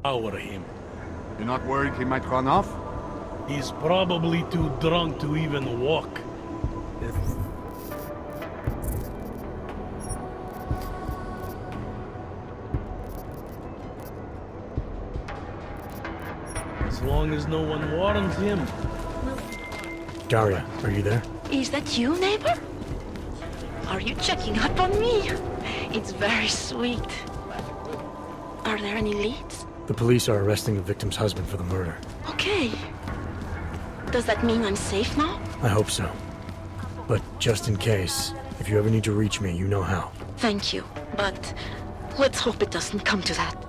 Our him. You're not worried he might run off? He's probably too drunk to even walk. As long as no one warns him. Daria, are you there? Is that you, neighbor? Are you checking up on me? It's very sweet. Are there any leads? The police are arresting the victim's husband for the murder. Okay. Does that mean I'm safe now? I hope so. But just in case, if you ever need to reach me, you know how. Thank you, but let's hope it doesn't come to that.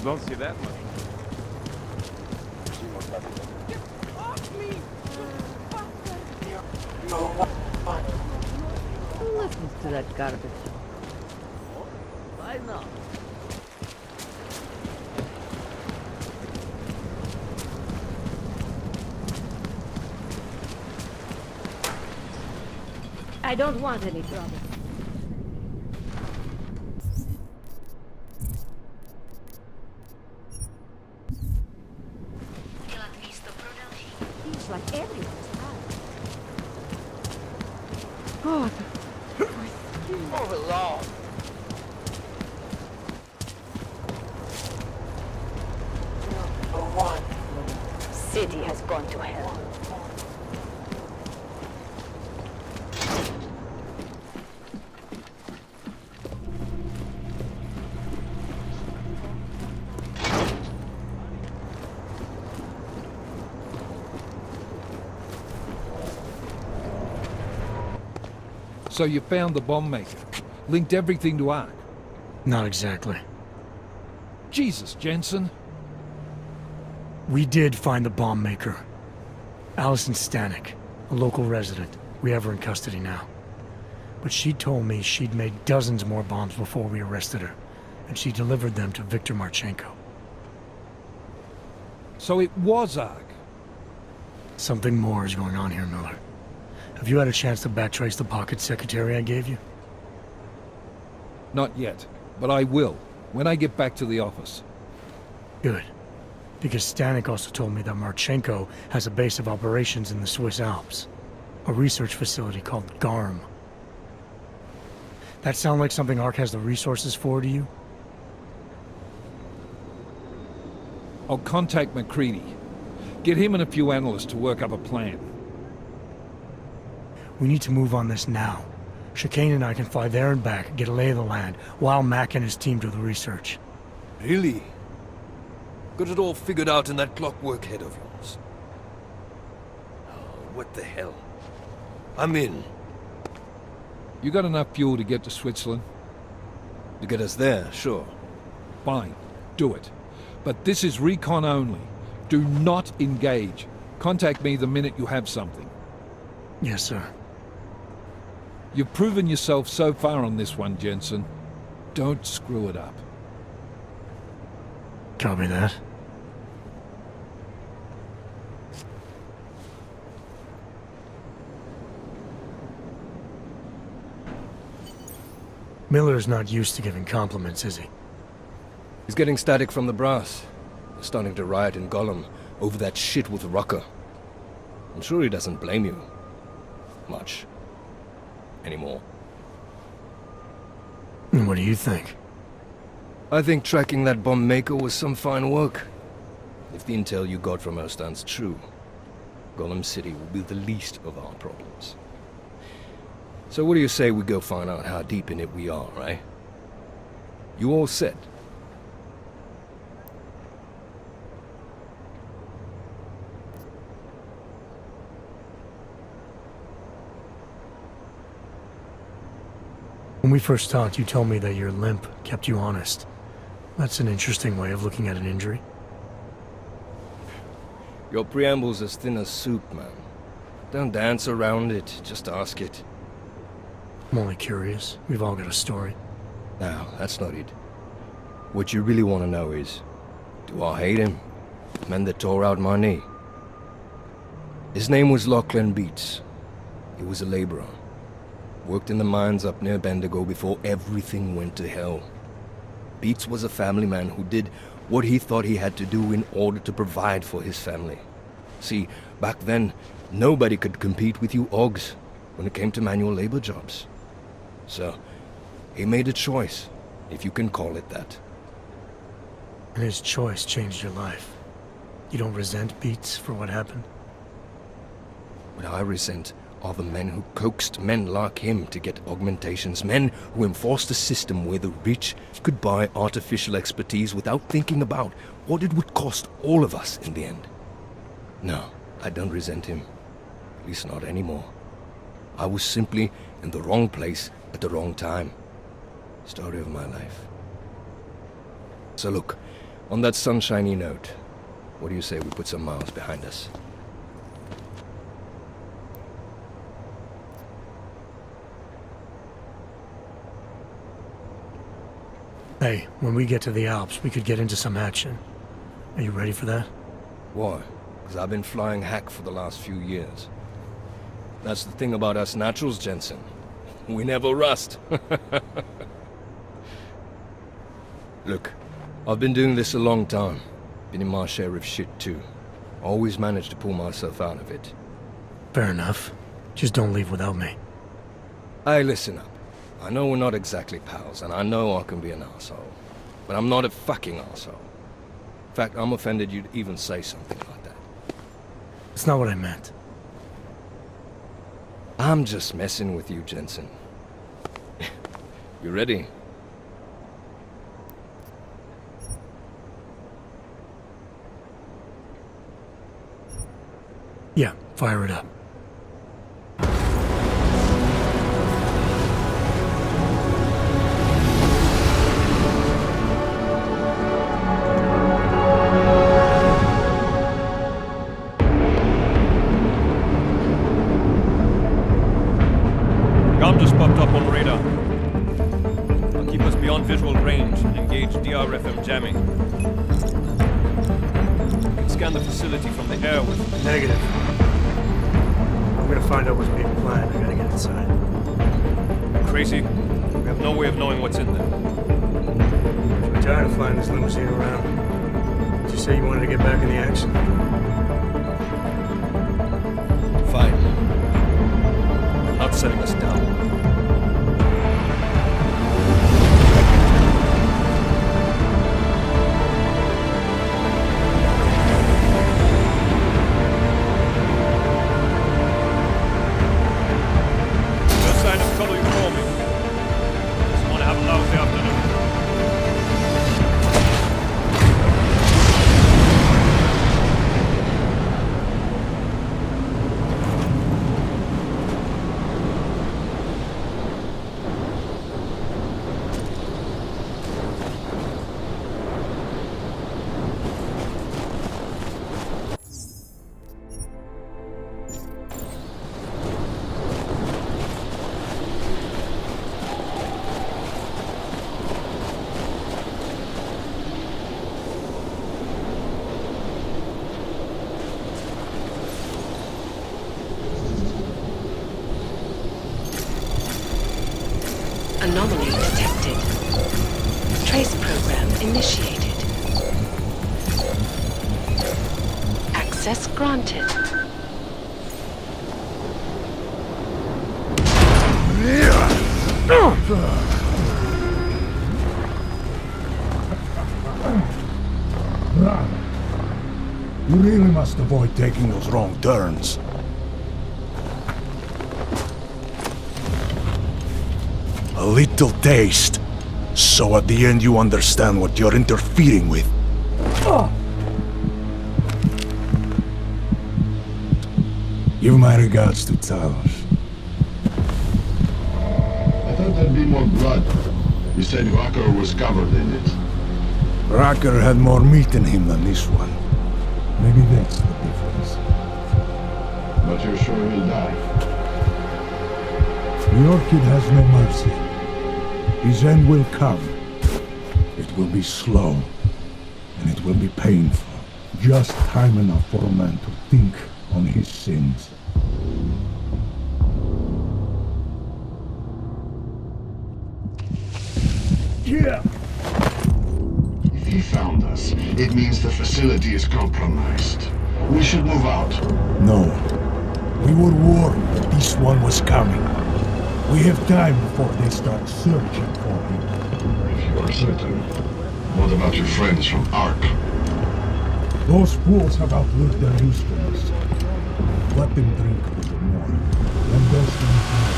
Don't see that much. Who listens to that garbage? I know. I don't want any trouble. Seems like everyone's out. God. Move along. City has gone to hell. So you found the bomb maker. Linked everything to Ark. Not exactly. Jesus, Jensen. We did find the bomb maker. Allison Stanek, a local resident. We have her in custody now. But she told me she'd made dozens more bombs before we arrested her, and she delivered them to Viktor Marchenko. So it was Ark. Something more is going on here, Miller. Have you had a chance to backtrace the pocket secretary I gave you? Not yet, but I will, when I get back to the office. Good. Because Stanek also told me that Marchenko has a base of operations in the Swiss Alps. A research facility called GARM. That sound like something Ark has the resources for to you? I'll contact McCready. Get him and a few analysts to work up a plan. We need to move on this now. Chicane and I can fly there and back, get a lay of the land, while Mac and his team do the research. Really? Got it all figured out in that clockwork head of yours. Oh, what the hell? I'm in. You got enough fuel to get to Switzerland? To get us there, sure. Fine, do it. But this is recon only. Do not engage. Contact me the minute you have something. Yes, sir. You've proven yourself so far on this one, Jensen. Don't screw it up. Copy that. Miller's not used to giving compliments, is he? He's getting static from the brass. They're starting to riot in Gollum over that shit with Rucker. I'm sure he doesn't blame you. Much. Anymore. And what do you think? I think tracking that bomb maker was some fine work. If the intel you got from her stands true, Gollum City will be the least of our problems. So what do you say we go find out how deep in it we are, right? You all set? When we first talked, you told me that your limp kept you honest. That's an interesting way of looking at an injury. Your preamble's as thin as soup, man. Don't dance around it, just ask it. I'm only curious. We've all got a story. Now, that's not it. What you really want to know is, do I hate him? The man that tore out my knee. His name was Lachlan Beats. He was a laborer. Worked in the mines up near Bendigo before everything went to hell. Beats was a family man who did what he thought he had to do in order to provide for his family. See, back then, nobody could compete with you Ogs when it came to manual labor jobs. So, he made a choice, if you can call it that. And his choice changed your life. You don't resent Beats for what happened? What I resent are the men who coaxed men like him to get augmentations, men who enforced a system where the rich could buy artificial expertise without thinking about what it would cost all of us in the end. No, I don't resent him. At least not anymore. I was simply in the wrong place at the wrong time. Story of my life. So look, on that sunshiny note, what do you say we put some miles behind us? Hey, when we get to the Alps, we could get into some action. Are you ready for that? Why? Because I've been flying hack for the last few years. That's the thing about us naturals, Jensen. We never rust. Look, I've been doing this a long time. Been in my share of shit too. Always managed to pull myself out of it. Fair enough. Just don't leave without me. Hey, listen up. I know we're not exactly pals, and I know I can be an asshole. But I'm not a fucking asshole. In fact, I'm offended you'd even say something like that. That's not what I meant. I'm just messing with you, Jensen. You ready? Yeah, fire it up. Gum just popped up on radar. I'll keep us beyond visual range and engage DRFM jamming. You can scan the facility from the air with... Negative. I'm gonna find out what's being planned. I gotta get inside. Crazy. We have no way of knowing what's in there. I'm tired of flying this limousine around. Did you say you wanted to get back in the action? Fine. I'm not setting us down. First sign of trouble, you call me. Just want to have a lousy afternoon. Trace program initiated. Access granted. You really must avoid taking those wrong turns. A little taste, so at the end you understand what you're interfering with. Give my regards to Talos. I thought there'd be more blood. You said Walker was covered in it. Racker had more meat in him than this one. Maybe that's the difference. But you're sure he'll die? The Orchid has no mercy. His end will come. It will be slow, and it will be painful. Just time enough for a man to think on his sins. Yeah! If he found us, it means the facility is compromised. We should move out. No. We were warned that this one was coming. We have time before they start searching for him. If you are certain. What about your friends from Ark? Those fools have outlived their usefulness. Let them drink a little more. Then they'll stand firm.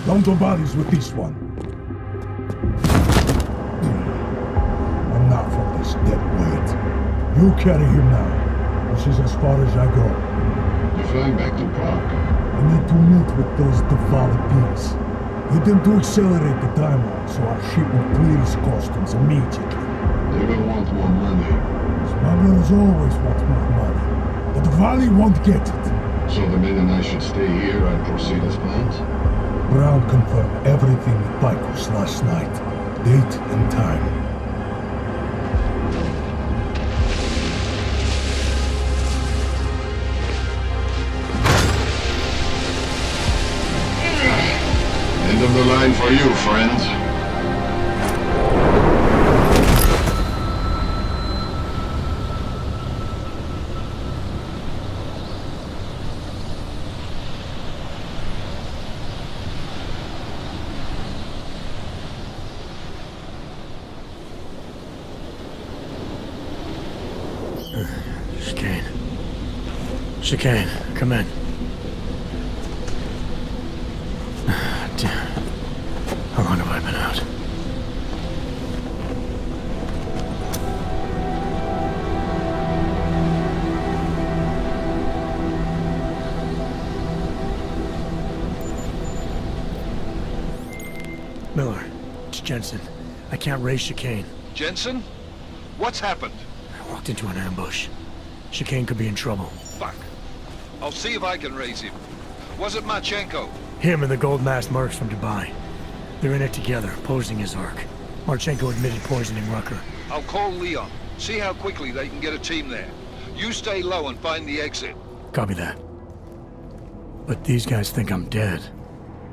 Don't do bodies with this one. Enough of this dead weight. You carry him now. This is as far as I go. You're flying back to Prague. I need to meet with those devoured pigs. Get them to accelerate the timeline so our ship will clear its customs immediately. They will want more money. Smugglers always want more money, but the Valley won't get it. So the men and I should stay here and proceed as planned? Brown confirmed everything with Picos last night. Date and time. End of the line for you, friend. Chicane, come in. Damn. How long have I been out? Miller, it's Jensen. I can't raise Chicane. Jensen? What's happened? I walked into an ambush. Chicane could be in trouble. Fuck. I'll see if I can raise him. Was it Marchenko? Him and the gold-masked mercs from Dubai. They're in it together, posing as Ark. Marchenko admitted poisoning Rucker. I'll call Leon. See how quickly they can get a team there. You stay low and find the exit. Copy that. But these guys think I'm dead.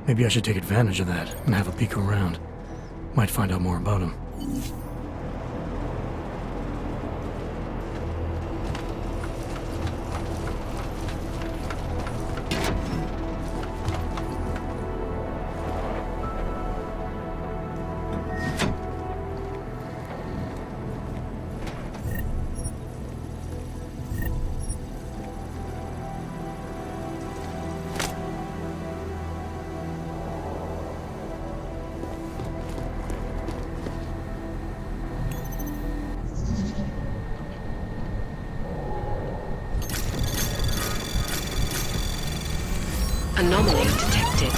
Maybe I should take advantage of that and have a peek around. Might find out more about him. Anomaly detected.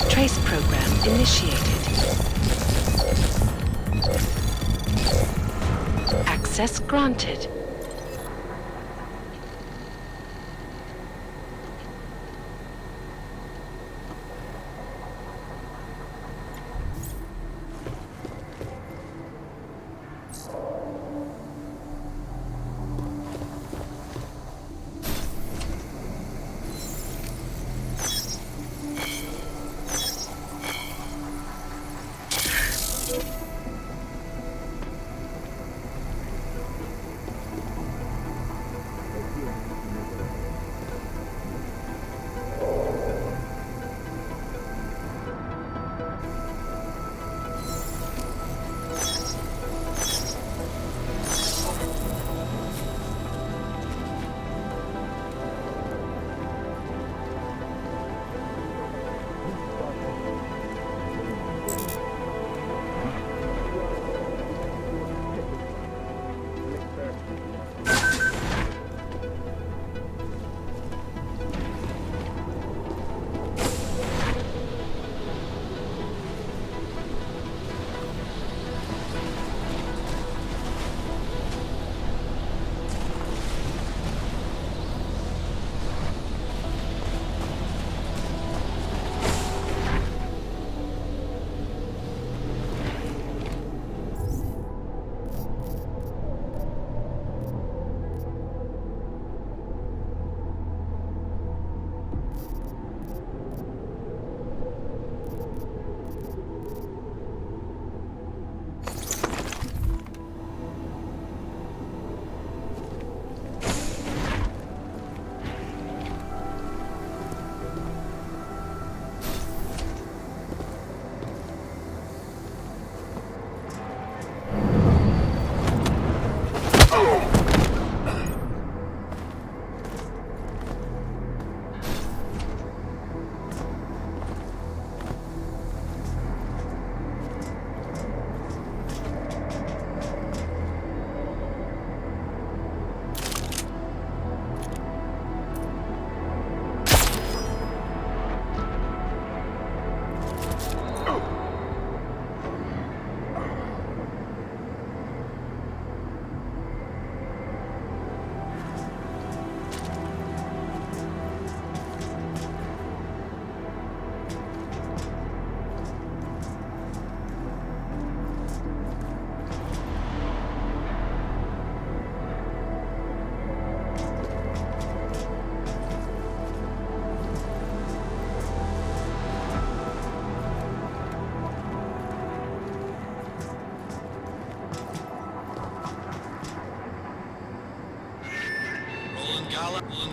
Trace program initiated. Access granted.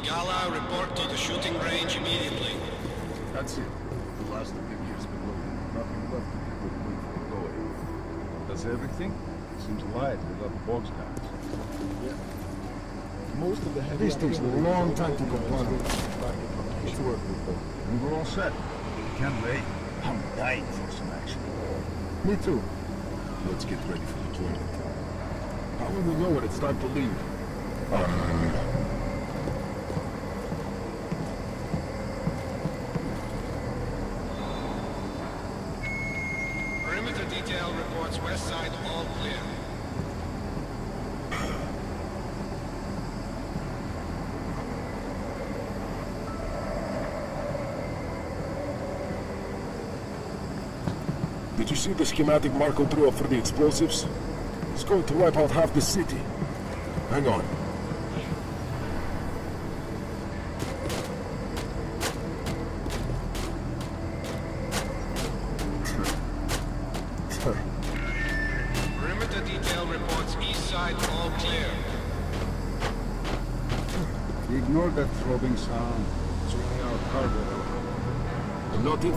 Gala, report to the shooting range immediately. That's it. The last of the year's been loaded. Nothing left to do but wait for the go-ahead. That's everything? Seems alive without the box guards. Yeah. Most of the heavy... This takes a long time to complete. It's work, and we're all set. Can't wait. I'm dying for some action. Me too. Let's get ready for deployment. How will we know when it's time to leave? Perimeter detail reports west side all clear. Did you see the schematic Marco drew up for the explosives? It's going to wipe out half the city. Hang on. Perimeter detail reports east side all clear. Ignore that throbbing sound. It's only our cargo. Nothing.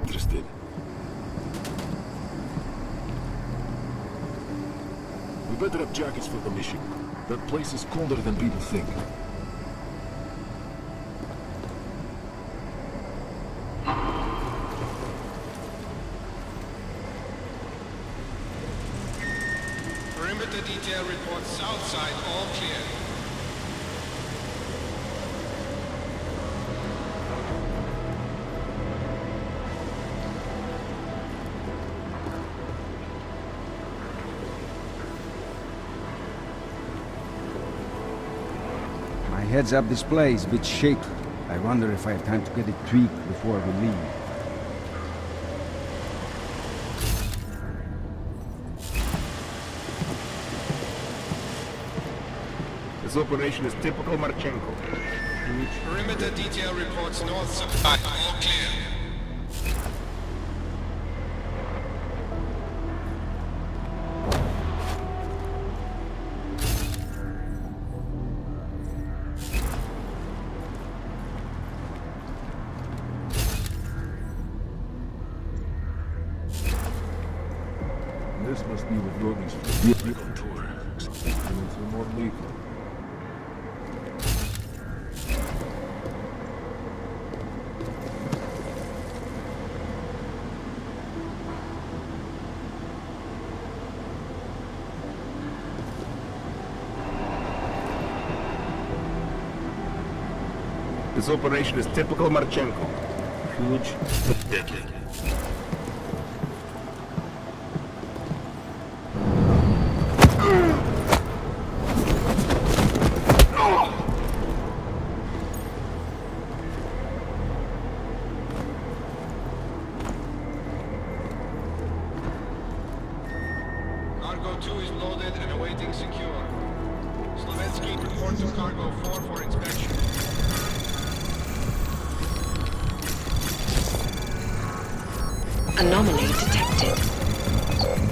Interested. We better have jackets for the mission. That place is colder than people think. Perimeter detail reports south side all clear. My heads-up display is a bit shaky. I wonder if I have time to get it tweaked before we leave. This operation is typical Marchenko. Perimeter detail reports north supply. All clear. This must be what Yorgi's for. On tour. Something more lethal. This operation is typical Marchenko. Huge. Deadly. Cargo 2 is loaded and awaiting secure. Slovensky, report to Cargo 4 for inspection. Anomaly detected.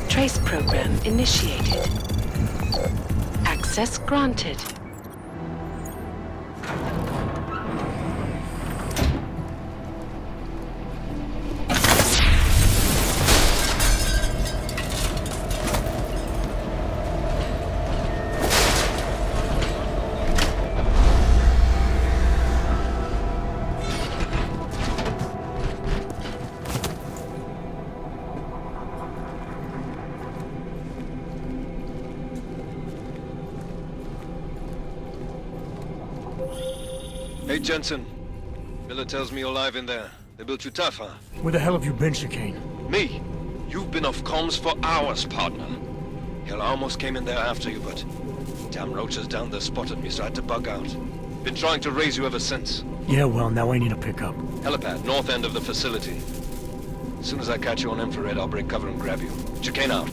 Trace program initiated. Access granted. Hey, Jensen. Miller tells me you're alive in there. They built you tough, huh? Where the hell have you been, Chicane? Me? You've been off comms for hours, partner. Hell, I almost came in there after you, but damn roaches down there spotted me, so I had to bug out. Been trying to raise you ever since. Yeah, well, now I need a pickup. Helipad, north end of the facility. As soon as I catch you on infrared, I'll break cover and grab you. Chicane out.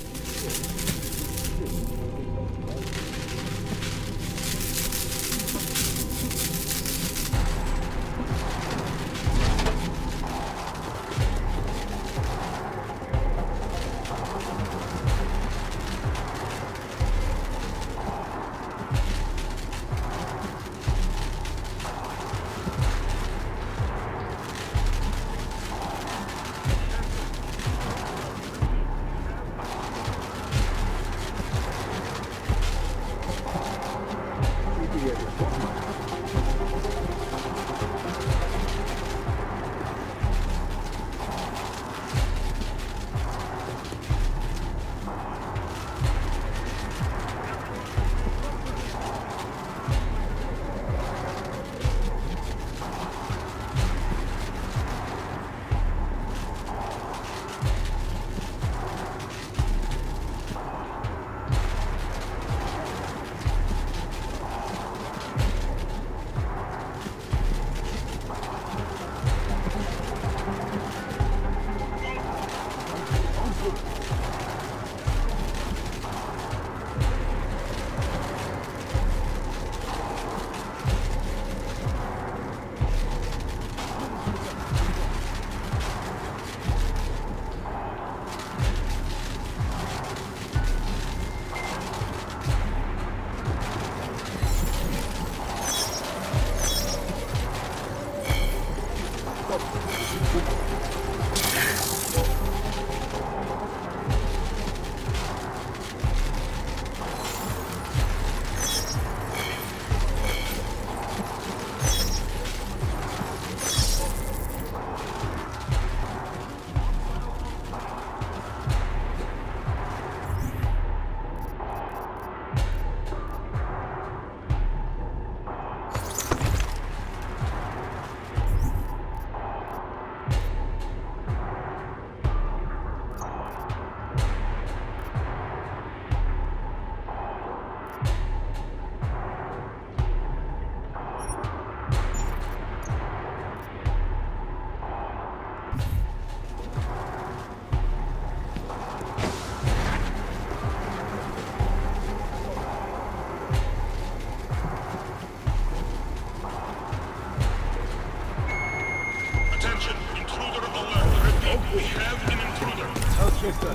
We have an intruder. Southchester.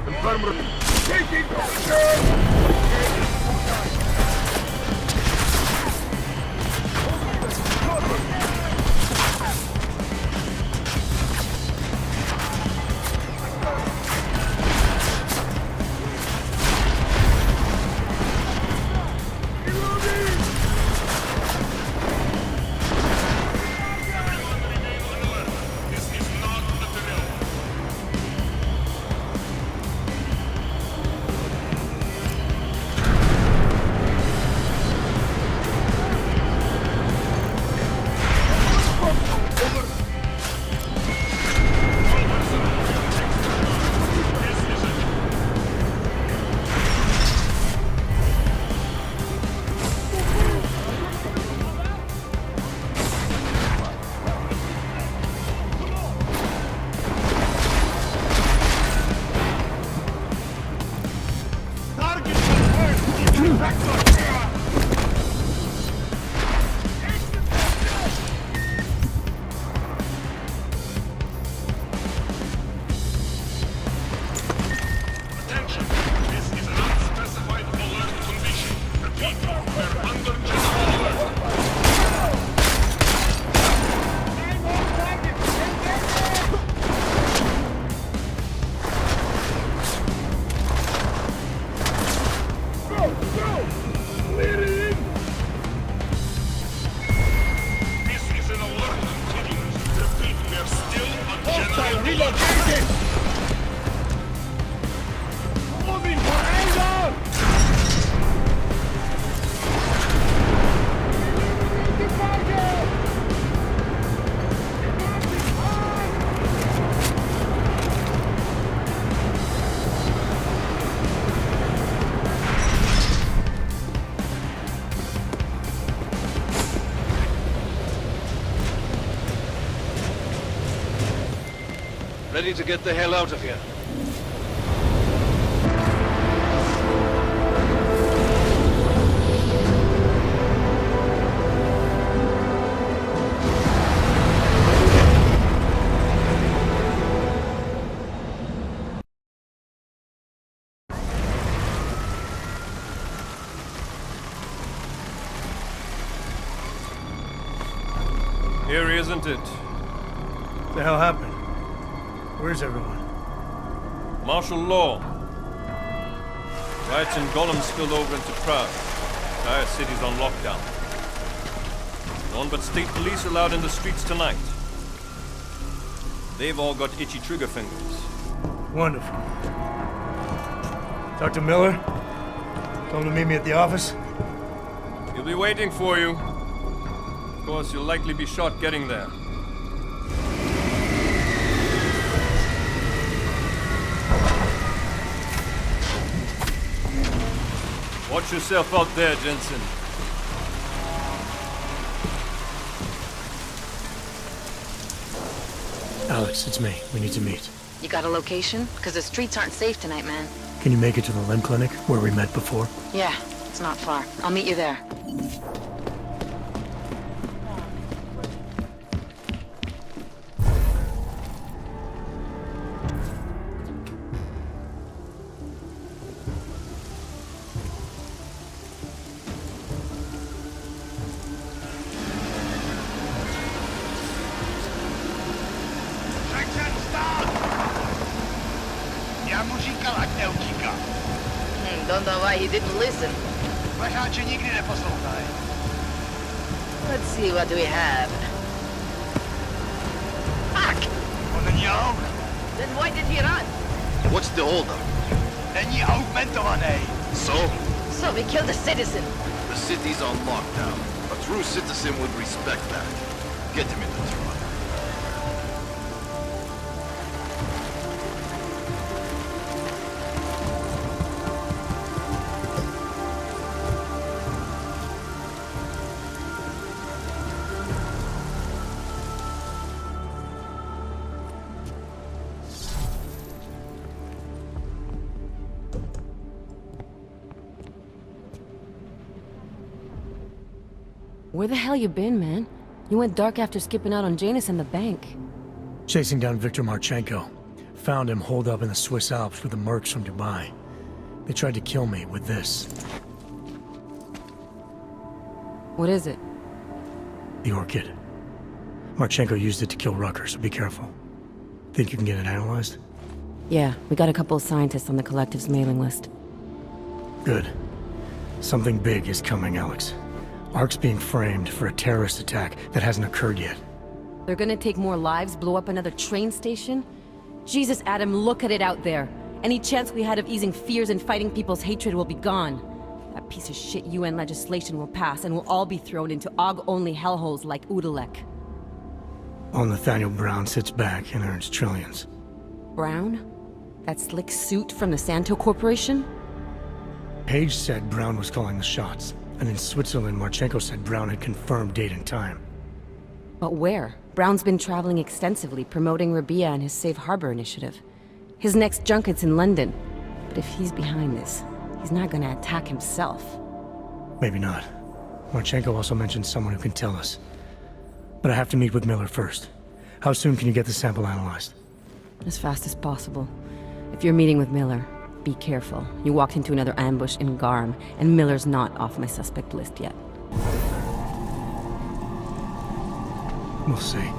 Confirm. Taking position! Ready to get the hell out of here. Eerie, isn't it? What the hell happened? Where's everyone? Martial law. Riots in Gollum spilled over into Prague. Entire city's on lockdown. No one but state police allowed in the streets tonight. They've all got itchy trigger fingers. Wonderful. Talk to Miller? Tell him to meet me at the office? He'll be waiting for you. Of course, you'll likely be shot getting there. Watch yourself out there, Jensen. Alex, it's me. We need to meet. You got a location? Because the streets aren't safe tonight, man. Can you make it to the limb clinic where we met before? Yeah, it's not far. I'll meet you there. Don't know why he didn't listen. Let's see, what do we have? Fuck! Then why did he run? What's the holdup? So? So we killed a citizen. The city's on lockdown. A true citizen would respect that. Get him in the truck. Where the hell you been, man? You went dark after skipping out on Janus and the bank. Chasing down Viktor Marchenko. Found him holed up in the Swiss Alps with the mercs from Dubai. They tried to kill me with this. What is it? The orchid. Marchenko used it to kill Rucker, so be careful. Think you can get it analyzed? Yeah, we got a couple of scientists on the Collective's mailing list. Good. Something big is coming, Alex. Ark's being framed for a terrorist attack that hasn't occurred yet. They're gonna take more lives, blow up another train station? Jesus, Adam, look at it out there. Any chance we had of easing fears and fighting people's hatred will be gone. That piece of shit UN legislation will pass, and we'll all be thrown into AUG-only hellholes like Udalek. While Nathaniel Brown sits back and earns trillions. Brown? That slick suit from the Santo Corporation? Page said Brown was calling the shots, and in Switzerland, Marchenko said Brown had confirmed date and time. But where? Brown's been traveling extensively, promoting Rabia and his Safe Harbor initiative. His next junket's in London. But if he's behind this, he's not gonna attack himself. Maybe not. Marchenko also mentioned someone who can tell us. But I have to meet with Miller first. How soon can you get the sample analyzed? As fast as possible. If you're meeting with Miller, be careful. You walked into another ambush in Garm, and Miller's not off my suspect list yet. We'll see.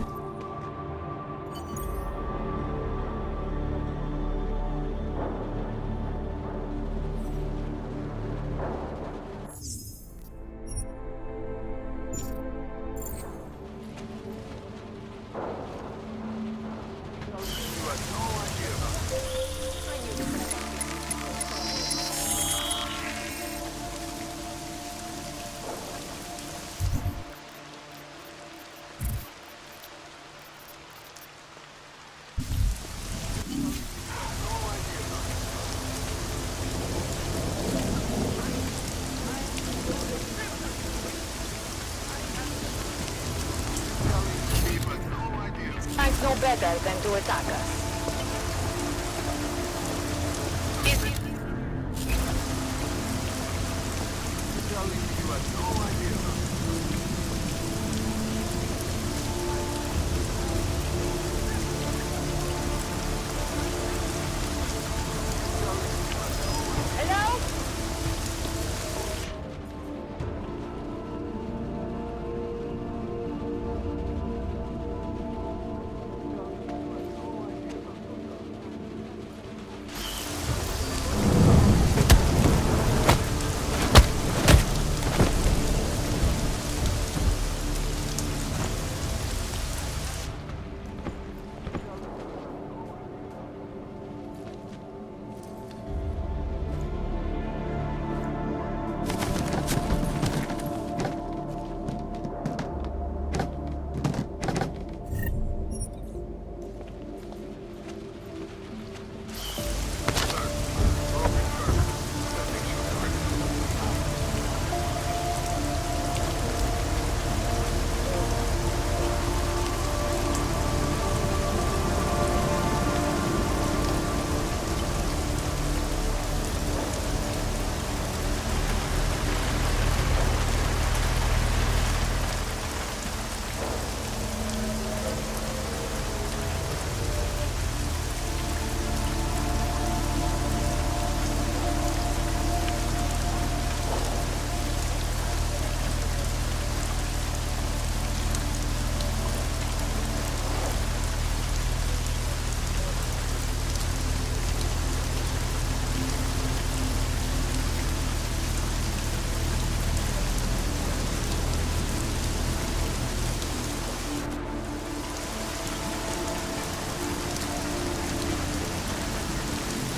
Finds no better than to attack us.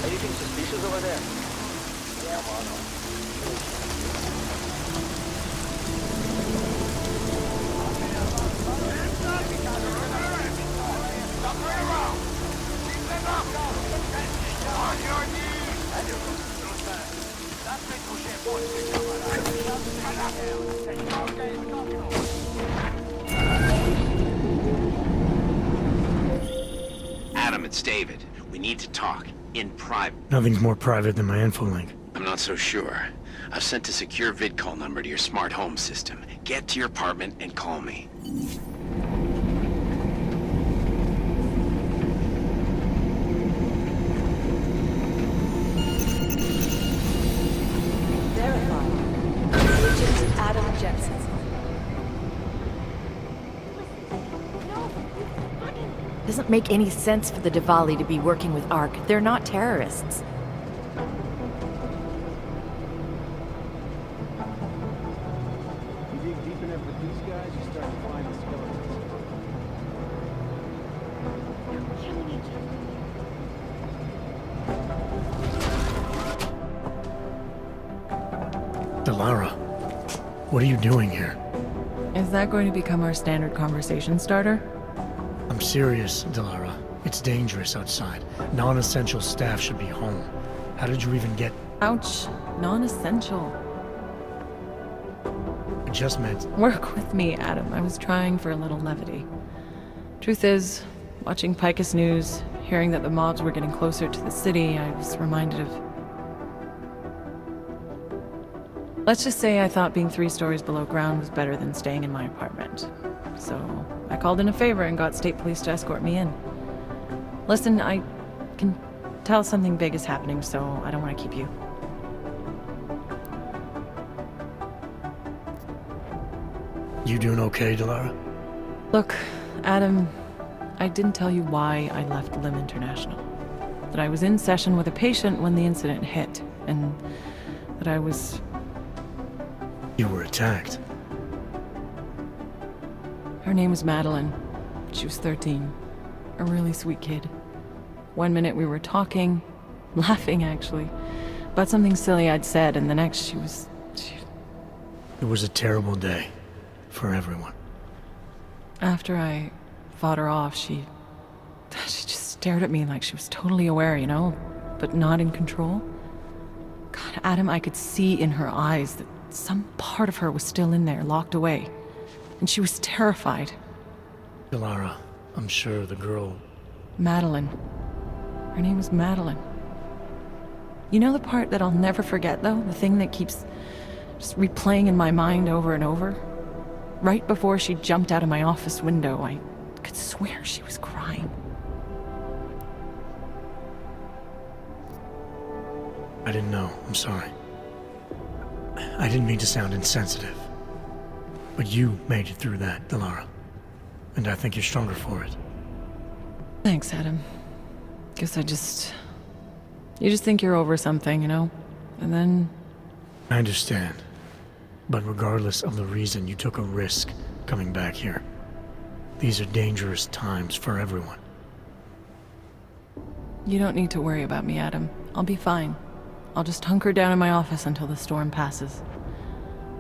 Anything suspicious over there? Yeah, mano. Adam, it's David. We need to talk. In private. Nothing's more private than my info link. I'm not so sure. I've sent a secure vid-call number to your smart home system. Get to your apartment and call me. It doesn't make any sense for the Diwali to be working with ARC. They're not terrorists. You dig deep enough with these guys, you start to find the skeletons. Delara, what are you doing here? Is that going to become our standard conversation starter? I'm serious, Delara. It's dangerous outside. Non-essential staff should be home. How did you even get... Ouch. Non-essential. I just meant... Work with me, Adam. I was trying for a little levity. Truth is, watching Picus News, hearing that the mobs were getting closer to the city, I was reminded of... Let's just say I thought being 3 stories below ground was better than staying in my apartment. So, I called in a favor and got state police to escort me in. Listen, I can tell something big is happening, so I don't want to keep you. You doing okay, Delara? Look, Adam, I didn't tell you why I left Lim International. That I was in session with a patient when the incident hit, and that I was... You were attacked. Her name was Madeline. She was 13. A really sweet kid. One minute we were talking, laughing actually, about something silly I'd said, and the next she was... It was a terrible day. For everyone. After I fought her off, she just stared at me like she was totally aware, you know, but not in control. God, Adam, I could see in her eyes that some part of her was still in there, locked away. And she was terrified. Delara, I'm sure the girl... Madeline. Her name was Madeline. You know the part that I'll never forget, though? The thing that keeps just replaying in my mind over and over? Right before she jumped out of my office window, I could swear she was crying. I didn't know. I'm sorry. I didn't mean to sound insensitive. But you made it through that, Delara. And I think you're stronger for it. Thanks, Adam. Guess you just think you're over something, you know? And then... I understand. But regardless of the reason, you took a risk coming back here. These are dangerous times for everyone. You don't need to worry about me, Adam. I'll be fine. I'll just hunker down in my office until the storm passes.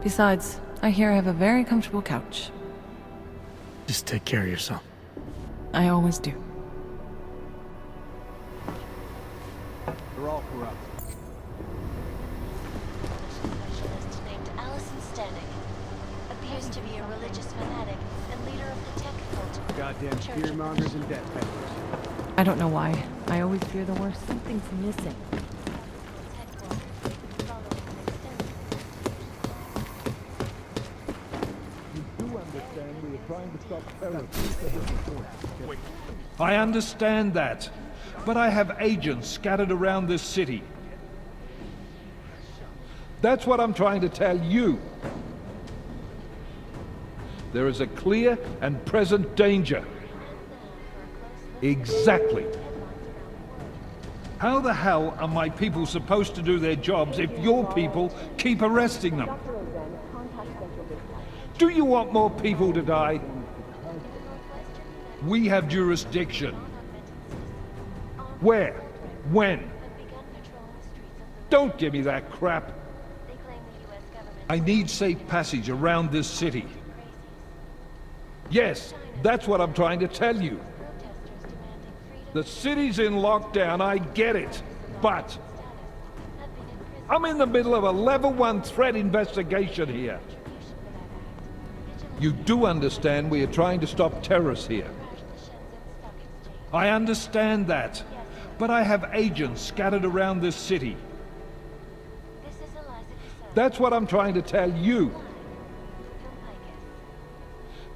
Besides, I hear I have a very comfortable couch. Just take care of yourself. I always do. They're all corrupt. Appears to be a religious fanatic and leader of the tech cult. Goddamn fearmongers and debt peddlers. I don't know why. I always fear the worst. Something's missing. You do understand we are trying to stop terror. I understand that, but I have agents scattered around this city. That's what I'm trying to tell you. There is a clear and present danger. Exactly. How the hell are my people supposed to do their jobs if your people keep arresting them? Do you want more people to die? We have jurisdiction. Where? When? Don't give me that crap. I need safe passage around this city. Yes, that's what I'm trying to tell you. The city's in lockdown, I get it, but I'm in the middle of a level 1 threat investigation here. You do understand we are trying to stop terrorists here. I understand that, but I have agents scattered around this city. That's what I'm trying to tell you.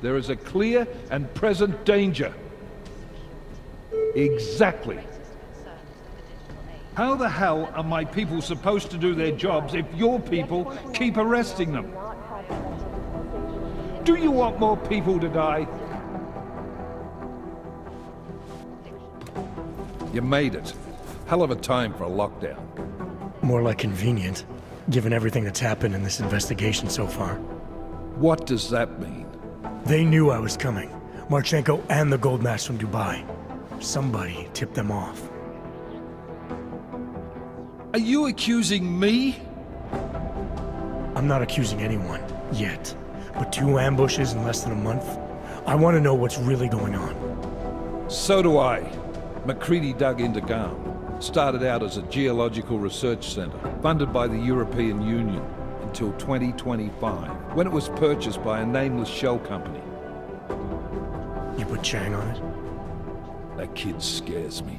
There is a clear and present danger. Exactly. How the hell are my people supposed to do their jobs if your people keep arresting them? Do you want more people to die? You made it. Hell of a time for a lockdown. More like convenient, given everything that's happened in this investigation so far. What does that mean? They knew I was coming. Marchenko and the gold mask from Dubai. Somebody tipped them off. Are you accusing me? I'm not accusing anyone, yet. But 2 ambushes in less than a month? I want to know what's really going on. So do I. MacCready dug into Garm. Started out as a geological research center, funded by the European Union, until 2025, when it was purchased by a nameless shell company. You put Chang on it? That kid scares me.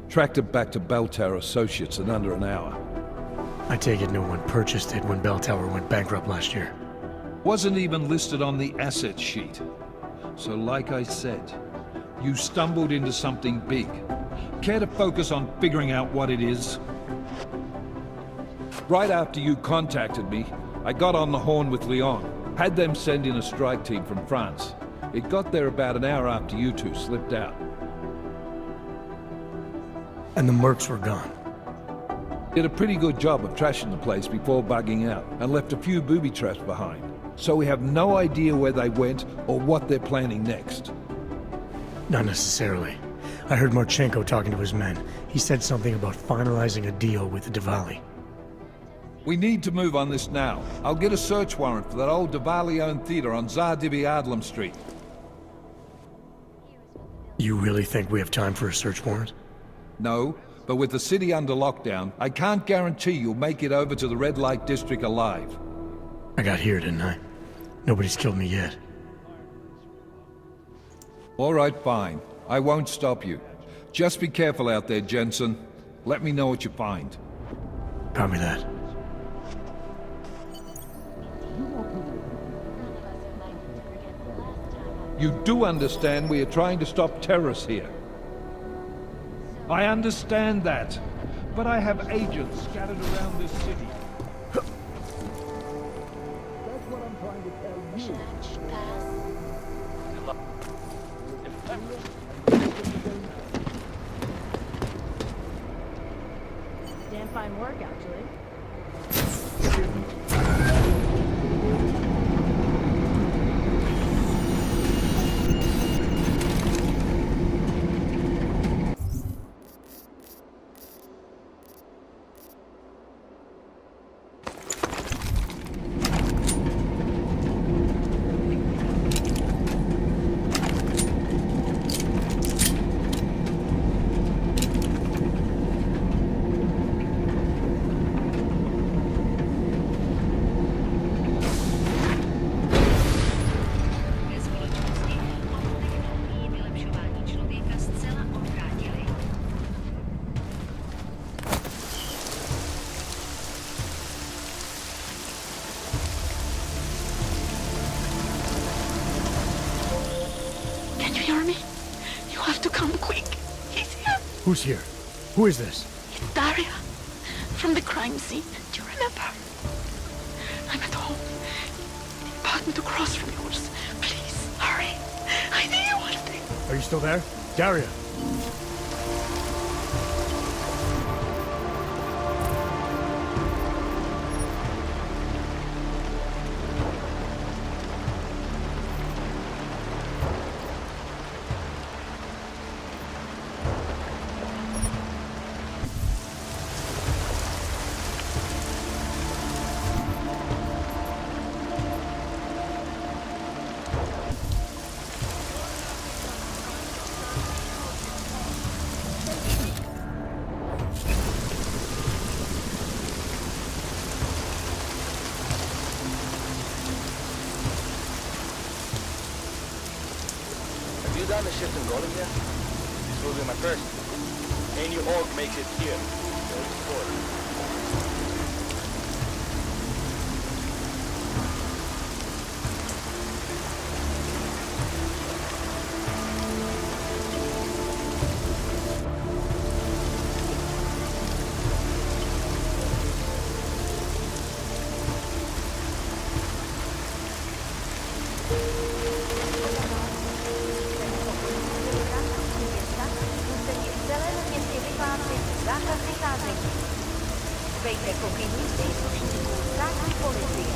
Tracked it back to Bell Tower Associates in under an hour. I take it no one purchased it when Bell Tower went bankrupt last year. Wasn't even listed on the asset sheet. So like I said, you stumbled into something big. Care to focus on figuring out what it is? Right after you contacted me, I got on the horn with Lyon. Had them send in a strike team from France. It got there about an hour after you two slipped out. And the mercs were gone. Did a pretty good job of trashing the place before bugging out, and left a few booby traps behind. So we have no idea where they went or what they're planning next. Not necessarily. I heard Marchenko talking to his men. He said something about finalizing a deal with the Diwali. We need to move on this now. I'll get a search warrant for that old Diwali-owned theater on Tsar Dibi Adlam Street. You really think we have time for a search warrant? No, but with the city under lockdown, I can't guarantee you'll make it over to the Red Light District alive. I got here, didn't I? Nobody's killed me yet. All right, fine. I won't stop you. Just be careful out there, Jensen. Let me know what you find. Copy that. You do understand we are trying to stop terrorists here. I understand that, but I have agents scattered around this city. That's what I'm trying to tell you. Damn fine work, actually. Who's here? Who is this? It's Daria, from the crime scene. Do you remember? I'm at home. The apartment across from yours. Please, hurry. I need you one thing. Are you still there? Daria! Done the shift in Golem yet? This will be my first. Any org makes it here. Zelené městě Spokojnicy z uczników státní policie.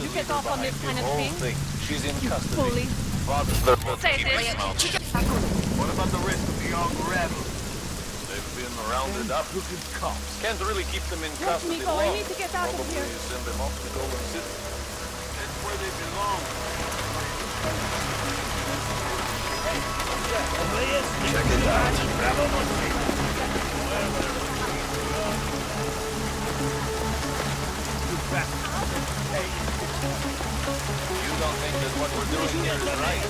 You get off on this kind of thing? She's in You custody. bully. Say this. What about the rest of the young rebels? They've been rounded up. Cops. Can't really keep them in custody Nico, long. we need to get out of Probably here. send them off to Golden City. That's where they belong. Check it out. You don't think that what we're doing here is right?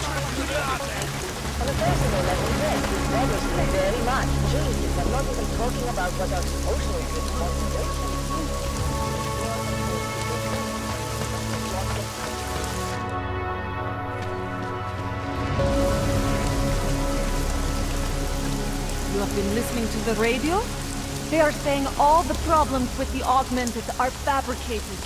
On a personal level, yes, this bothers me very much. Jesus, I'm not even talking about what our social responsibilities. You have been listening to the radio? They are saying all the problems with the augmented are fabricated.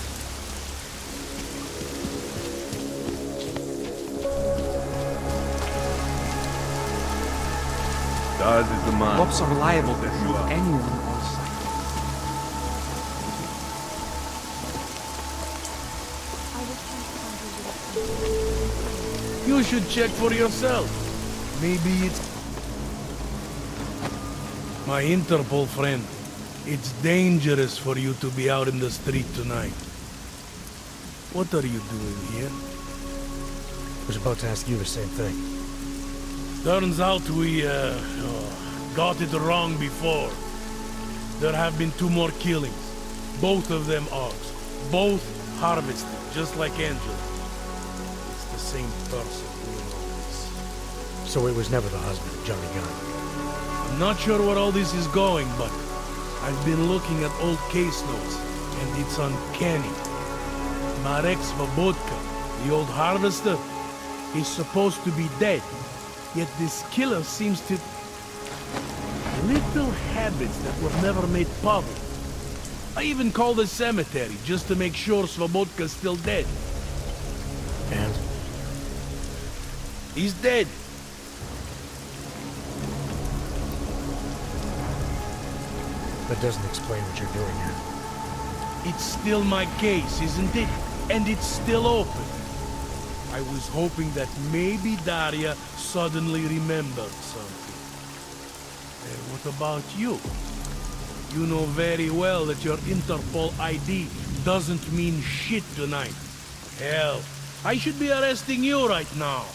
Daz is the man. Ops are liable to Yes, you shoot are. anyone on sight. You should check for yourself. Maybe it's... My Interpol friend, it's dangerous for you to be out in the street tonight. What are you doing here? I was about to ask you the same thing. Turns out we, got it wrong before. There have been 2 more killings. Both of them Augs. Both harvested, just like Angela. It's the same person doing all this. So it was never the husband, Johnny Gunn. I'm not sure where all this is going, but I've been looking at old case notes, and it's uncanny. Marek Svobotka, the old harvester, is supposed to be dead. Yet this killer seems to... Little habits that were never made public. I even called the cemetery just to make sure Svobodka's still dead. And? He's dead. That doesn't explain what you're doing here. It's still my case, isn't it? And it's still open. I was hoping that maybe Daria suddenly remembered something. And what about you? You know very well that your Interpol ID doesn't mean shit tonight. Hell, I should be arresting you right now.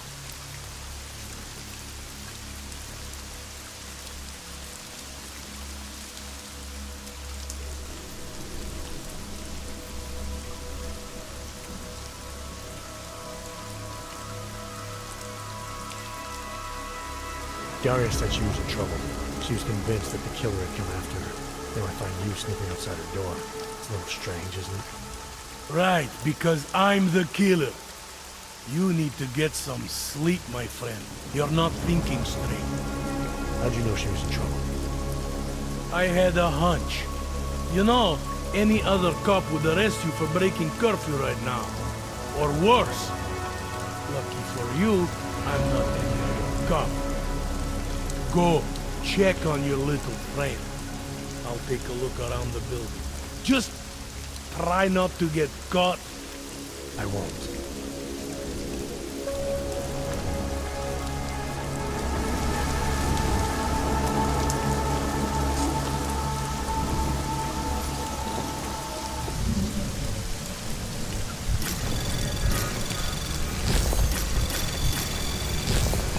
Daria said she was in trouble. She was convinced that the killer had come after her. They might find you sneaking outside her door. It's a little strange, isn't it? Right, because I'm the killer. You need to get some sleep, my friend. You're not thinking straight. How'd you know she was in trouble? I had a hunch. You know, any other cop would arrest you for breaking curfew right now. Or worse. Lucky for you, I'm not any other cop. Go, check on your little friend. I'll take a look around the building. Just try not to get caught. I won't.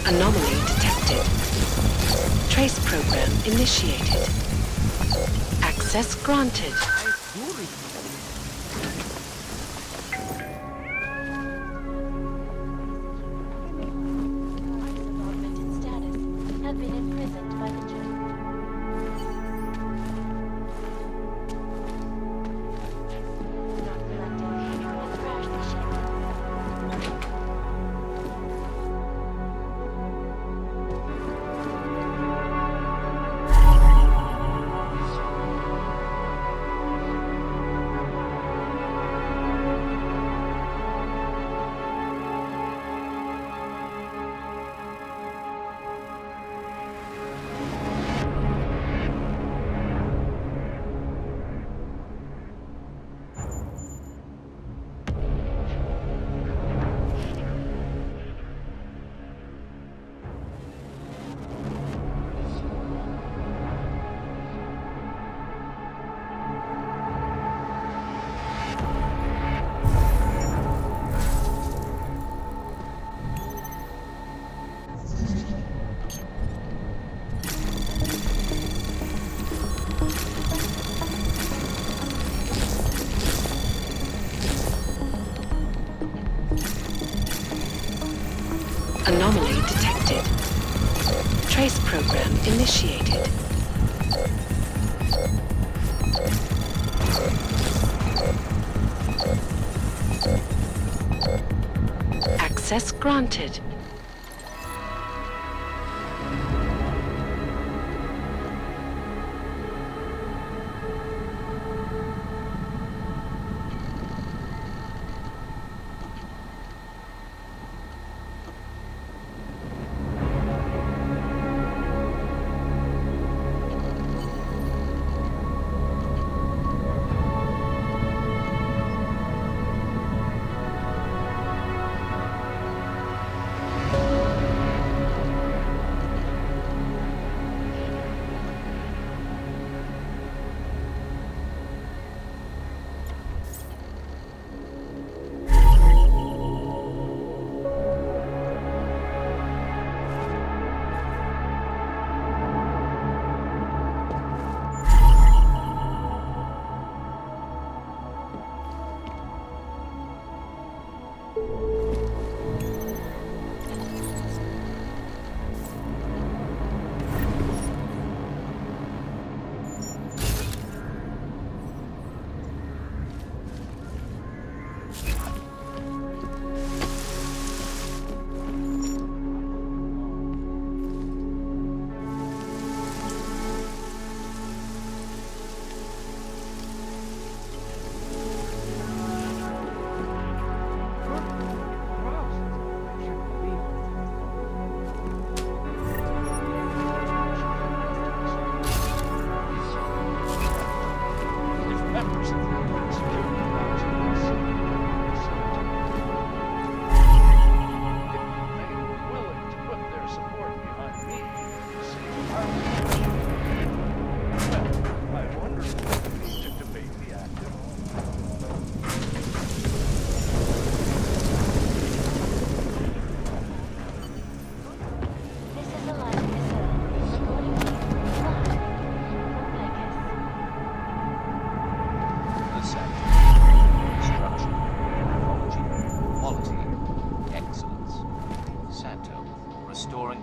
Anomaly detected. Trace program initiated. Access granted. Have been imprisoned by the jury. Not collected. Has crashed the ship. Anomaly detected. Trace program initiated. Access granted.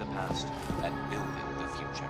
the past and building the future.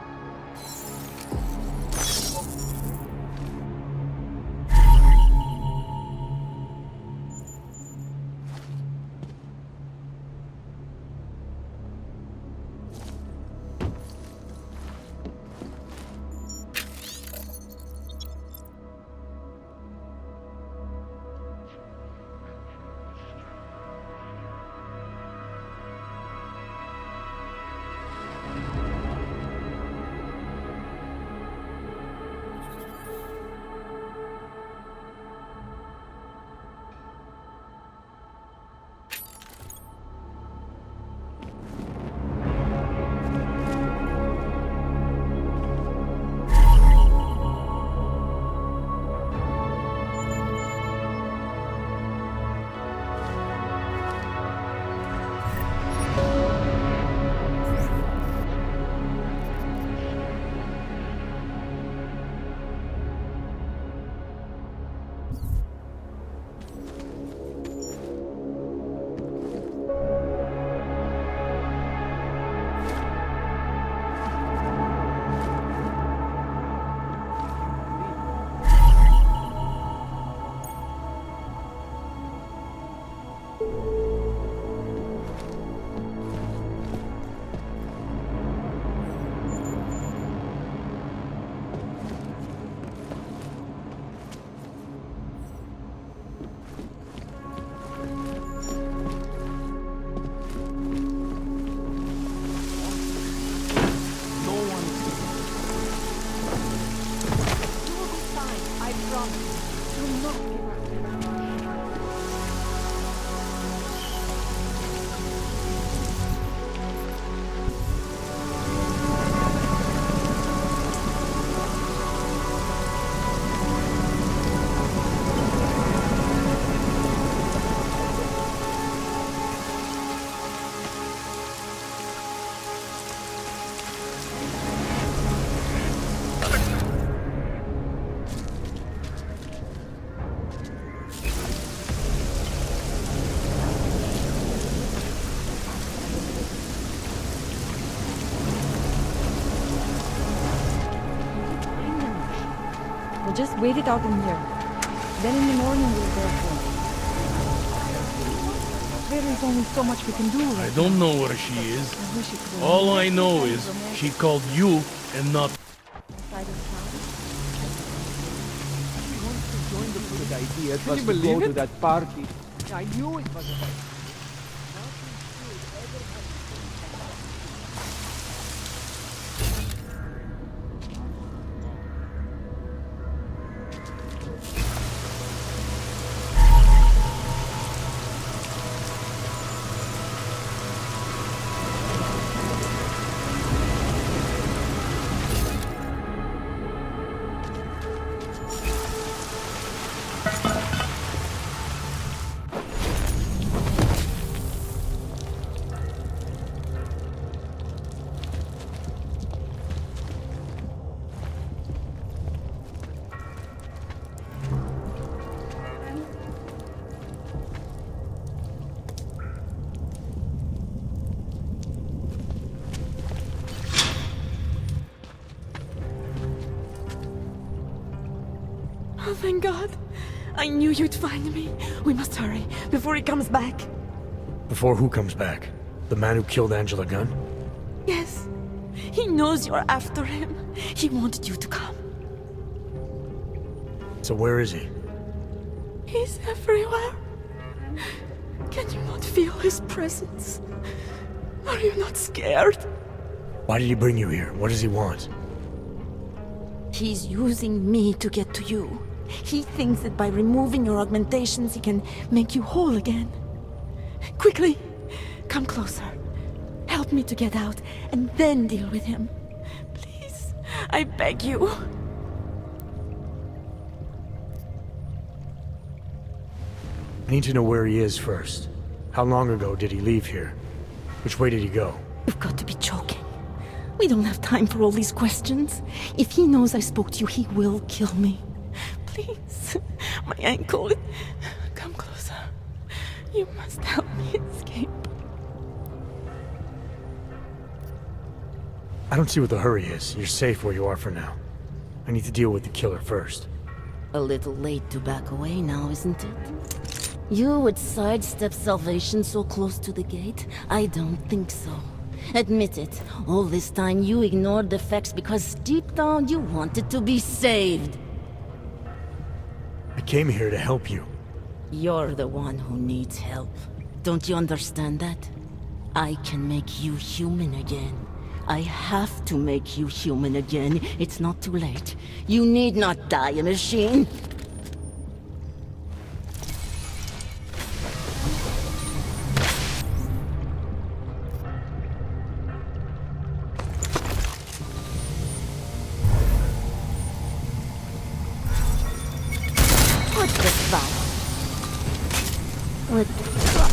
We'll just wait it out in here. Then in the morning we'll go for it. There is only so much we can do right I don't know where she is. All I know is she called you and not... Good idea. It Can was you to believe go to it? that party. I knew it was a Oh, thank God. I knew you'd find me. We must hurry before he comes back. Before who comes back? The man who killed Angela Gunn? Yes. He knows you're after him. He wanted you to come. So where is he? He's everywhere. Can you not feel his presence? Are you not scared? Why did he bring you here? What does he want? He's using me to get to you. He thinks that by removing your augmentations, he can make you whole again. Quickly, come closer. Help me to get out, and then deal with him. Please, I beg you. I need to know where he is first. How long ago did he leave here? Which way did he go? You've got to be joking. We don't have time for all these questions. If he knows I spoke to you, he will kill me. Please, my ankle. Come closer. You must help me escape. I don't see what the hurry is. You're safe where you are for now. I need to deal with the killer first. A little late to back away now, isn't it? You would sidestep salvation so close to the gate? I don't think so. Admit it, all this time you ignored the facts because deep down you wanted to be saved. I came here to help you. You're the one who needs help. Don't you understand that? I can make you human again. I have to make you human again. It's not too late. You need not die, machine. What's the fuck? What the fuck?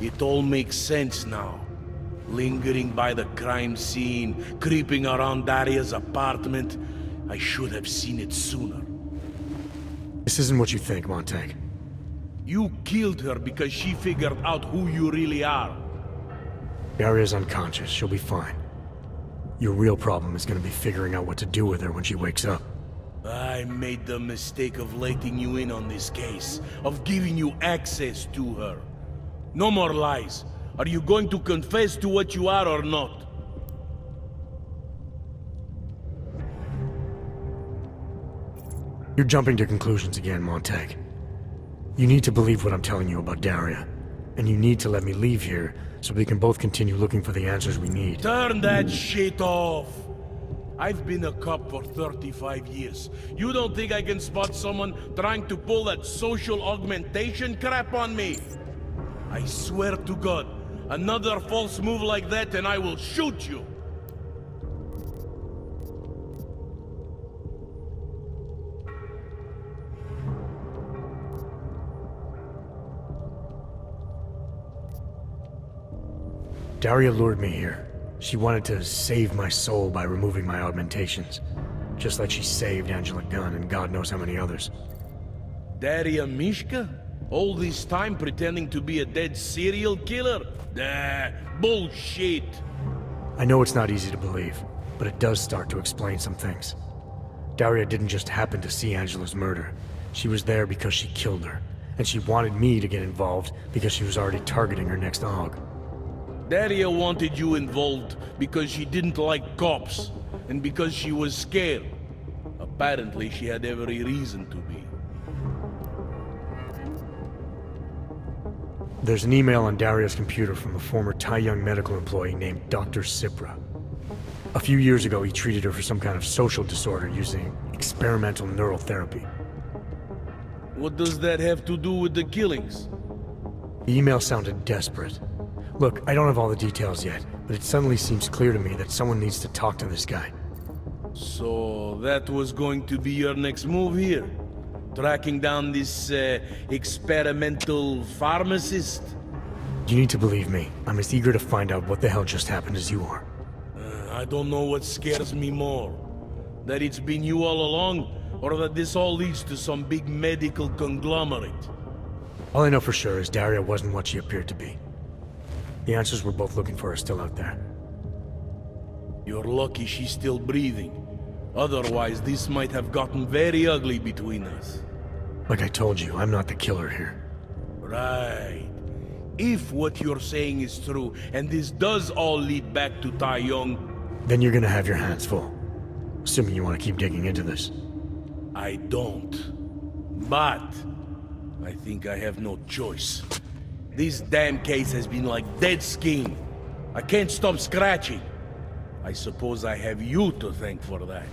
It all makes sense now. Lingering by the crime scene, creeping around Daria's apartment. I should have seen it sooner. This isn't what you think, Montag. You killed her because she figured out who you really are. Daria's unconscious. She'll be fine. Your real problem is gonna be figuring out what to do with her when she wakes up. I made the mistake of letting you in on this case, of giving you access to her. No more lies. Are you going to confess to what you are or not? You're jumping to conclusions again, Montag. You need to believe what I'm telling you about Daria. And you need to let me leave here so we can both continue looking for the answers we need. Turn that shit off! I've been a cop for 35 years. You don't think I can spot someone trying to pull that social augmentation crap on me? I swear to God, another false move like that and I will shoot you! Daria lured me here. She wanted to save my soul by removing my augmentations. Just like she saved Angela Gunn and God knows how many others. Daria Mishka? All this time pretending to be a dead serial killer? Nah, bullshit! I know it's not easy to believe, but it does start to explain some things. Daria didn't just happen to see Angela's murder. She was there because she killed her, and she wanted me to get involved because she was already targeting her next aug. Daria wanted you involved because she didn't like cops, and because she was scared. Apparently, she had every reason to be. There's an email on Daria's computer from a former Taiyang medical employee named Dr. Sipra. A few years ago, he treated her for some kind of social disorder using experimental neural therapy. What does that have to do with the killings? The email sounded desperate. Look, I don't have all the details yet, but it suddenly seems clear to me that someone needs to talk to this guy. So that was going to be your next move here? Tracking down this experimental pharmacist? You need to believe me. I'm as eager to find out what the hell just happened as you are. I don't know what scares me more. That it's been you all along, or that this all leads to some big medical conglomerate. All I know for sure is Daria wasn't what she appeared to be. The answers we're both looking for are still out there. You're lucky she's still breathing. Otherwise, this might have gotten very ugly between us. Like I told you, I'm not the killer here. Right. If what you're saying is true, and this does all lead back to Taiyang, then you're gonna have your hands full. Assuming you want to keep digging into this. I don't. But I think I have no choice. This damn case has been like dead skin. I can't stop scratching. I suppose I have you to thank for that.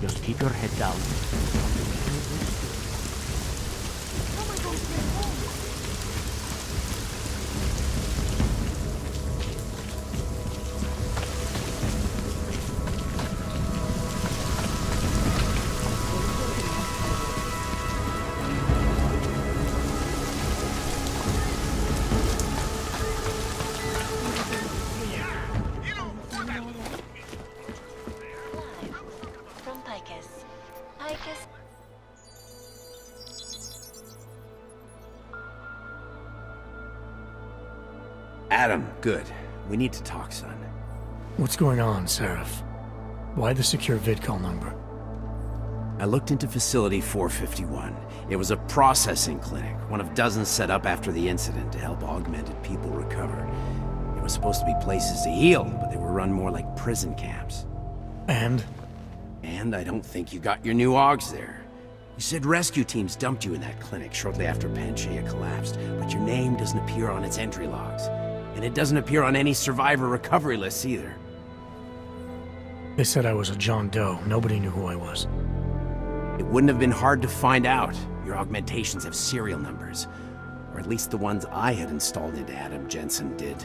Just keep your head down. Adam, good. We need to talk, son. What's going on, Seraph? Why the secure vidcall number? I looked into Facility 451. It was a processing clinic, one of dozens set up after the incident to help augmented people recover. It was supposed to be places to heal, but they were run more like prison camps. And? And I don't think you got your new augs there. You said rescue teams dumped you in that clinic shortly after Panchaea collapsed, but your name doesn't appear on its entry logs. And it doesn't appear on any survivor recovery lists either. They said I was a John Doe. Nobody knew who I was. It wouldn't have been hard to find out. Your augmentations have serial numbers. Or at least the ones I had installed into Adam Jensen did.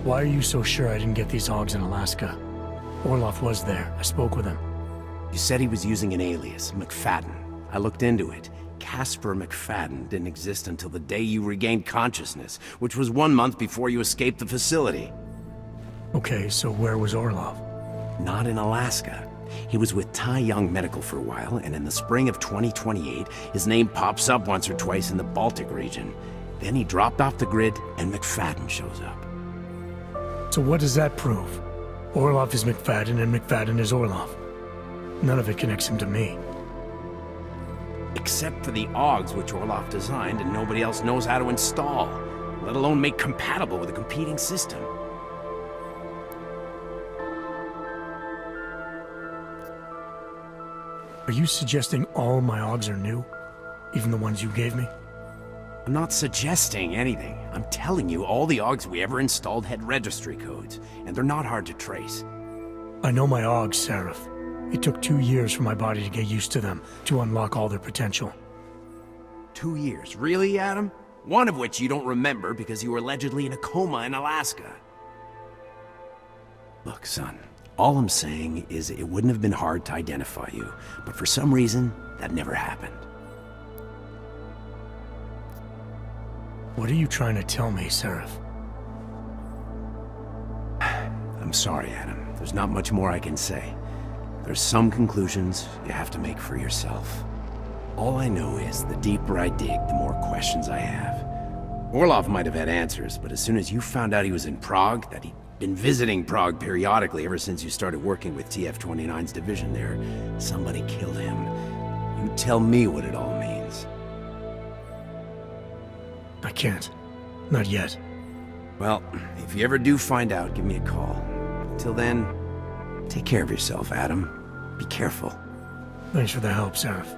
Why are you so sure I didn't get these augs in Alaska? Orloff was there. I spoke with him. You said he was using an alias, McFadden. I looked into it. Casper McFadden didn't exist until the day you regained consciousness, which was 1 month before you escaped the facility. Okay, so where was Orloff? Not in Alaska. He was with Tai Young Medical for a while, and in the spring of 2028, his name pops up once or twice in the Baltic region. Then he dropped off the grid, and McFadden shows up. So what does that prove? Orloff is McFadden, and McFadden is Orloff. None of it connects him to me. Except for the AUGs which Orloff designed and nobody else knows how to install, let alone make compatible with a competing system. Are you suggesting all my AUGs are new? Even the ones you gave me? I'm not suggesting anything. I'm telling you all the AUGs we ever installed had registry codes, and they're not hard to trace. I know my AUGs, Seraph. It took 2 years for my body to get used to them, to unlock all their potential. 2 years? Really, Adam? One of which you don't remember because you were allegedly in a coma in Alaska. Look, son, all I'm saying is it wouldn't have been hard to identify you, but for some reason, that never happened. What are you trying to tell me, Seraph? I'm sorry, Adam. There's not much more I can say. There's some conclusions you have to make for yourself. All I know is the deeper I dig, the more questions I have. Orloff might have had answers, but as soon as you found out he was in Prague, that he'd been visiting Prague periodically ever since you started working with TF-29's division there, somebody killed him. You tell me what it all means. I can't. Not yet. Well, if you ever do find out, give me a call. Until then, take care of yourself, Adam. Be careful. Thanks for the help, Seraph.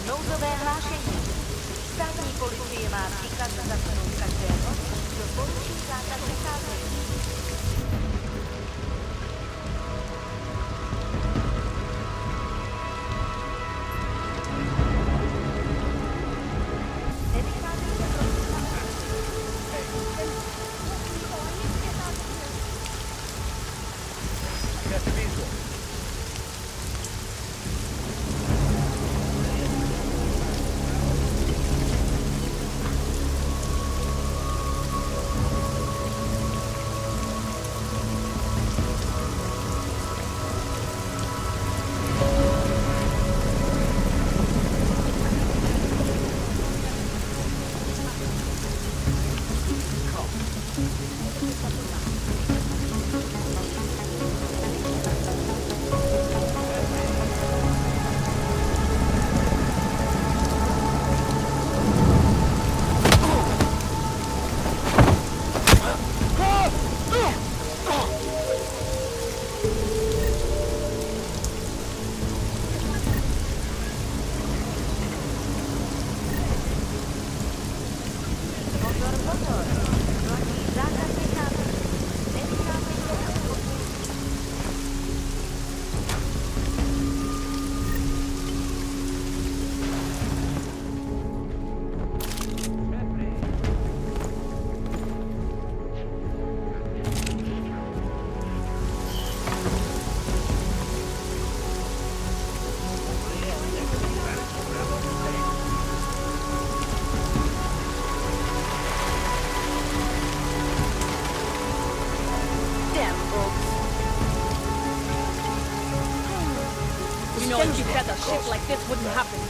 Nouzové hlášení. Státní policie má příkaz zatknout každého, kdo poruší zákaz vycházení. shit like this wouldn't happen.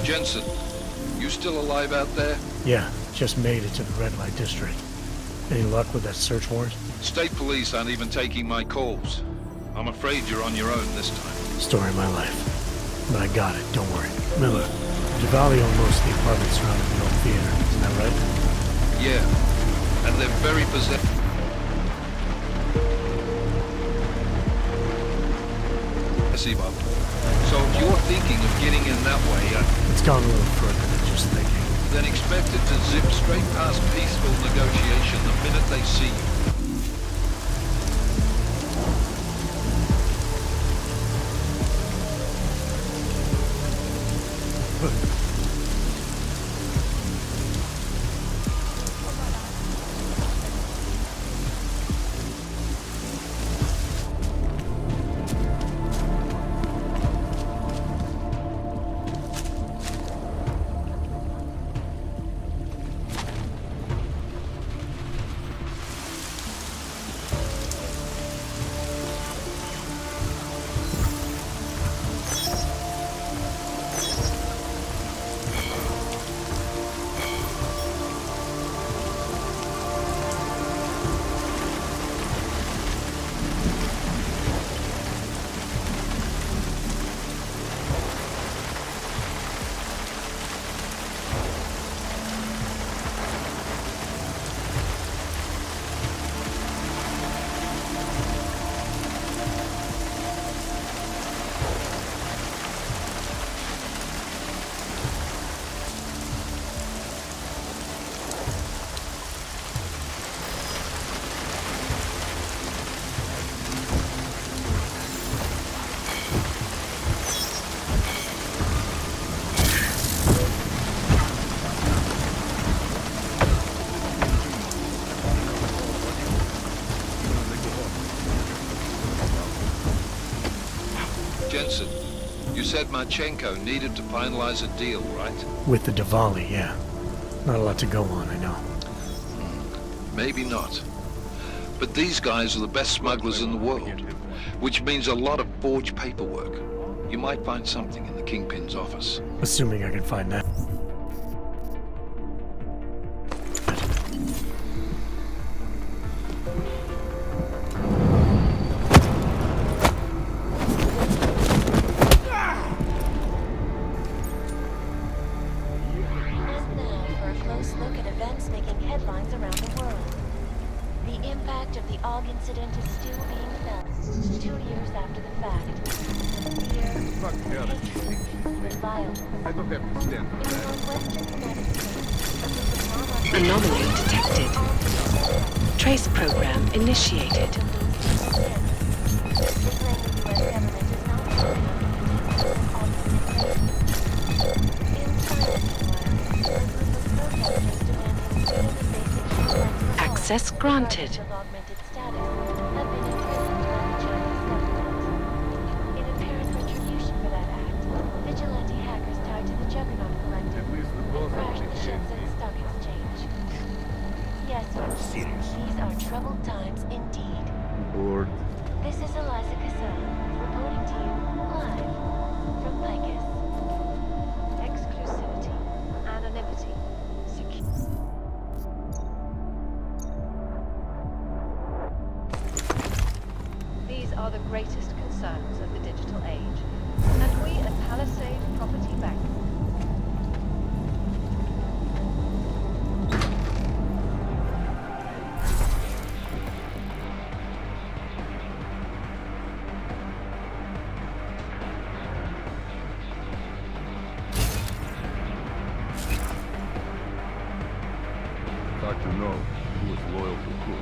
Jensen, you still alive out there? Yeah, just made it to the red light district. Any luck with that search warrant? State police aren't even taking my calls. I'm afraid you're on your own this time. Story of my life. But I got it, don't worry. Miller, Javali owned most of the apartments surrounding the old theater, isn't that right? Yeah, and they're very possessive. Up. So if you're thinking of getting in that way, it's gone a little further than just thinking. Then expect it to zip straight past peaceful negotiation the minute they see you. Jensen, you said Marchenko needed to finalize a deal, right? With the Diwali, yeah. Not a lot to go on, I know. Maybe not. But these guys are the best smugglers in the world, which means a lot of forged paperwork. You might find something in the Kingpin's office. Assuming I can find that. impact is still being felt 2 years after the fact. Fear, hatred, violence. I don't have to stand for In the that. northwestern United States, Anomaly detected. Trace program initiated. Access granted. In apparent retribution for that act, vigilante hackers tied to the Juggernaut Collective have crashed the Shenzhen Stock Exchange. Yes, these are troubled times indeed. Bored. This is Eliza Cassell, reporting to you live from Picus. Exclusivity, anonymity, security. These are the greatest concerns of the digital age, and we at Palisade Property Bank Dr. No, who was loyal to who?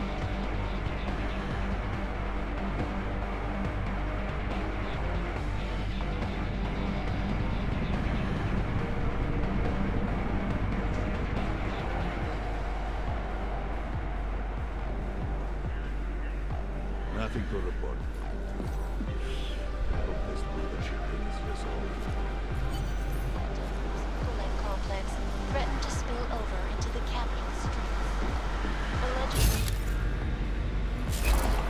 Nothing to report. I hope this leadership thing is resolved. Glen complex threatened to spill over into the capital streets. Allegedly,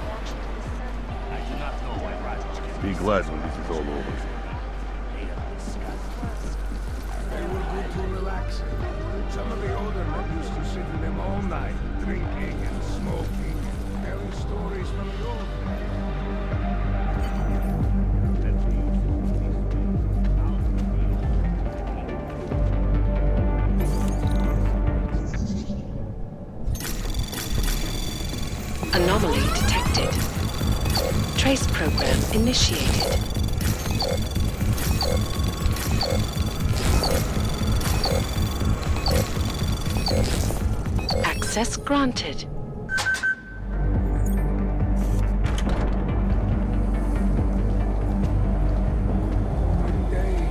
reaction to the sun. I do not know why Rogers Be glad when this is all over. They were good to relax. Some of the older men used to sit in them all night, drinking and smoking, telling stories from the old days. Anomaly detected. Trace program initiated. Access granted. One day,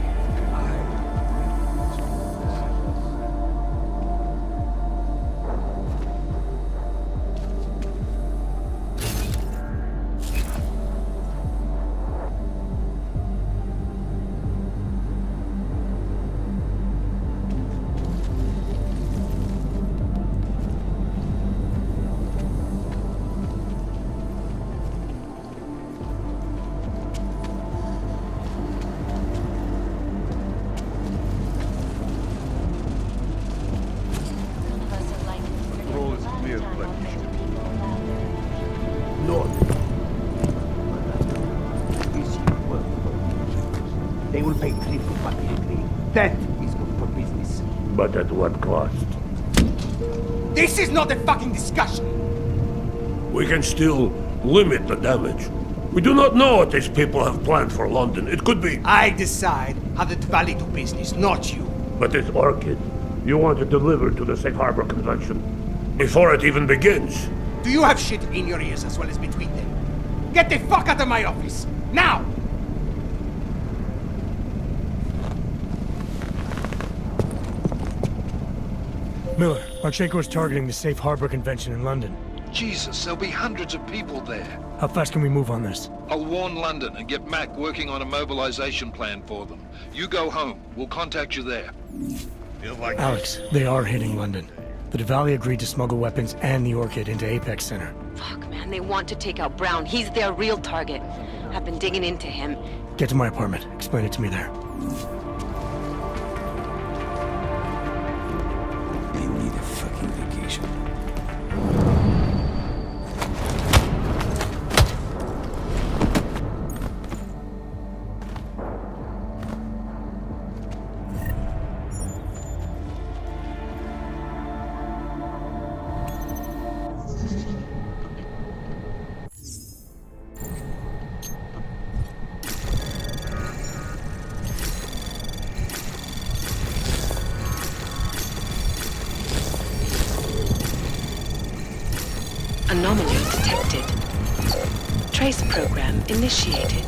None of us are likely to forget the Roll is last clear, time Black all these people allowed their Lord. They will pay triple what they agree. That is good for business. But at what cost? This is not a fucking discussion! We can still limit the damage. We do not know what these people have planned for London. It could be... I decide how the Valley do business, not you. But this orchid, you want it delivered to the Safe Harbor Convention before it even begins. Do you have shit in your ears as well as between them? Get the fuck out of my office! Now! Miller, Marchenko is targeting the Safe Harbor Convention in London. Jesus, there'll be hundreds of people there. How fast can we move on this? I'll warn London and get Mac working on a mobilization plan for them. You go home. We'll contact you there. Alex, they are hitting London. The Diwali agreed to smuggle weapons and the Orchid into Apex Center. Fuck, man, they want to take out Brown. He's their real target. I've been digging into him. Get to my apartment. Explain it to me there. I need a fucking vacation. Trace program initiated.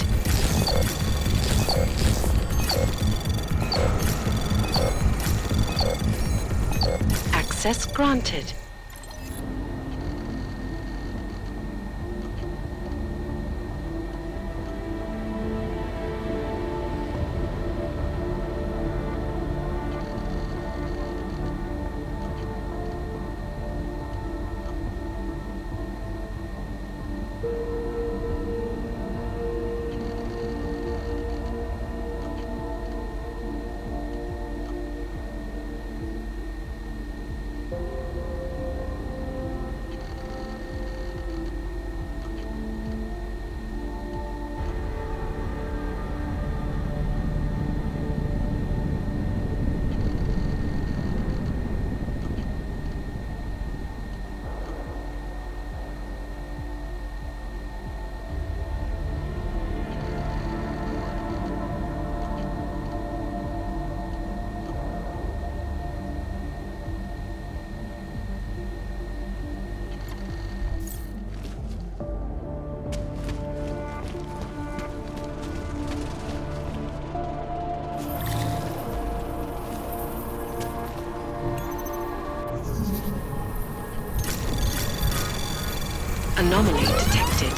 Access granted. Anomaly detected.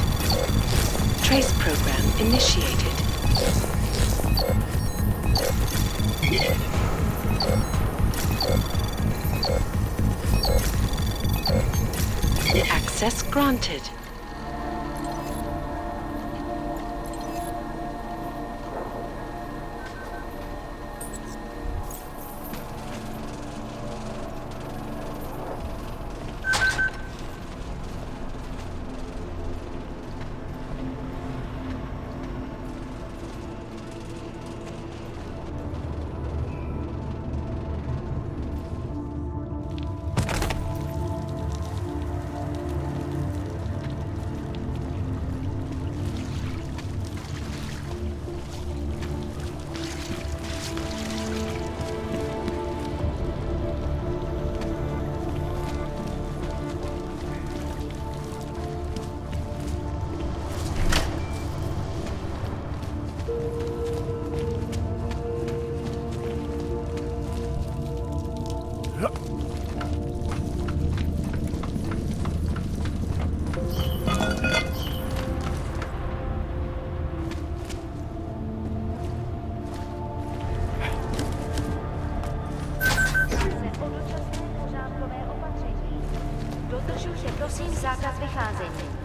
Trace program initiated. Access granted. Dodržujte prosím zákaz vycházení.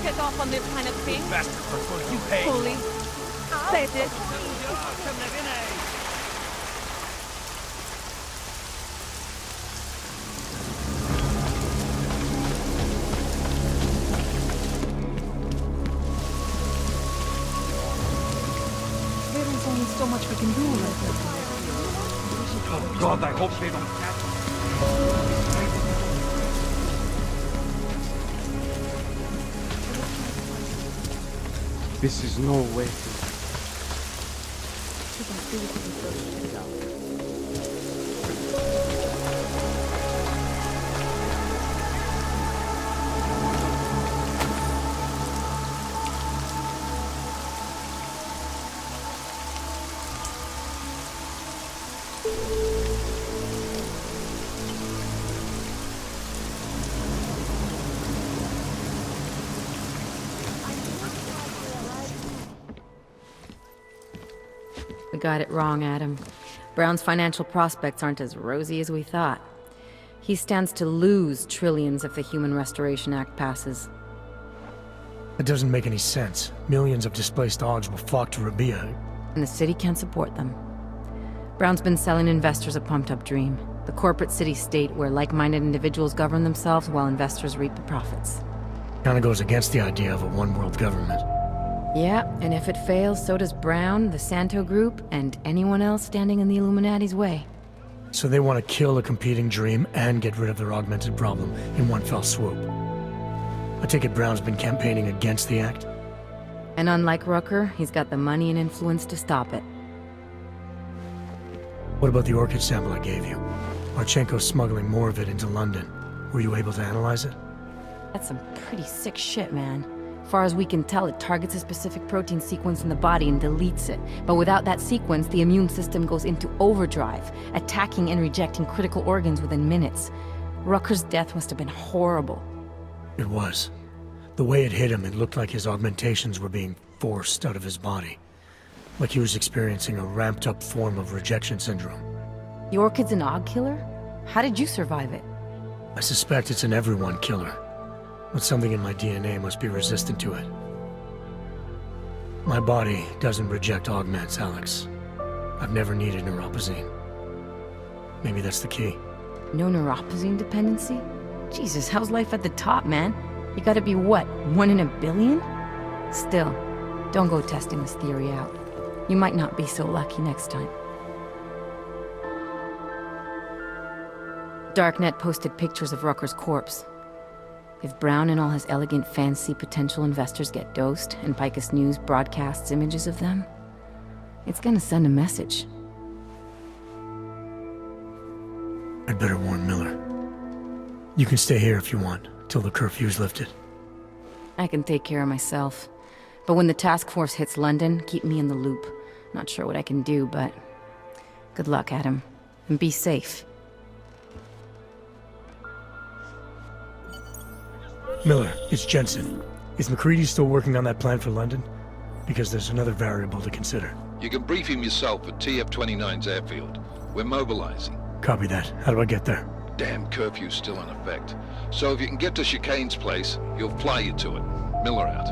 Get off on this kind of thing? Bastard, before you hate. Holy. Say it. There is only so much we can do right now. Oh God, I hope they don't catch me. This is no way. We got it wrong, Adam. Brown's financial prospects aren't as rosy as we thought. He stands to lose trillions if the Human Restoration Act passes. It doesn't make any sense. Millions of displaced Augs will flock to Rabia. And the city can't support them. Brown's been selling investors a pumped-up dream. The corporate city-state where like-minded individuals govern themselves while investors reap the profits. Kinda goes against the idea of a one-world government. Yeah, and if it fails, so does Brown, the Santo Group, and anyone else standing in the Illuminati's way. So they want to kill a competing dream and get rid of their augmented problem in one fell swoop. I take it Brown's been campaigning against the act? And unlike Rucker, he's got the money and influence to stop it. What about the orchid sample I gave you? Marchenko's smuggling more of it into London. Were you able to analyze it? That's some pretty sick shit, man. Far as we can tell, it targets a specific protein sequence in the body and deletes it. But without that sequence, the immune system goes into overdrive, attacking and rejecting critical organs within minutes. Rucker's death must have been horrible. It was. The way it hit him, it looked like his augmentations were being forced out of his body. Like he was experiencing a ramped-up form of rejection syndrome. The orchid's an Aug killer? How did you survive it? I suspect it's an everyone killer. But something in my DNA must be resistant to it. My body doesn't reject augments, Alex. I've never needed neuropozyne. Maybe that's the key. No neuropozyne dependency? Jesus, how's life at the top, man? You gotta be what, 1 in a billion? Still, don't go testing this theory out. You might not be so lucky next time. Darknet posted pictures of Rucker's corpse. If Brown and all his elegant fans see potential investors get dosed, and Picus News broadcasts images of them, it's gonna send a message. I'd better warn Miller. You can stay here if you want, till the curfew's lifted. I can take care of myself. But when the task force hits London, keep me in the loop. Not sure what I can do, but good luck, Adam. And be safe. Miller, it's Jensen. Is McCready still working on that plan for London? Because there's another variable to consider. You can brief him yourself at TF-29's airfield. We're mobilizing. Copy that. How do I get there? Damn curfew's still in effect. So if you can get to Chicane's place, he'll fly you to it. Miller out.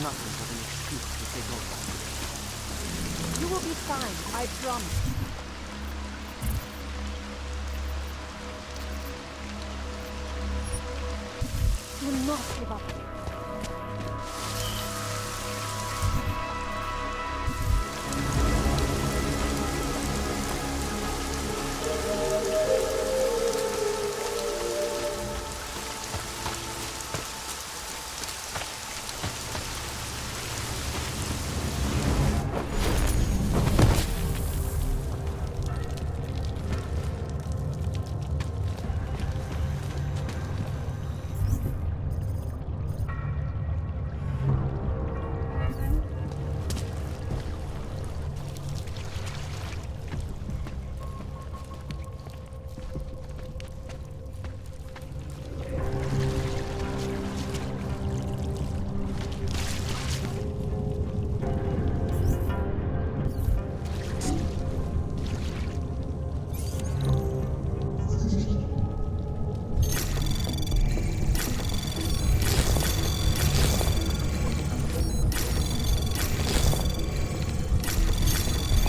Nothing but an excuse to take over. You will be fine, I promise. Do not give up.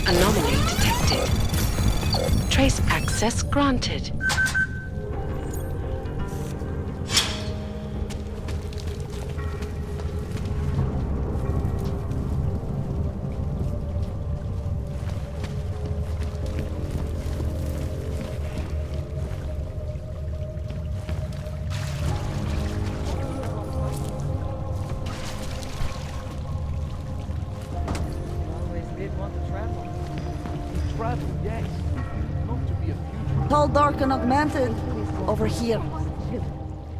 Anomaly detected. Trace access granted. Travel, yes. Not to be a fugitive. Tall, dark, and augmented. Over here.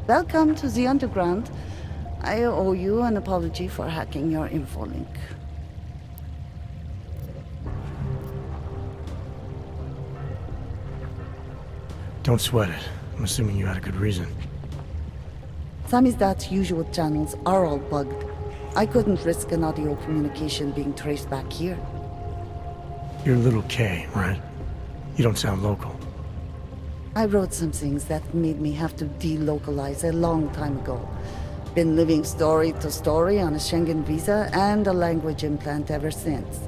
Welcome to the Underground. I owe you an apology for hacking your info link. Don't sweat it. I'm assuming you had a good reason. Samizdat's usual channels are all bugged. I couldn't risk an audio communication being traced back here. You're Little K, right? You don't sound local. I wrote some things that made me have to delocalize a long time ago. Been living story to story on a Schengen visa and a language implant ever since.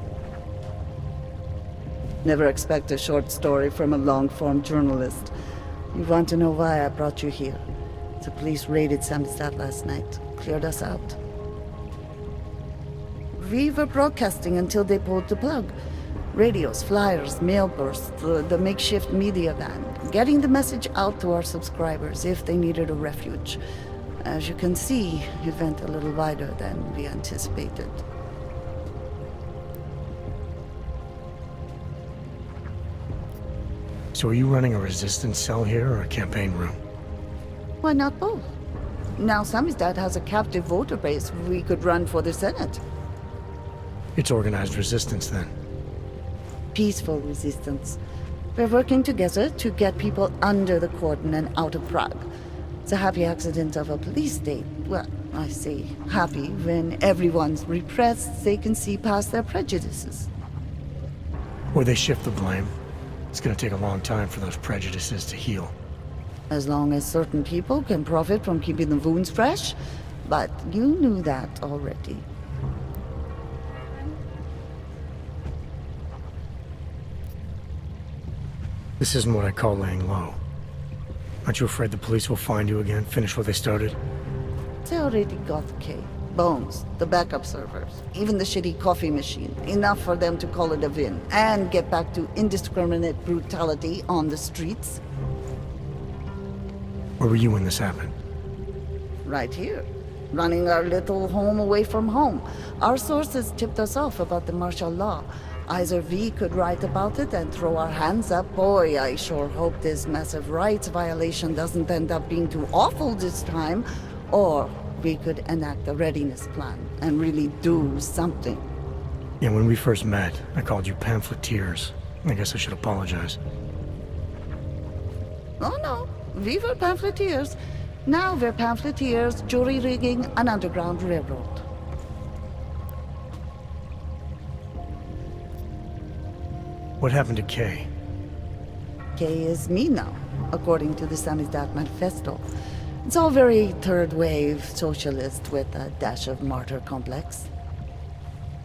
Never expect a short story from a long-form journalist. You want to know why I brought you here? The police raided Samizdat last night. Cleared us out. We were broadcasting until they pulled the plug. Radios, flyers, mail bursts, the makeshift media van. Getting the message out to our subscribers if they needed a refuge. As you can see, it went a little wider than we anticipated. So are you running a resistance cell here or a campaign room? Why not both? Now Samizdat has a captive voter base we could run for the Senate. It's organized resistance then. Peaceful resistance. We're working together to get people under the cordon and out of Prague. It's a happy accident of a police state. Well, I say happy when everyone's repressed, they can see past their prejudices. Or they shift the blame. It's gonna take a long time for those prejudices to heal. As long as certain people can profit from keeping the wounds fresh. But you knew that already. This isn't what I call laying low. Aren't you afraid the police will find you again, finish what they started? They already got K. Bones, the backup servers, even the shitty coffee machine. Enough for them to call it a win, and get back to indiscriminate brutality on the streets. Where were you when this happened? Right here. Running our little home away from home. Our sources tipped us off about the martial law. Either we could write about it and throw our hands up. Boy, I sure hope this massive rights violation doesn't end up being too awful this time. Or we could enact a readiness plan and really do something. Yeah, when we first met, I called you pamphleteers. I guess I should apologize. Oh no, we were pamphleteers. Now we're pamphleteers, jury rigging an underground railroad. What happened to Kay? Kay is me now, according to the Samizdat Manifesto. It's all very third-wave socialist with a dash of martyr complex.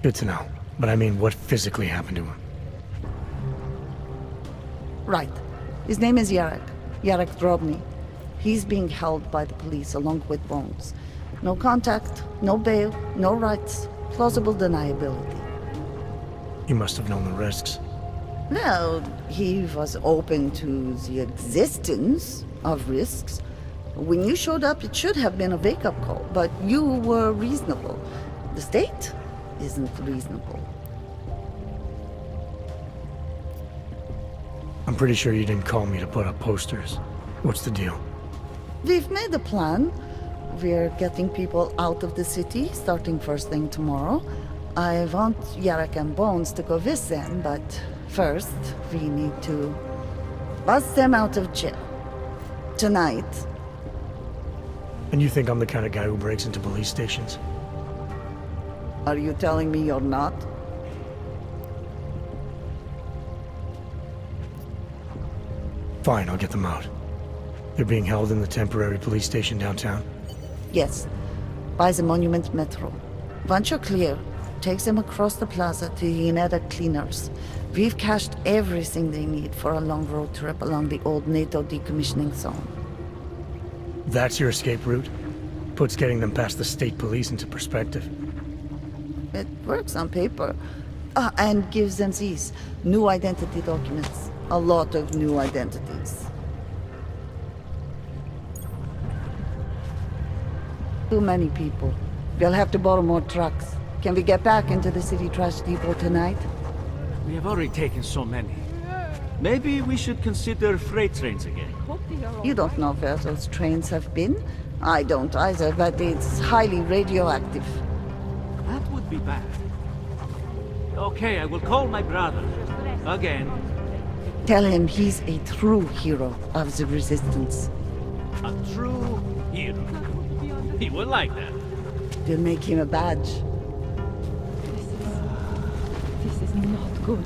Good to know. But I mean, what physically happened to him? Right. His name is Yarek. Yarek Drobny. He's being held by the police along with Bones. No contact, no bail, no rights, plausible deniability. He must have known the risks. Well, he was open to the existence of risks. When you showed up, it should have been a wake-up call, but you were reasonable. The state isn't reasonable. I'm pretty sure you didn't call me to put up posters. What's the deal? We've made a plan. We're getting people out of the city, starting first thing tomorrow. I want Yarek and Bones to go with them, but first, we need to bust them out of jail. Tonight. And you think I'm the kind of guy who breaks into police stations? Are you telling me you're not? Fine, I'll get them out. They're being held in the temporary police station downtown? Yes. By the Monument Metro. Once you're clear, take them across the plaza to the Uneda Cleaners. We've cached everything they need for a long road trip along the old NATO decommissioning zone. That's your escape route? Puts getting them past the state police into perspective. It works on paper. And gives them these new identity documents. A lot of new identities. Too many people. We'll have to borrow more trucks. Can we get back into the city trash depot tonight? We have already taken so many. Maybe we should consider freight trains again. You don't know where those trains have been? I don't either, but it's highly radioactive. That would be bad. Okay, I will call my brother. Again. Tell him he's a true hero of the Resistance. A true hero. He would like that. We'll make him a badge. This is not good.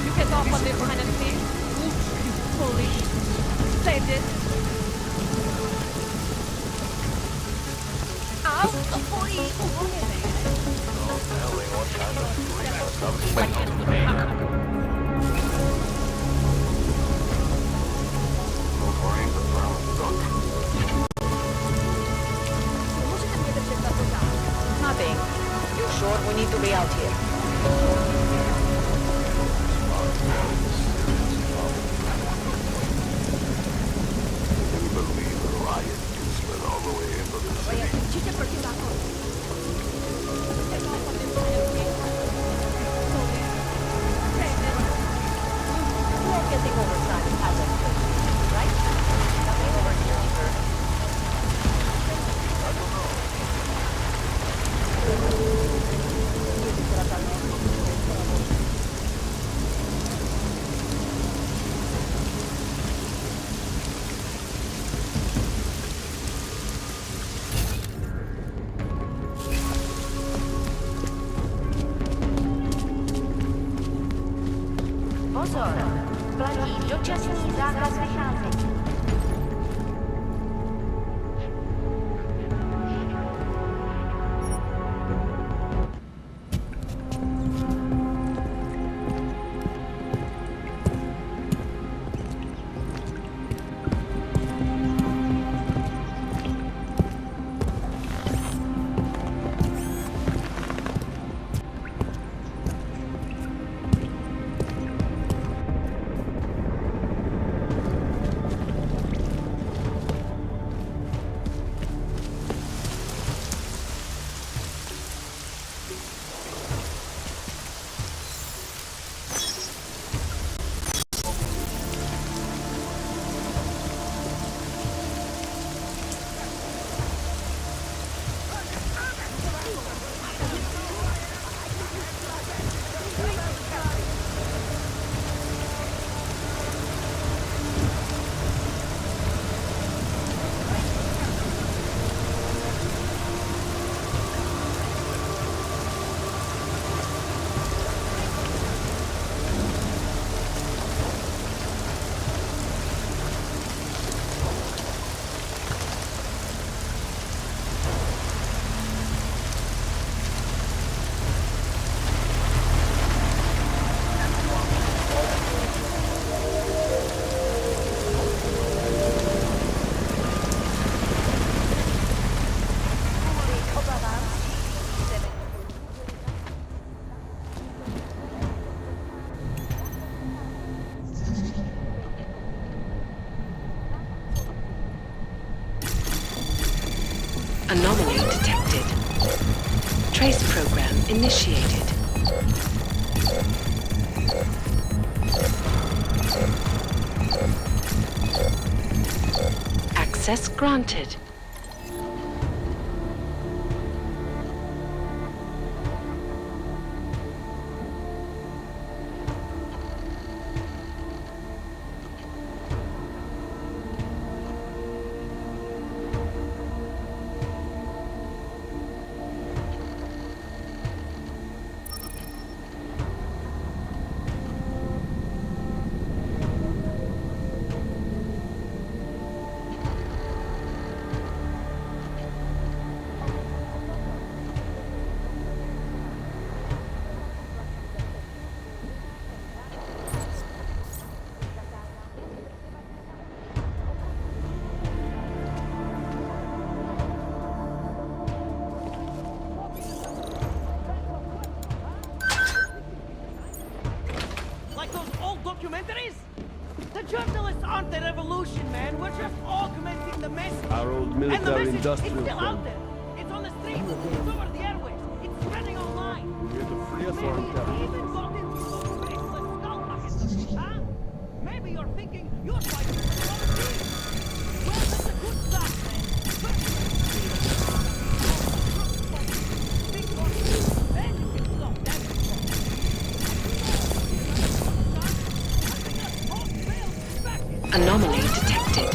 You get off on this kind of thing? Police. Say this. Nothing. You sure we need to be out here? Pozor! Platí dočasný zákaz vycházení. Anomaly detected. Trace program initiated. Access granted. documentaries? The journalists aren't the revolution, man. We're just augmenting the message. Our old And the military message, industrial it's still out friend. there. It's on the streets. It's over the airways. It's spreading online. We're here to free us from Maybe it's capitalism. even got into those faceless skull buckets, huh? Maybe you're thinking you're fighting for the other team. Well, that's a good start, man. Think on it. Then you can stop that. Anomaly detected.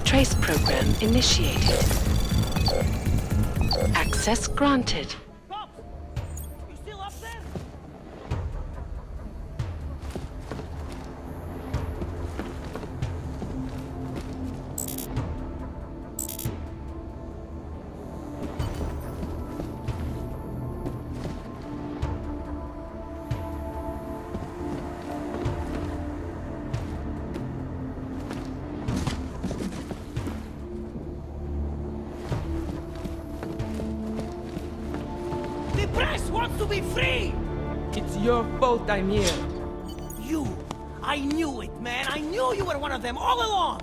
Trace program initiated. Access granted. You still up there? The press wants to be free! It's your fault I'm here. You! I knew it, man! I knew you were one of them all along!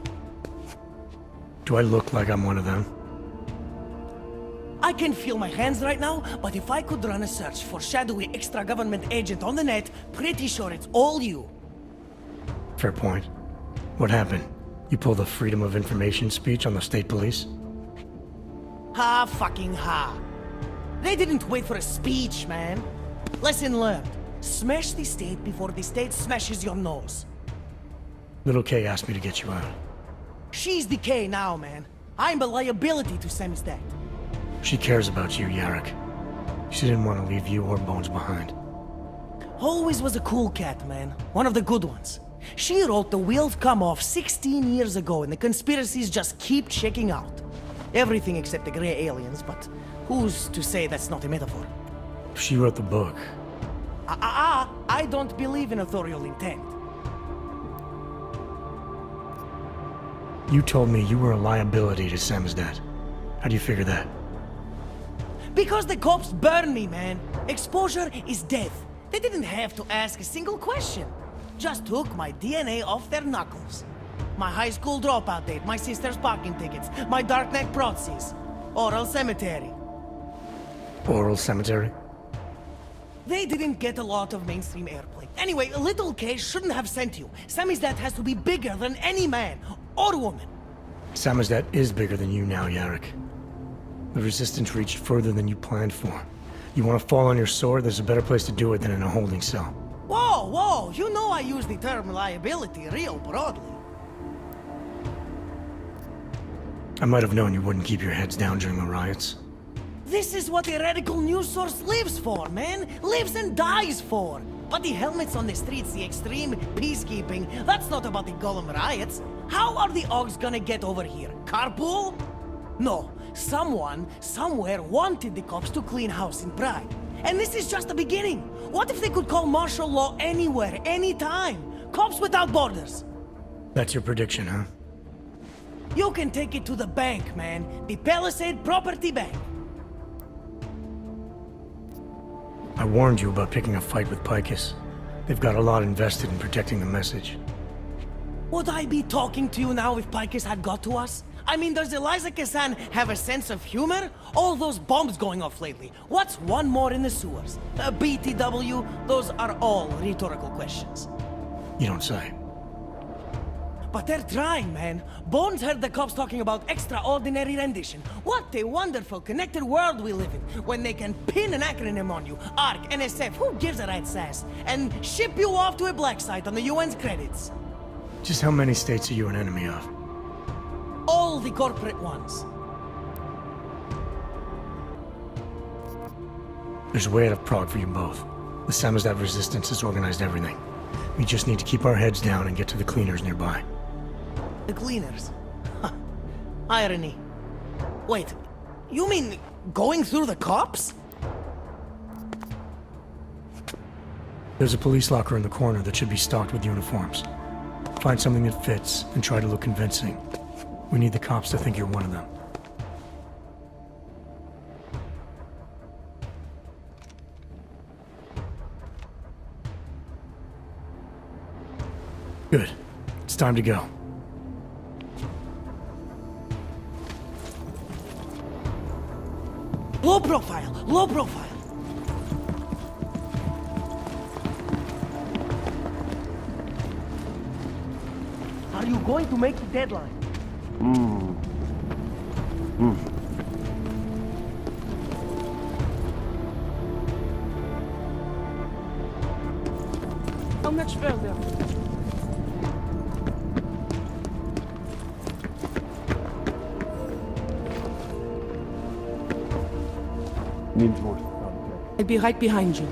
Do I look like I'm one of them? I can feel my hands right now, but if I could run a search for shadowy extra-government agent on the net, pretty sure it's all you. Fair point. What happened? You pulled a freedom of information speech on the state police? Ha fucking ha. They didn't wait for a speech, man. Lesson learned. Smash the state before the state smashes your nose. Little K asked me to get you out. She's the K now, man. I'm a liability to Samizdat. She cares about you, Yarrick. She didn't want to leave you or Bones behind. Always was a cool cat, man. One of the good ones. She wrote The Wheels Come Off 16 years ago, and the conspiracies just keep checking out. Everything except the gray aliens, but who's to say that's not a metaphor? She wrote the book. I don't believe in authorial intent. You told me you were a liability to Samizdat. How do you figure that? Because the cops burn me, man. Exposure is death. They didn't have to ask a single question. Just took my DNA off their knuckles. My high school dropout date, my sister's parking tickets, my dark neck proxies. Oral cemetery. Oral cemetery? They didn't get a lot of mainstream airplay. Anyway, Little K shouldn't have sent you. Samizdat has to be bigger than any man or woman. Samizdat is bigger than you now, Yarrick. The Resistance reached further than you planned for. You want to fall on your sword, there's a better place to do it than in a holding cell. Whoa, whoa, you know I use the term liability real broadly. I might have known you wouldn't keep your heads down during the riots. This is what a radical news source lives for, man. Lives and dies for. But the helmets on the streets, the extreme peacekeeping, that's not about the Golem riots. How are the Augs gonna get over here? Carpool? No. Someone, somewhere wanted the cops to clean house in Pride. And this is just the beginning. What if they could call martial law anywhere, anytime? Cops without borders. That's your prediction, huh? You can take it to the bank, man. The Palisade Property Bank. I warned you about picking a fight with Picus. They've got a lot invested in protecting the message. Would I be talking to you now if Picus had got to us? I mean, does Eliza Kassan have a sense of humor? All those bombs going off lately. What's one more in the sewers? BTW? Those are all rhetorical questions. You don't say. But they're trying, man. Bones heard the cops talking about extraordinary rendition. What a wonderful connected world we live in, when they can pin an acronym on you, ARC, NSF, who gives a rat's ass, and ship you off to a black site on the UN's credits. Just how many states are you an enemy of? All the corporate ones. There's a way out of Prague for you both. The Samizdat resistance has organized everything. We just need to keep our heads down and get to the cleaners nearby. The cleaners? Irony. Wait, you mean going through the cops? There's a police locker in the corner that should be stocked with uniforms. Find something that fits and try to look convincing. We need the cops to think you're one of them. Good. It's time to go. Low profile, low profile. Are you going to make the deadline? How much further? Needs more. I'll be right behind you.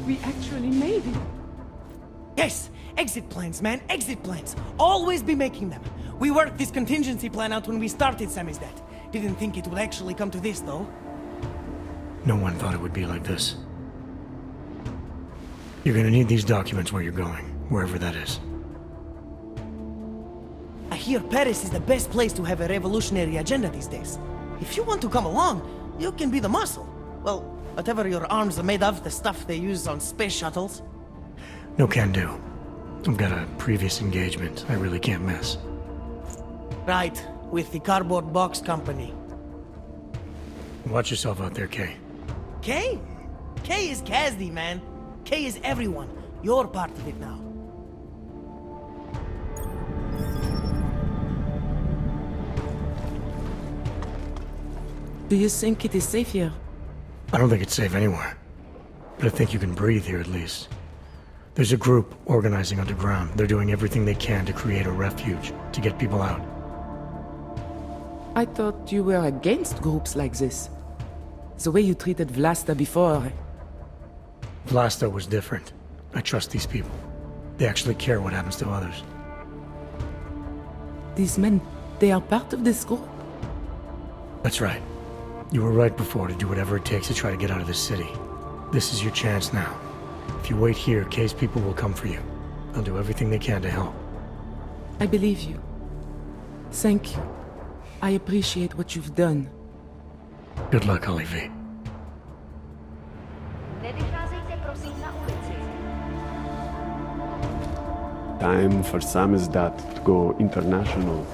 We actually made it. Yes! Exit plans, man, exit plans. Always be making them. We worked this contingency plan out when we started Samizdat. Didn't think it would actually come to this, though. No one thought it would be like this. You're gonna need these documents where you're going, wherever that is. I hear Paris is the best place to have a revolutionary agenda these days. If you want to come along, you can be the muscle. Well, whatever your arms are made of, the stuff they use on space shuttles. No can do. I've got a previous engagement I really can't miss. Right, with the cardboard box company. Watch yourself out there, Kay. Kay? Kay is Kazdi, man. Kay is everyone. You're part of it now. Do you think it is safe here? I don't think it's safe anywhere. But I think you can breathe here at least. There's a group organizing underground. They're doing everything they can to create a refuge, to get people out. I thought you were against groups like this. The way you treated Vlasta before. Vlasta was different. I trust these people. They actually care what happens to others. These men, they are part of this group? That's right. You were right before to do whatever it takes to try to get out of this city. This is your chance now. If you wait here, Kay's people will come for you. They'll do everything they can to help. I believe you. Thank you. I appreciate what you've done. Good luck, Olivier. Time for Samizdat to go international.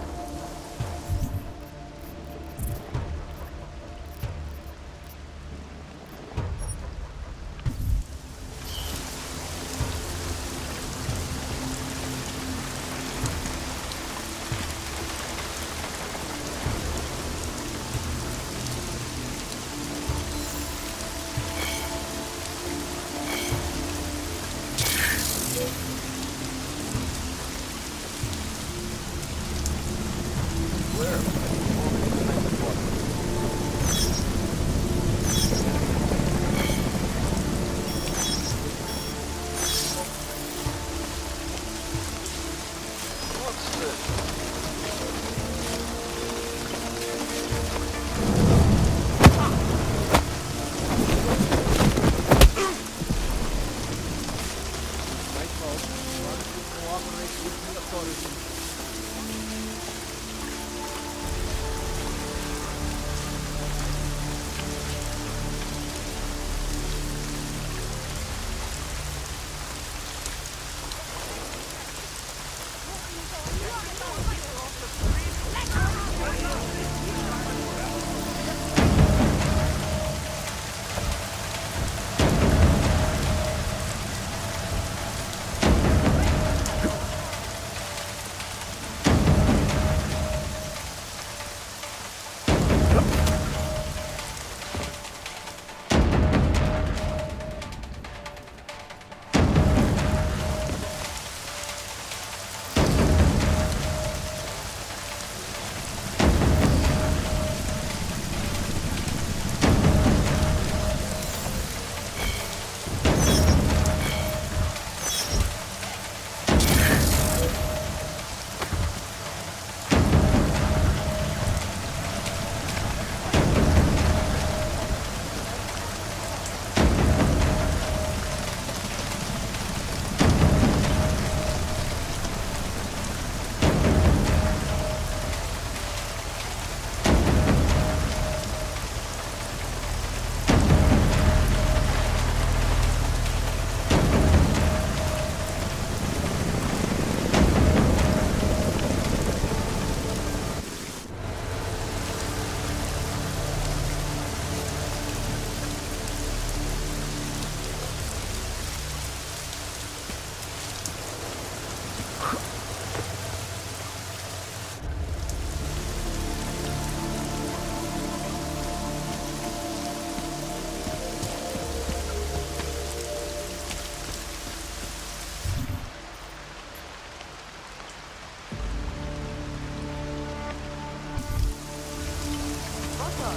The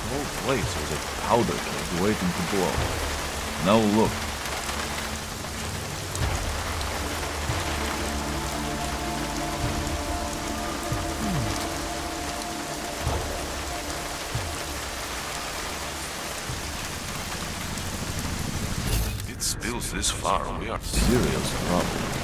whole place was a powder keg waiting to blow. Now look. It spills this far, we are serious trouble.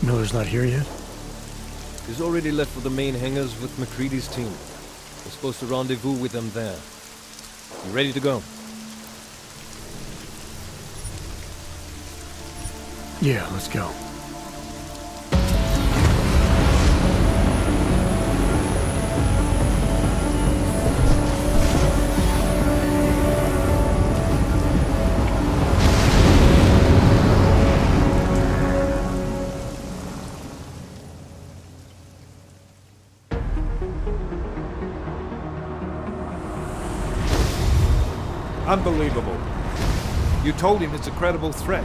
Miller's not here yet? He's already left for the main hangars with McCready's team. We're supposed to rendezvous with them there. You ready to go? Yeah, let's go. Unbelievable. You told him it's a credible threat.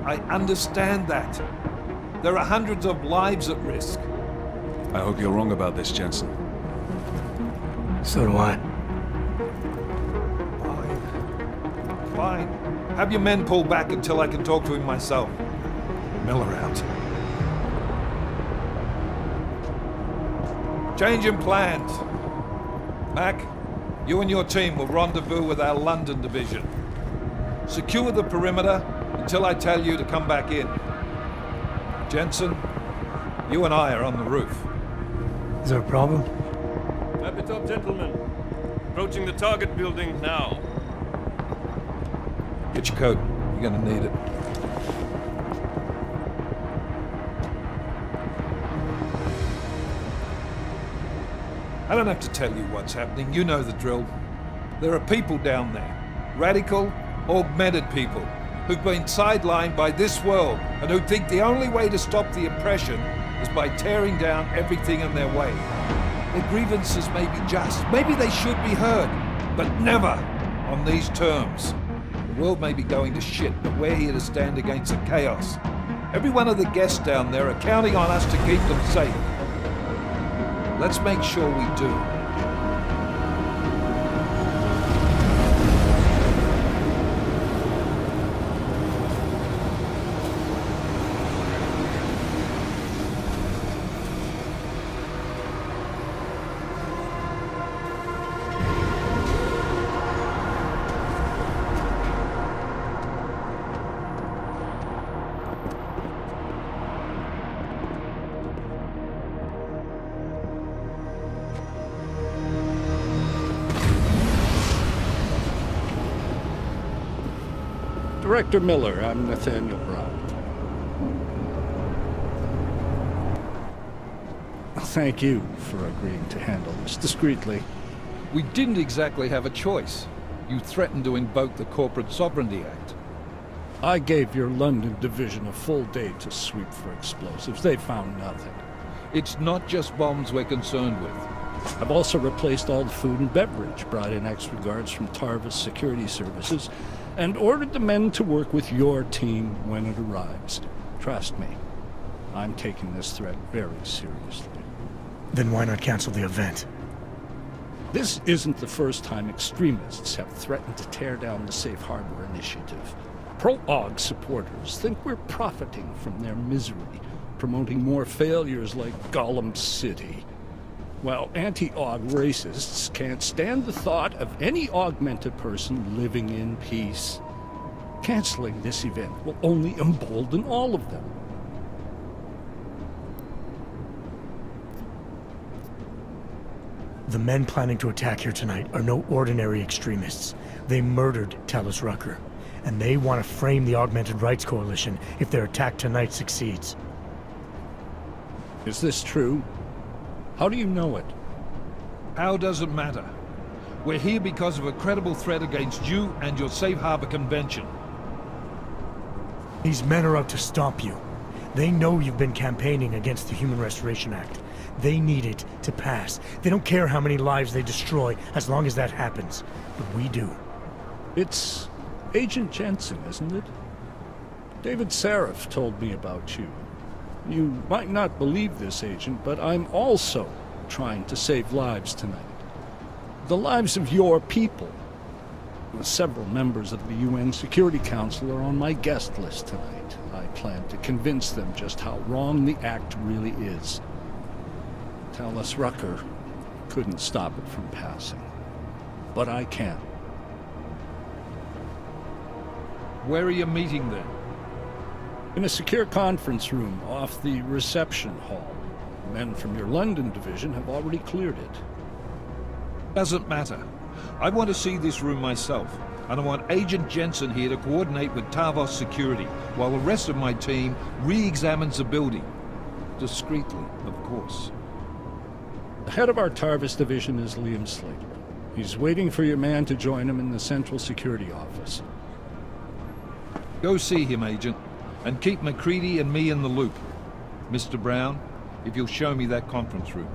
I understand that. There are hundreds of lives at risk. I hope you're wrong about this, Jensen. So do I. Fine. Have your men pull back until I can talk to him myself. Miller out. Change in plans. Mac, you and your team will rendezvous with our London division. Secure the perimeter until I tell you to come back in. Jensen, you and I are on the roof. Is there a problem? Wrap it up, gentlemen. Approaching the target building now. Get your coat. You're gonna need it. I don't have to tell you what's happening. You know the drill. There are people down there. Radical, augmented people who've been sidelined by this world and who think the only way to stop the oppression is by tearing down everything in their way. Their grievances may be just. Maybe they should be heard, but never on these terms. The world may be going to shit, but we're here to stand against the chaos. Every one of the guests down there are counting on us to keep them safe. Let's make sure we do. Director Miller, I'm Nathaniel Brown. Thank you for agreeing to handle this discreetly. We didn't exactly have a choice. You threatened to invoke the Corporate Sovereignty Act. I gave your London division a full day to sweep for explosives. They found nothing. It's not just bombs we're concerned with. I've also replaced all the food and beverage, brought in extra guards from Tarvis Security Services, and ordered the men to work with your team when it arrives. Trust me, I'm taking this threat very seriously. Then why not cancel the event? This isn't the first time extremists have threatened to tear down the Safe Harbor Initiative. Pro-AUG supporters think we're profiting from their misery, promoting more failures like Gollum City. While anti-AUG racists can't stand the thought of any augmented person living in peace. Canceling this event will only embolden all of them. The men planning to attack here tonight are no ordinary extremists. They murdered Talus Rucker, and they want to frame the Augmented Rights Coalition if their attack tonight succeeds. Is this true? How do you know it? How does it matter? We're here because of a credible threat against you and your Safe Harbor Convention. These men are out to stop you. They know you've been campaigning against the Human Restoration Act. They need it to pass. They don't care how many lives they destroy, as long as that happens. But we do. It's Agent Jensen, isn't it? David Seraph told me about you. You might not believe this, Agent, but I'm also trying to save lives tonight. The lives of your people. Several members of the UN Security Council are on my guest list tonight. I plan to convince them just how wrong the act really is. Talus Rucker couldn't stop it from passing. But I can. Where are you meeting then? In a secure conference room off the reception hall. Men from your London division have already cleared it. Doesn't matter. I want to see this room myself, and I want Agent Jensen here to coordinate with Tarvos Security, while the rest of my team re-examines the building. Discreetly, of course. The head of our Tarvis division is Liam Slater. He's waiting for your man to join him in the Central Security Office. Go see him, Agent, and keep MacCready and me in the loop. Mr. Brown, if you'll show me that conference room.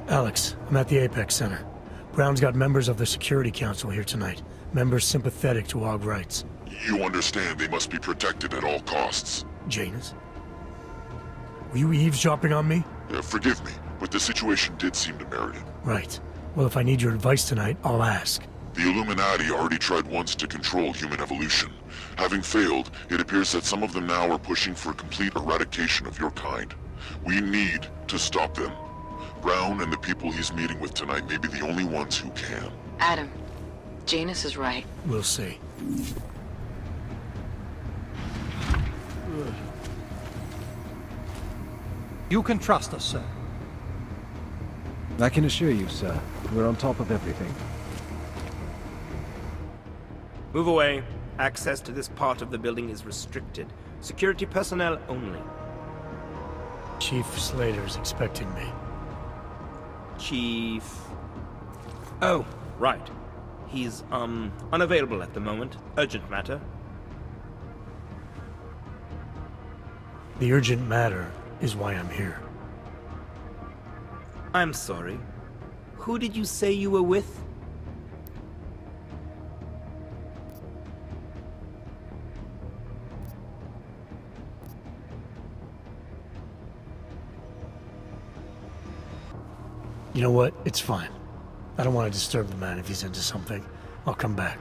Alex, I'm at the Apex Center. Brown's got members of the Security Council here tonight. Members sympathetic to AUG rights. You understand they must be protected at all costs. Janus? Were you eavesdropping on me? Forgive me, but the situation did seem to merit it. Right. Well, if I need your advice tonight, I'll ask. The Illuminati already tried once to control human evolution. Having failed, it appears that some of them now are pushing for complete eradication of your kind. We need to stop them. Brown and the people he's meeting with tonight may be the only ones who can. Adam, Janus is right. We'll see. You can trust us, sir. I can assure you, sir. We're on top of everything. Move away. Access to this part of the building is restricted. Security personnel only. Chief Slater's expecting me. Chief... Oh, right. He's, unavailable at the moment. Urgent matter. The urgent matter is why I'm here. I'm sorry. Who did you say you were with? You know what? It's fine. I don't want to disturb the man if he's into something. I'll come back.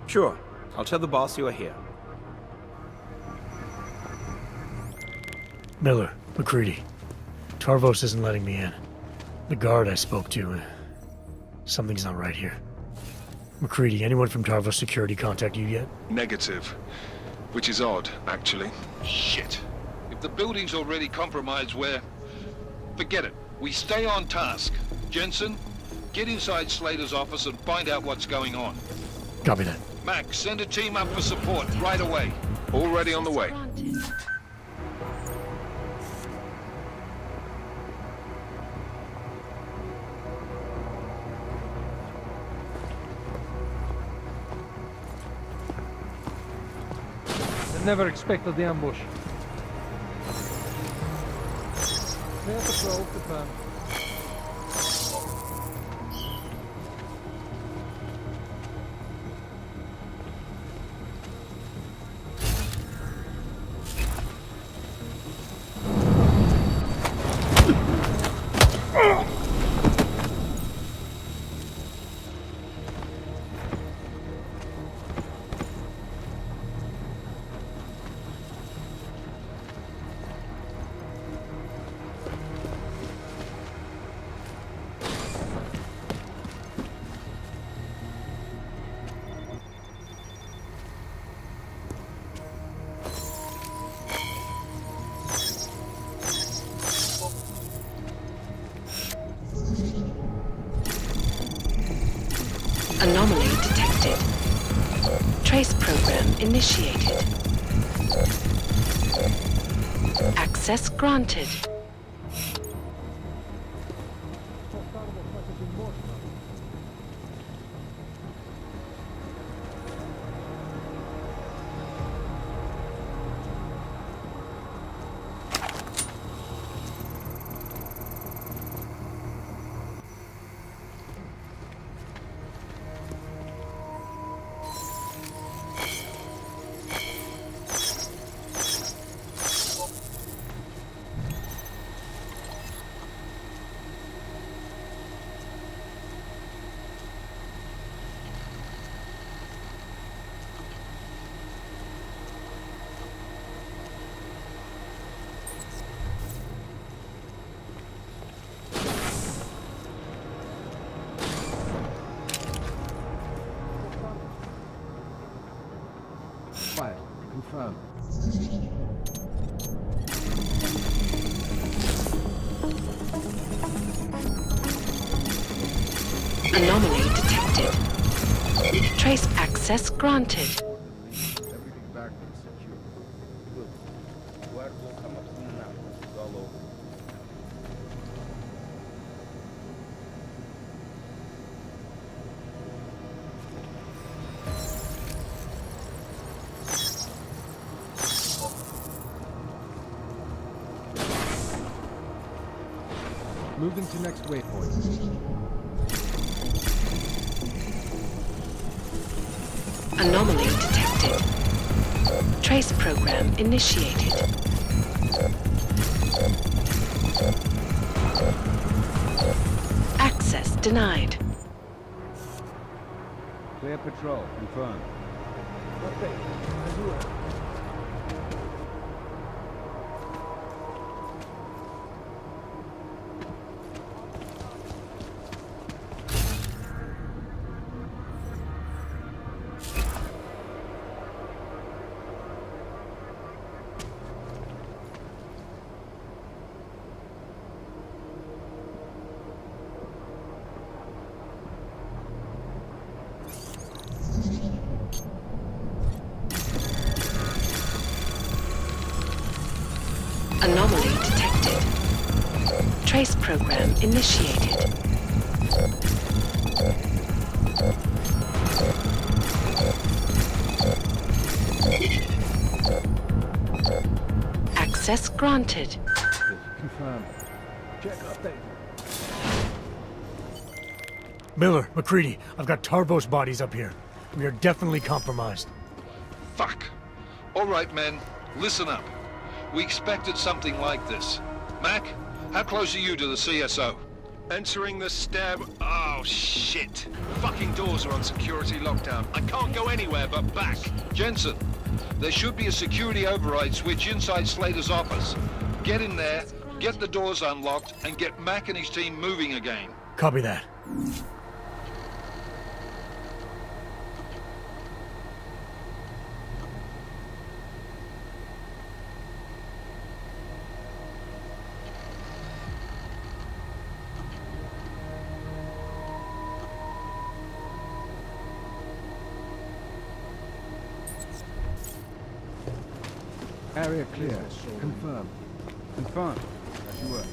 Sure. I'll tell the boss you are here. Miller, McCready. Tarvos isn't letting me in. The guard I spoke to, something's not right here. McCready, anyone from Tarvos Security contact you yet? Negative. Which is odd, actually. Shit. If the building's already compromised, forget it. We stay on task. Jensen, get inside Slater's office and find out what's going on. Copy that. Mac, send a team up for support right away. Already on the way. I never expected the ambush. Clear patrol, confirmed. Anomaly detected. Trace program initiated. Access granted. Fire. Confirmed. Anomaly detected. Trace access granted. Everything back and secure. Good. Guard will come up soon enough. It's all over. Moving to next waypoint. Anomaly detected. Trace program initiated. Access denied. Clear patrol. Confirmed. Anomaly detected. Trace program initiated. Access granted. Confirmed. Check update. Miller, McCready, I've got Tarvos bodies up here. We are definitely compromised. Fuck. All right, men. Listen up. We expected something like this. Mac, how close are you to the CSO? Entering the stab... Oh, shit. Fucking doors are on security lockdown. I can't go anywhere but back. Jensen, there should be a security override switch inside Slater's office. Get in there, get the doors unlocked, and get Mac and his team moving again. Copy that. Area clear. Confirm. Confirm. As you were.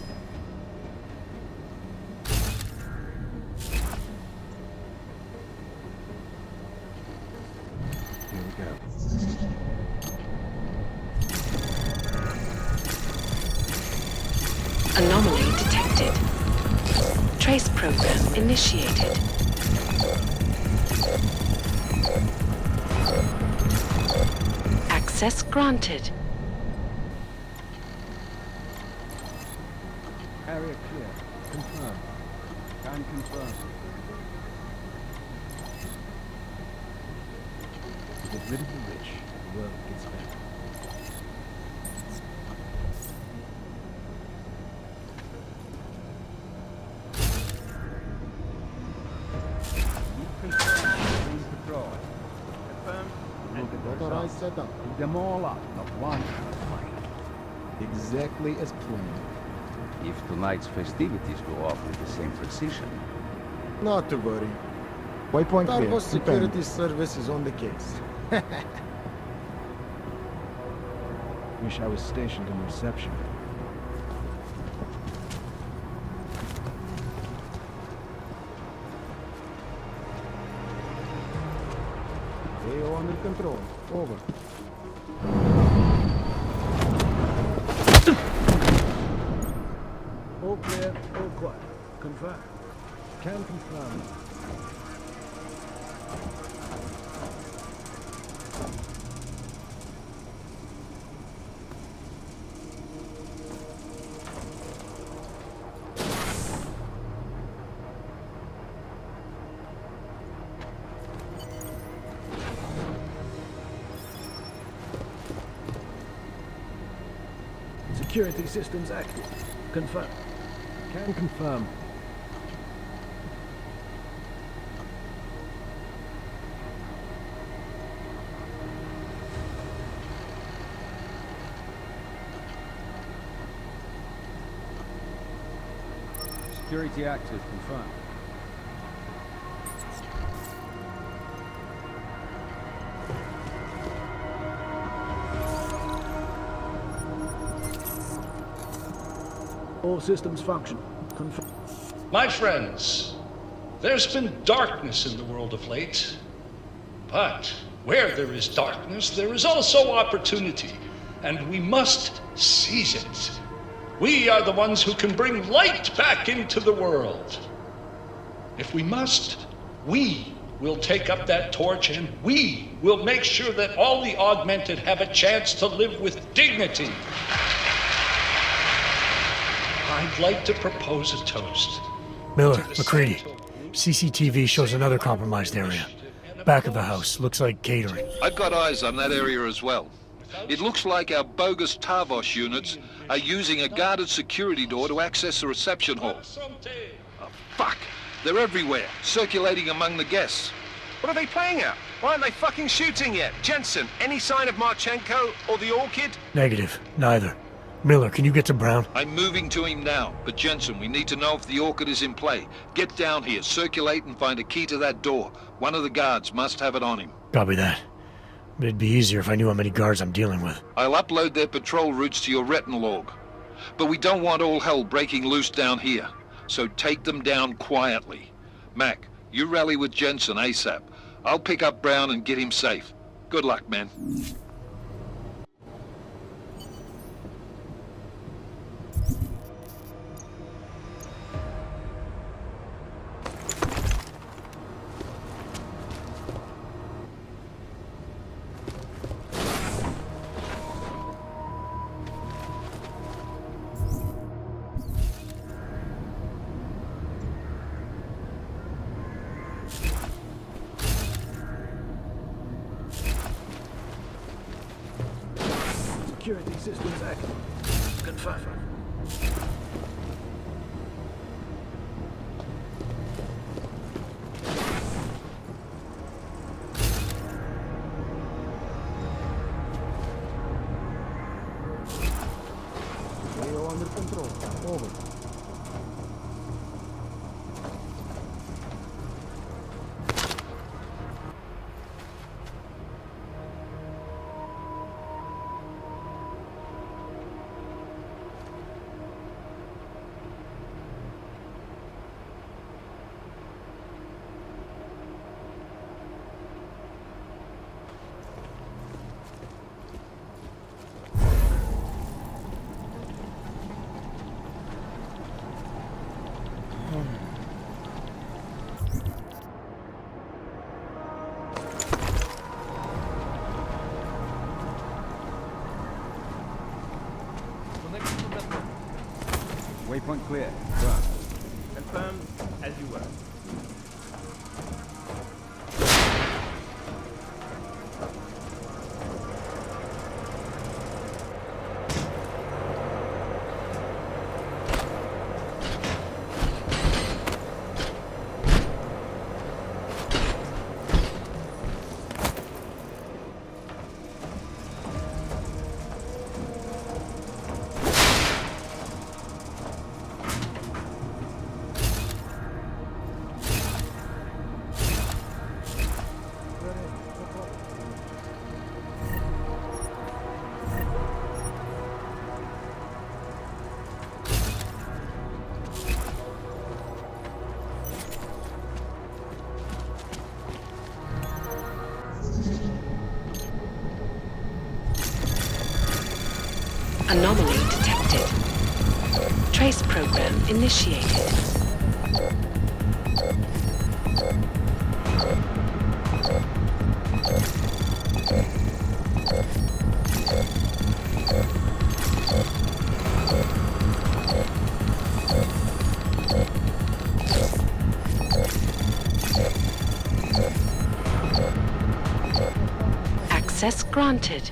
Here we go. Anomaly detected. Trace program initiated. Access granted. Area clear. Confirm. Can confirm. To get rid of the rich, the world gets better. Patrol. Confirmed. Authorized setup. Pick them all up at one. Exactly as planned. If tonight's festivities go off with the same precision. Not to worry. Waypoint clear. Security service is on the case. Wish I was stationed in reception. AO under control. Over. All clear, all quiet. Confirm. Can confirm. Security systems active. Confirm. Can confirm. Security active. Confirmed. All systems function. Confirm. My friends, there's been darkness in the world of late. But where there is darkness, there is also opportunity, and we must seize it. We are the ones who can bring light back into the world. If we must, we will take up that torch, and we will make sure that all the augmented have a chance to live with dignity. I'd like to propose a toast. Miller, McCready. CCTV shows another compromised area. Back of the house. Looks like catering. I've got eyes on that area as well. It looks like our bogus Tavos units are using a guarded security door to access the reception hall. Oh, fuck! They're everywhere, circulating among the guests. What are they playing at? Why aren't they fucking shooting yet? Jensen, any sign of Marchenko or the Orchid? Negative. Neither. Miller, can you get to Brown? I'm moving to him now, but Jensen, we need to know if the Orchid is in play. Get down here, circulate and find a key to that door. One of the guards must have it on him. Copy that. But it'd be easier if I knew how many guards I'm dealing with. I'll upload their patrol routes to your retinal log. But we don't want all hell breaking loose down here. So take them down quietly. Mac, you rally with Jensen ASAP. I'll pick up Brown and get him safe. Good luck, man. security systems active. Confirm. AO under control. Over. Waypoint clear. Run. Confirmed as you were. Anomaly detected. Trace program initiated. Access granted.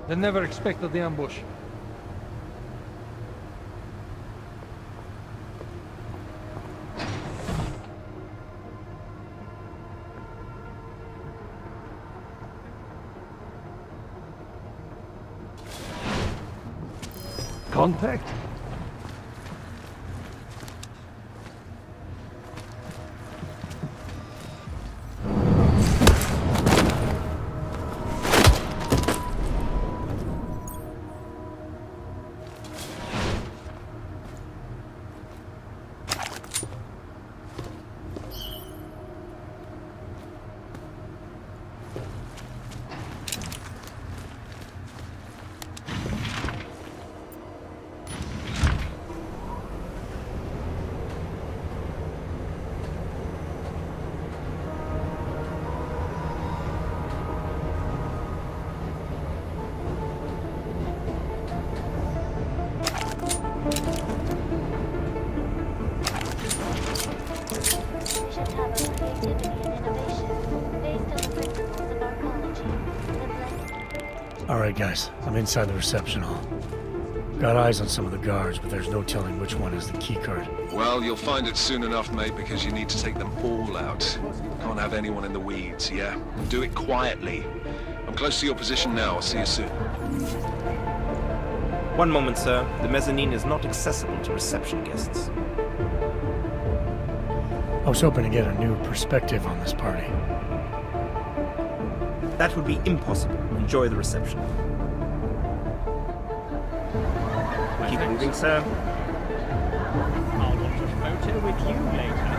They never expected the ambush. Contact? Alright guys, I'm inside the reception hall. Got eyes on some of the guards, but there's no telling which one has the keycard. Well, you'll find it soon enough, mate, because you need to take them all out. Can't have anyone in the weeds, yeah? Do it quietly. I'm close to your position now. I'll see you soon. One moment, sir. The mezzanine is not accessible to reception guests. I was hoping to get a new perspective on this party. That would be impossible. Enjoy the reception. Keep moving, sir. I'll want a photo with you later.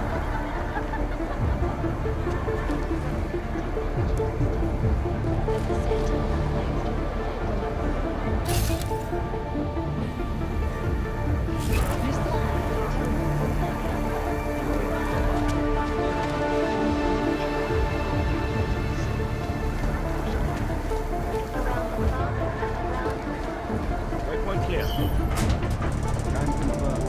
Waypoint clear. Time confirmed.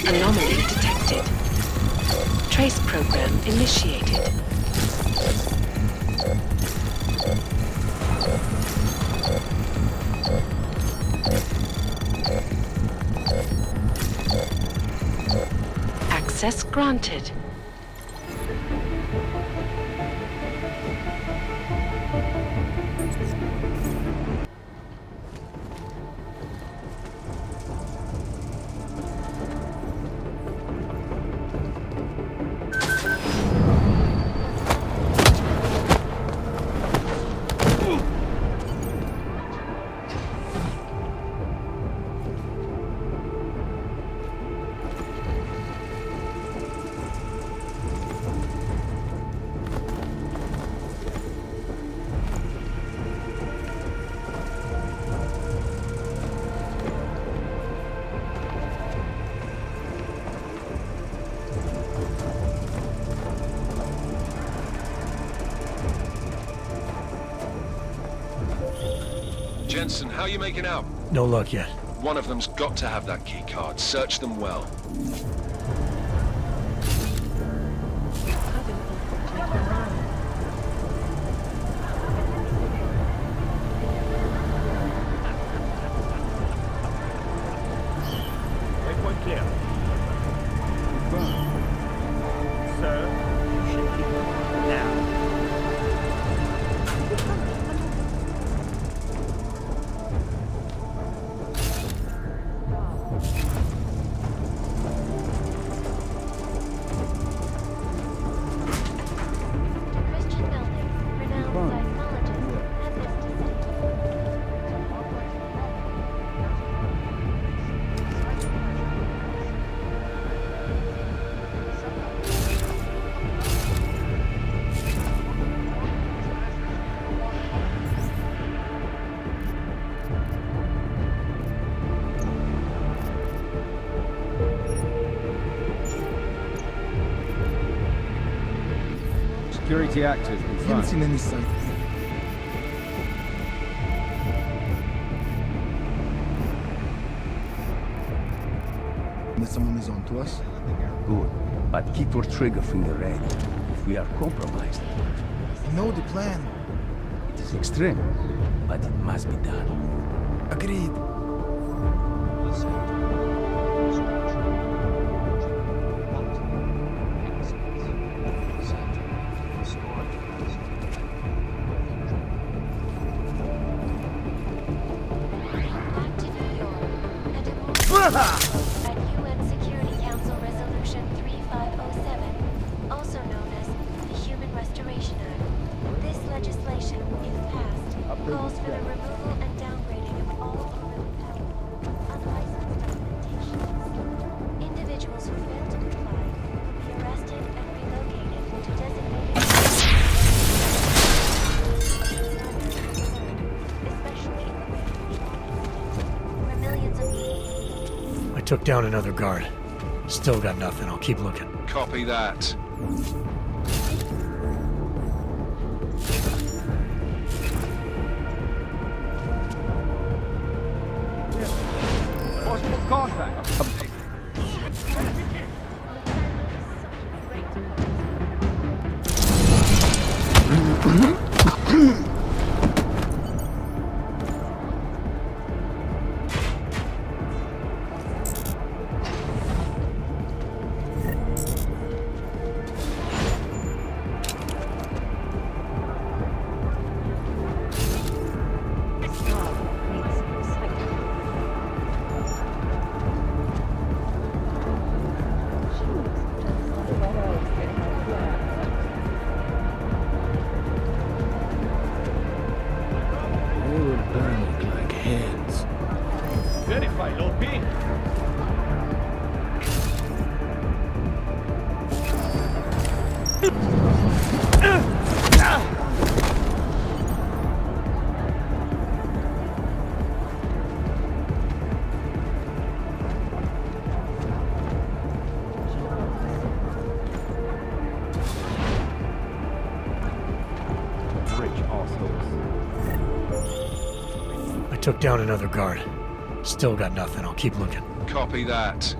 Anomaly detected. Trace program initiated. Access granted. Jensen, how you making out? No luck yet. One of them's got to have that key card. Search them well. Waypoint clear. Sir, you should keep moving now. Christian Building, renowned seismologist, had this to say. Security active. Haven't seen any signs. That someone is on to us. Good. But keep your trigger finger ready. If we are compromised, I know the plan. it is extreme, but it must be done. Agreed. Back to New York. A divorce at UN Security Council Resolution 3507, also known as the Human Restoration Act. This legislation, if passed, calls for the removal and downgrading of all overly unlicensed implementations. Individuals who fail to comply will be arrested and relocated to designated especially in the where millions of people. I took down another guard. Still got nothing. I'll keep looking. Copy that. Possible contact. took down another guard. Still got nothing. I'll keep looking. Copy that.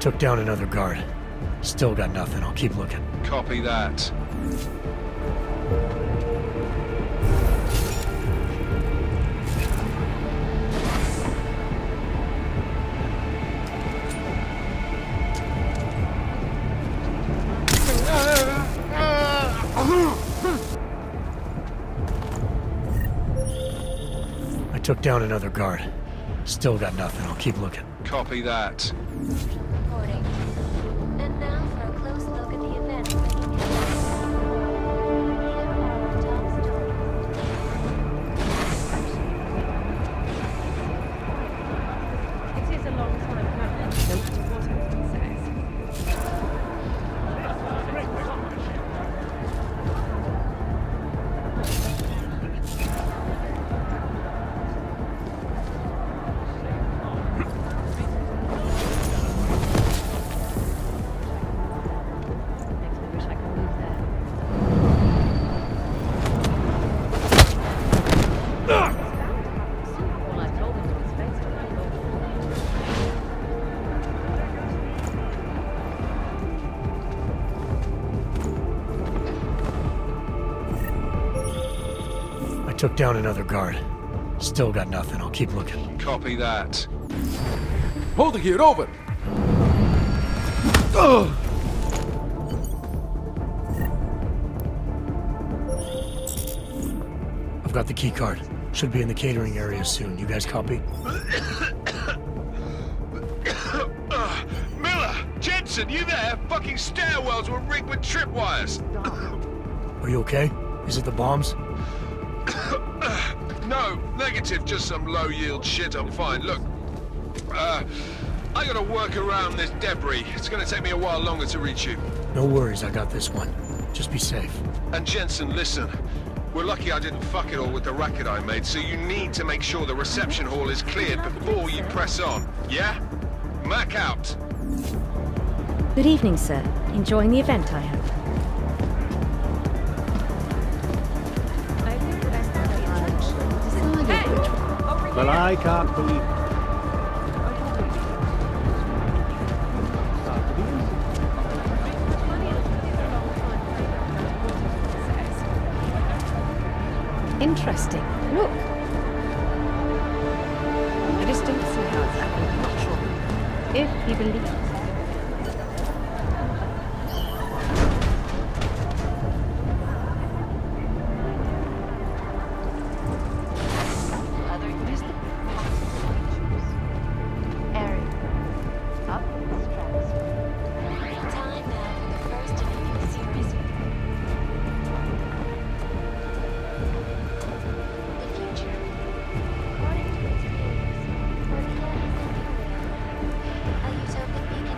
Took down another guard. Still got nothing. I'll keep looking. Copy that. I took down another guard. Still got nothing. I'll keep looking. Copy that. And now for a close look at the events making it. It is a long time coming, no matter what anyone says. Took down another guard. Still got nothing. I'll keep looking. Copy that. Hold it here, over! Ugh! I've got the key card. Should be in the catering area soon. You guys copy? Miller! Jensen, you there? Fucking stairwells were rigged with tripwires. Are you okay? Is it the bombs? No, negative, just some low-yield shit. I'm fine. Look, I gotta work around this debris. It's gonna take me a while longer to reach you. No worries, I got this one. Just be safe. And Jensen, listen. We're lucky I didn't fuck it all with the racket I made, so you need to make sure the reception hall is cleared before you press on. Yeah? Mac out. Good evening, sir. Enjoying the event, I hope. Well, I can't believe it. Interesting. Look. I just don't see how it's happened. Not sure. If he believes. A utopic beacon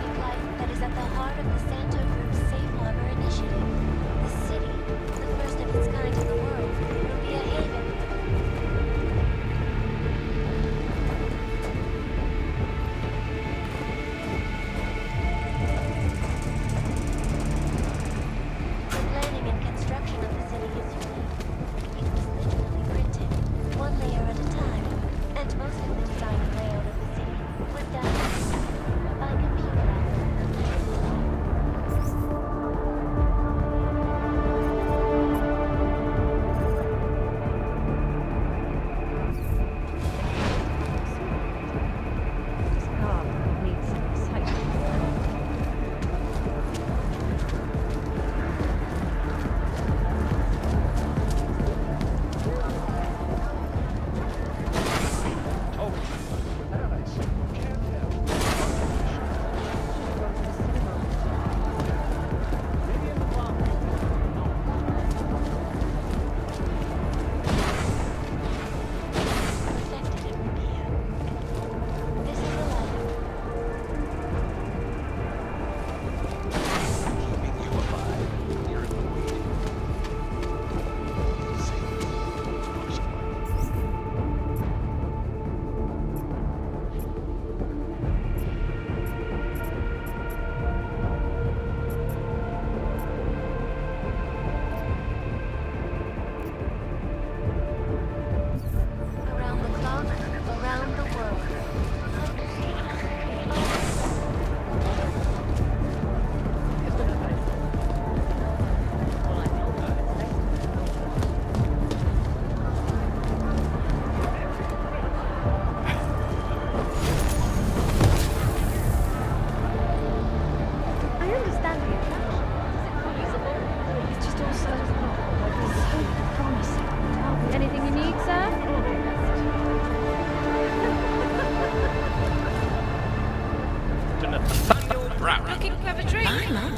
Looking for a drink? I know.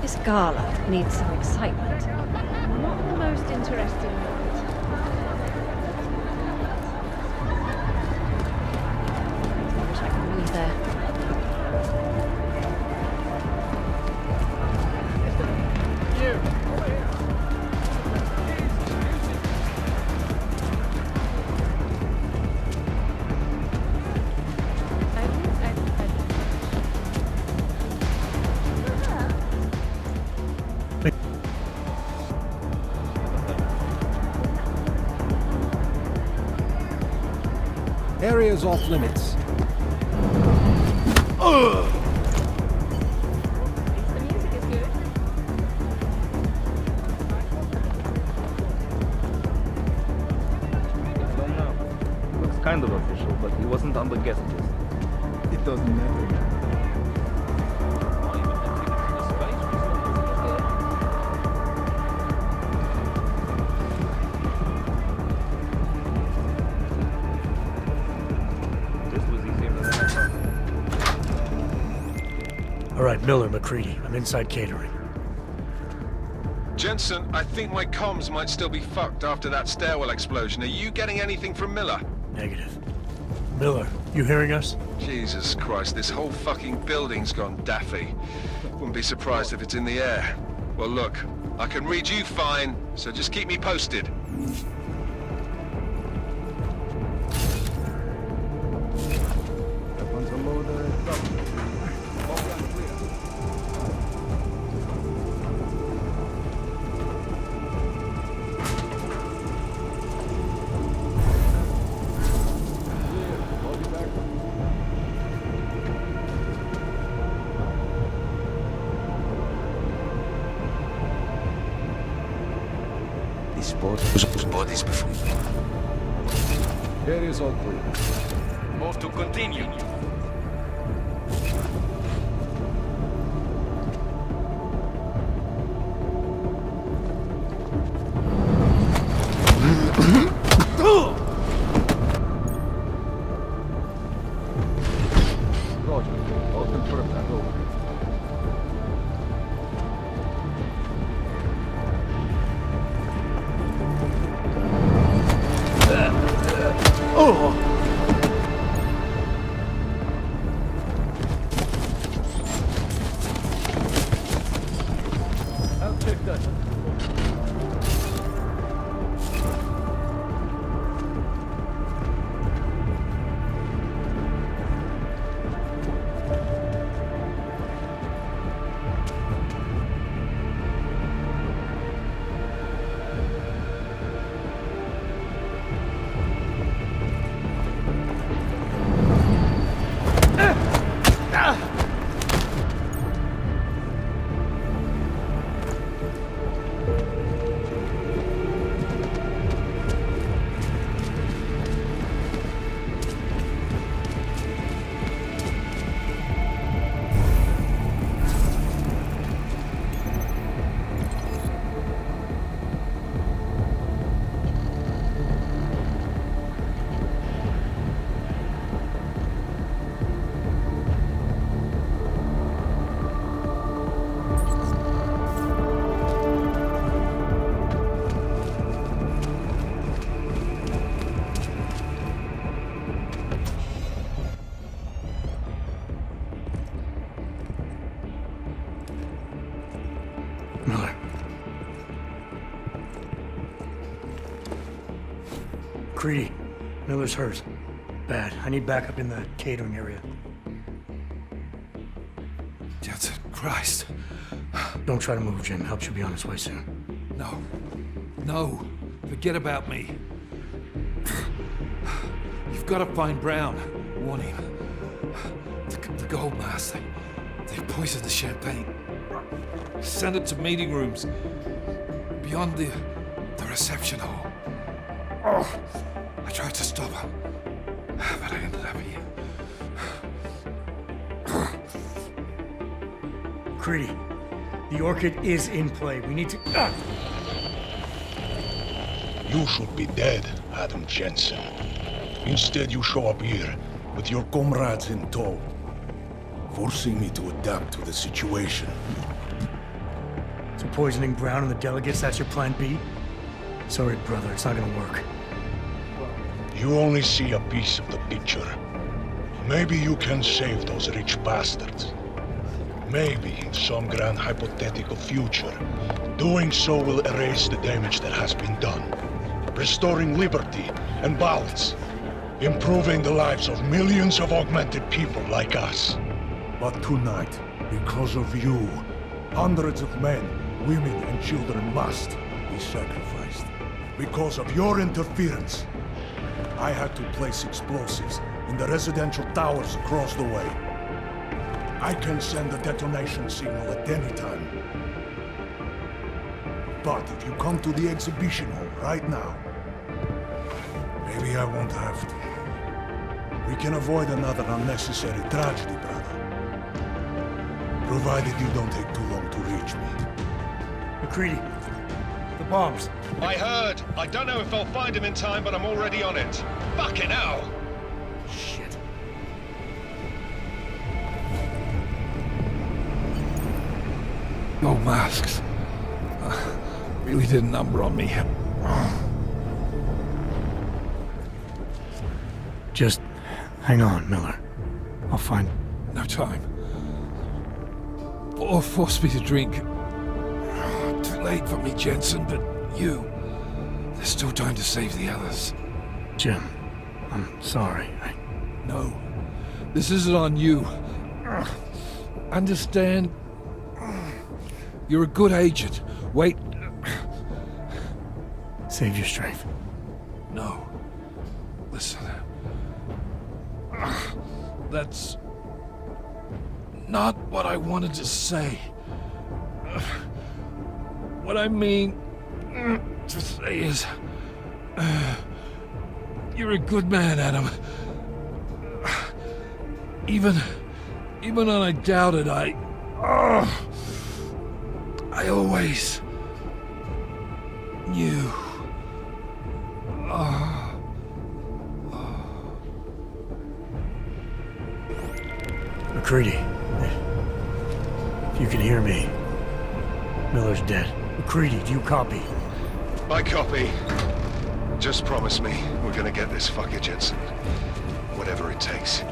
This gala needs some excitement. Not the most interesting night. I wish I could move there. Area's off limits. The music is good. I don't know. Looks kind of official, but he wasn't on the guest list. It doesn't matter. All right, Miller, McCready. I'm inside catering. Jensen, I think my comms might still be fucked after that stairwell explosion. Are you getting anything from Miller? Negative. Miller, you hearing us? Jesus Christ, this whole fucking building's gone daffy. Wouldn't be surprised if it's in the air. Well, look, I can read you fine, so just keep me posted. Weapons are loaded. These bodies before. Area's all clear. Move to continue. Roger. I'll confirm that. Over. I'll check that. Miller. Creedy. Miller's hurt. Bad. I need backup in the catering area. Jensen, Christ. Don't try to move, Jim. Help should be on its way soon. No. No. Forget about me. You've got to find Brown. Warn him. The gold mask. They poisoned the champagne. Send it to meeting rooms. Beyond the reception hall. Oh, I tried to stop him. But I ended up here. Creedy. The Orchid is in play. We need to... You should be dead, Adam Jensen. Instead, you show up here with your comrades in tow. forcing me to adapt to the situation. So poisoning Brown and the delegates, that's your plan B? Sorry, brother, it's not gonna work. You only see a piece of the picture. Maybe you can save those rich bastards. Maybe in some grand hypothetical future, doing so will erase the damage that has been done, restoring liberty and balance, improving the lives of millions of augmented people like us. But tonight, because of you, hundreds of men, women and children must be sacrificed. Because of your interference, I had to place explosives in the residential towers across the way. I can send a detonation signal at any time. But if you come to the exhibition hall right now, maybe I won't have to. We can avoid another unnecessary tragedy, brother. Provided you don't take too long to reach me. McCready, the bombs. I heard. I don't know if I'll find him in time, but I'm already on it. Fucking hell! Shit. Gold masks. Really did a number on me. Just hang on, Miller. I'll find... No time. Or force me to drink. Too late for me, Jensen, but you... There's still time to save the others. Jim, I'm sorry. No. This isn't on you. Understand? You're a good agent. Wait. Save your strength. No. Listen. That's not what I wanted to say. What I mean to say is, you're a good man, Adam. Even when I doubted, I always knew. McCready, if you can hear me, Miller's dead. McCready, do you copy? I copy. Just promise me we're gonna get this fucker, Jensen. Whatever it takes.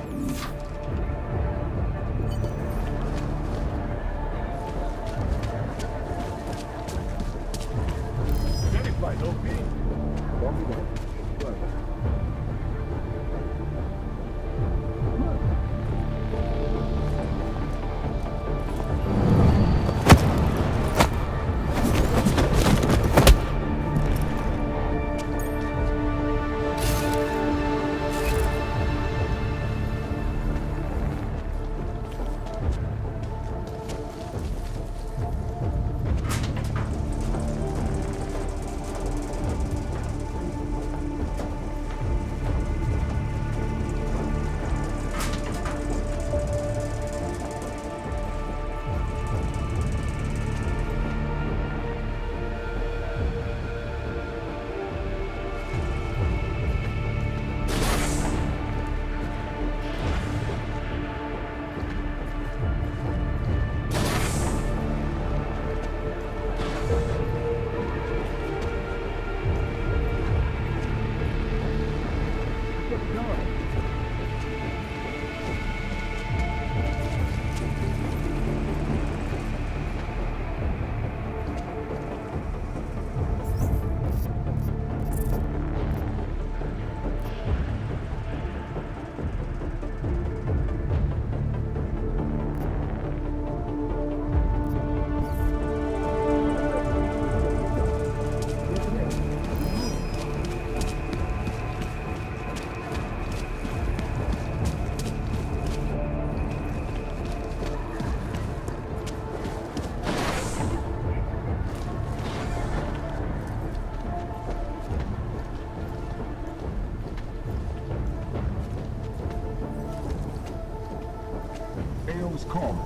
AO is calm.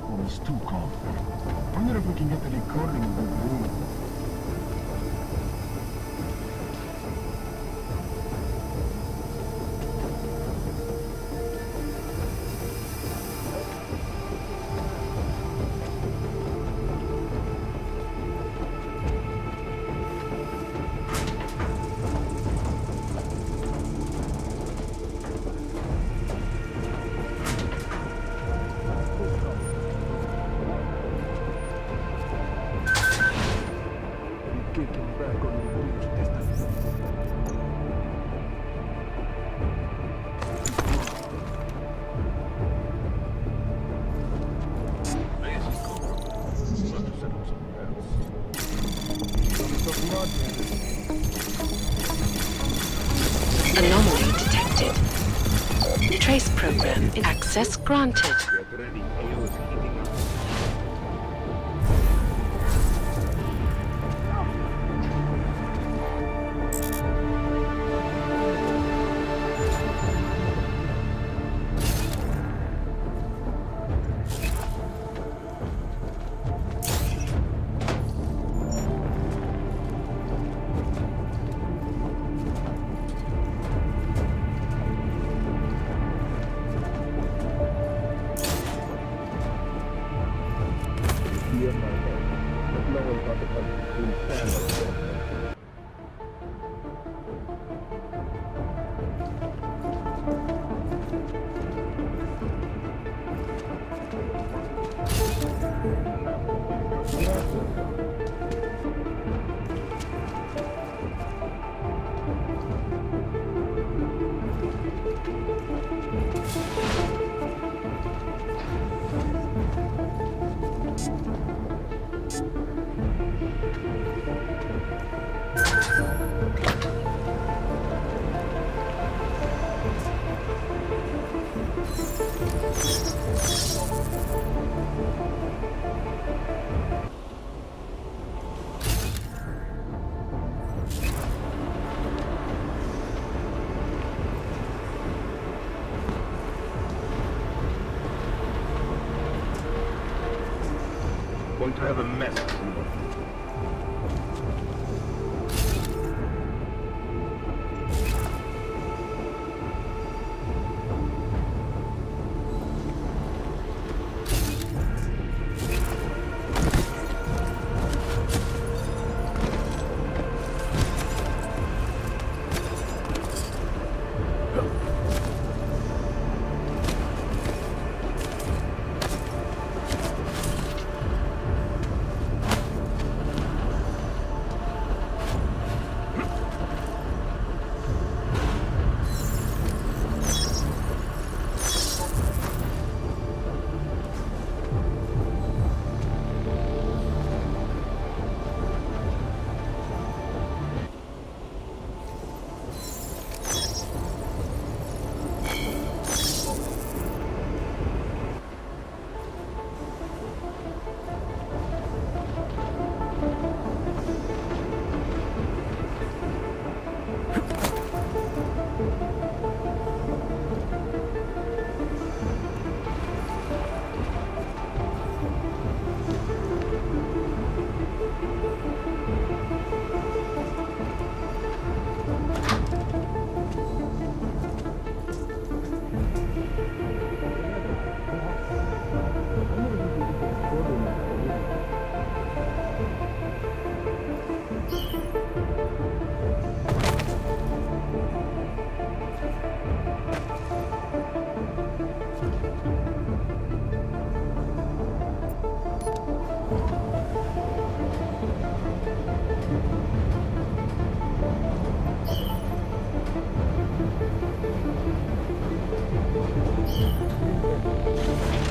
Almost too calm. Wonder if we can get the recording of the room. Access granted. Going to have a mess.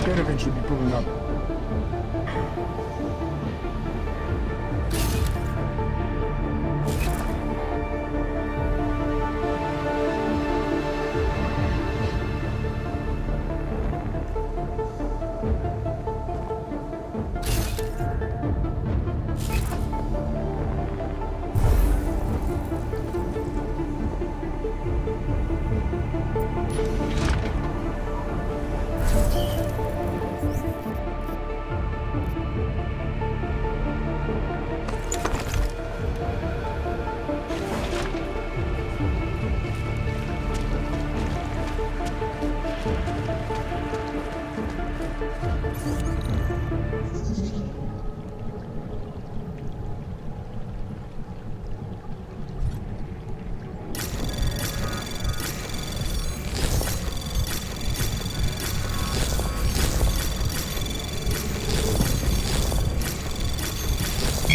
Caravan should be pulling up.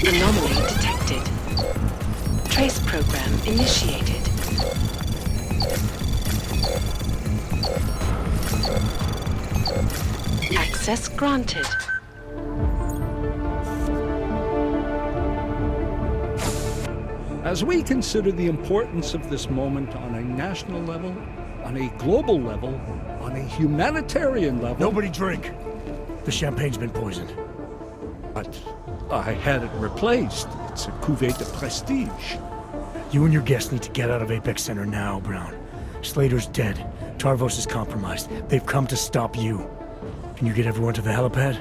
Anomaly detected. Trace program initiated. Access granted. As we consider the importance of this moment on a national level, on a global level, on a humanitarian level... Nobody drink. The champagne's been poisoned. But I had it replaced. It's a cuvée de prestige. You and your guests need to get out of Apex Center now, Brown. Slater's dead. Tarvos is compromised. They've come to stop you. Can you get everyone to the helipad?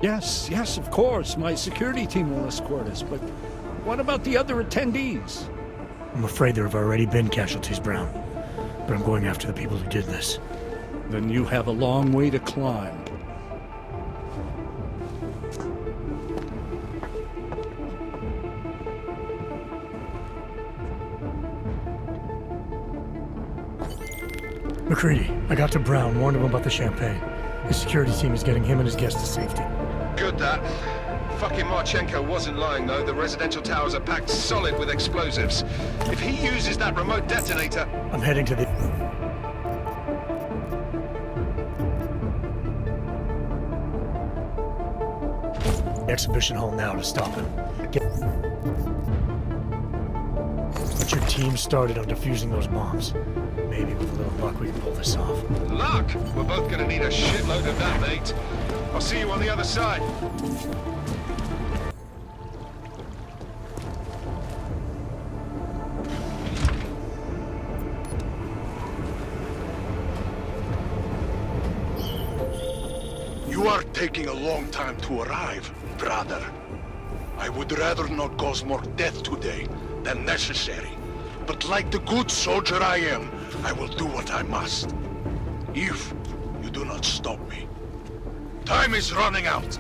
Yes, of course. My security team will escort us, but what about the other attendees? I'm afraid there have already been casualties, Brown. But I'm going after the people who did this. Then you have a long way to climb. McCready, I got to Brown, warned him about the champagne. His security team is getting him and his guests to safety. Good that. Fucking Marchenko wasn't lying though. The residential towers are packed solid with explosives. If he uses that remote detonator... I'm heading to the... exhibition hall now to stop him. Get your team started on defusing those bombs. Maybe with a little luck we can pull this off. Luck? We're both gonna need a shitload of that, mate. I'll see you on the other side. You are taking a long time to arrive, brother. I would rather not cause more death today than necessary. But like the good soldier I am, I will do what I must. If you do not stop me. Time is running out.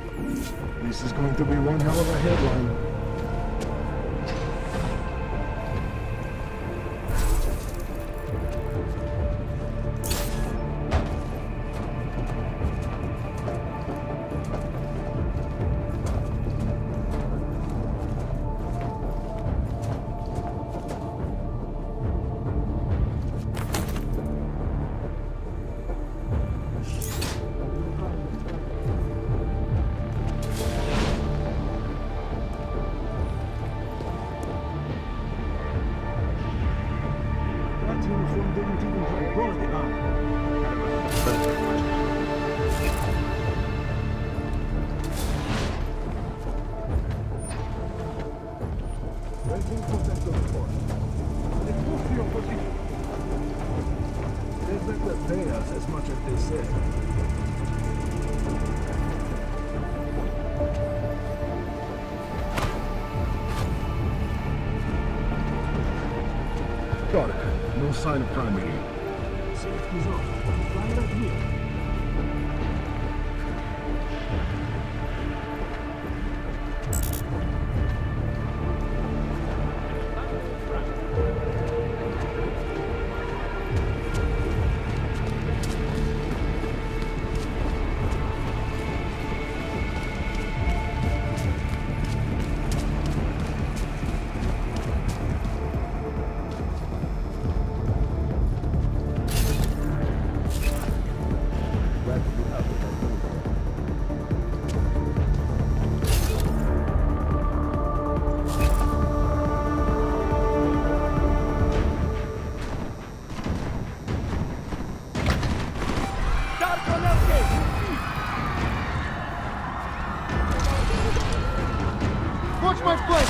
This is going to be one hell of a headline. As much as they said. Got it. No sign of crime here. Safety's off. Right up here. Watch my flank!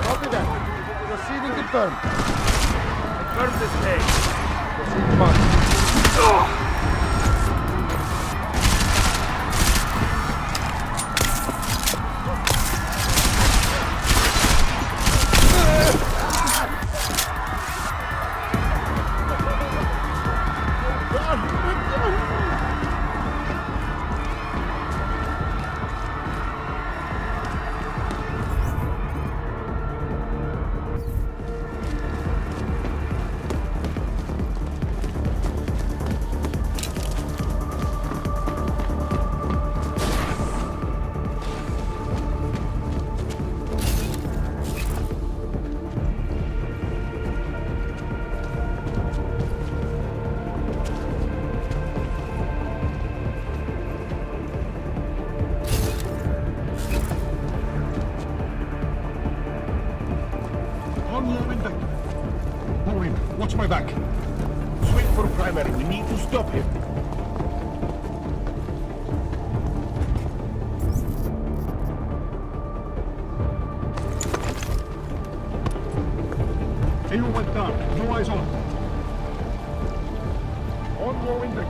Copy that. Proceeding confirmed. Confirm this page. Proceed march. Primary, we need to stop him. Anyone went down. No eyes on. Ongoing the...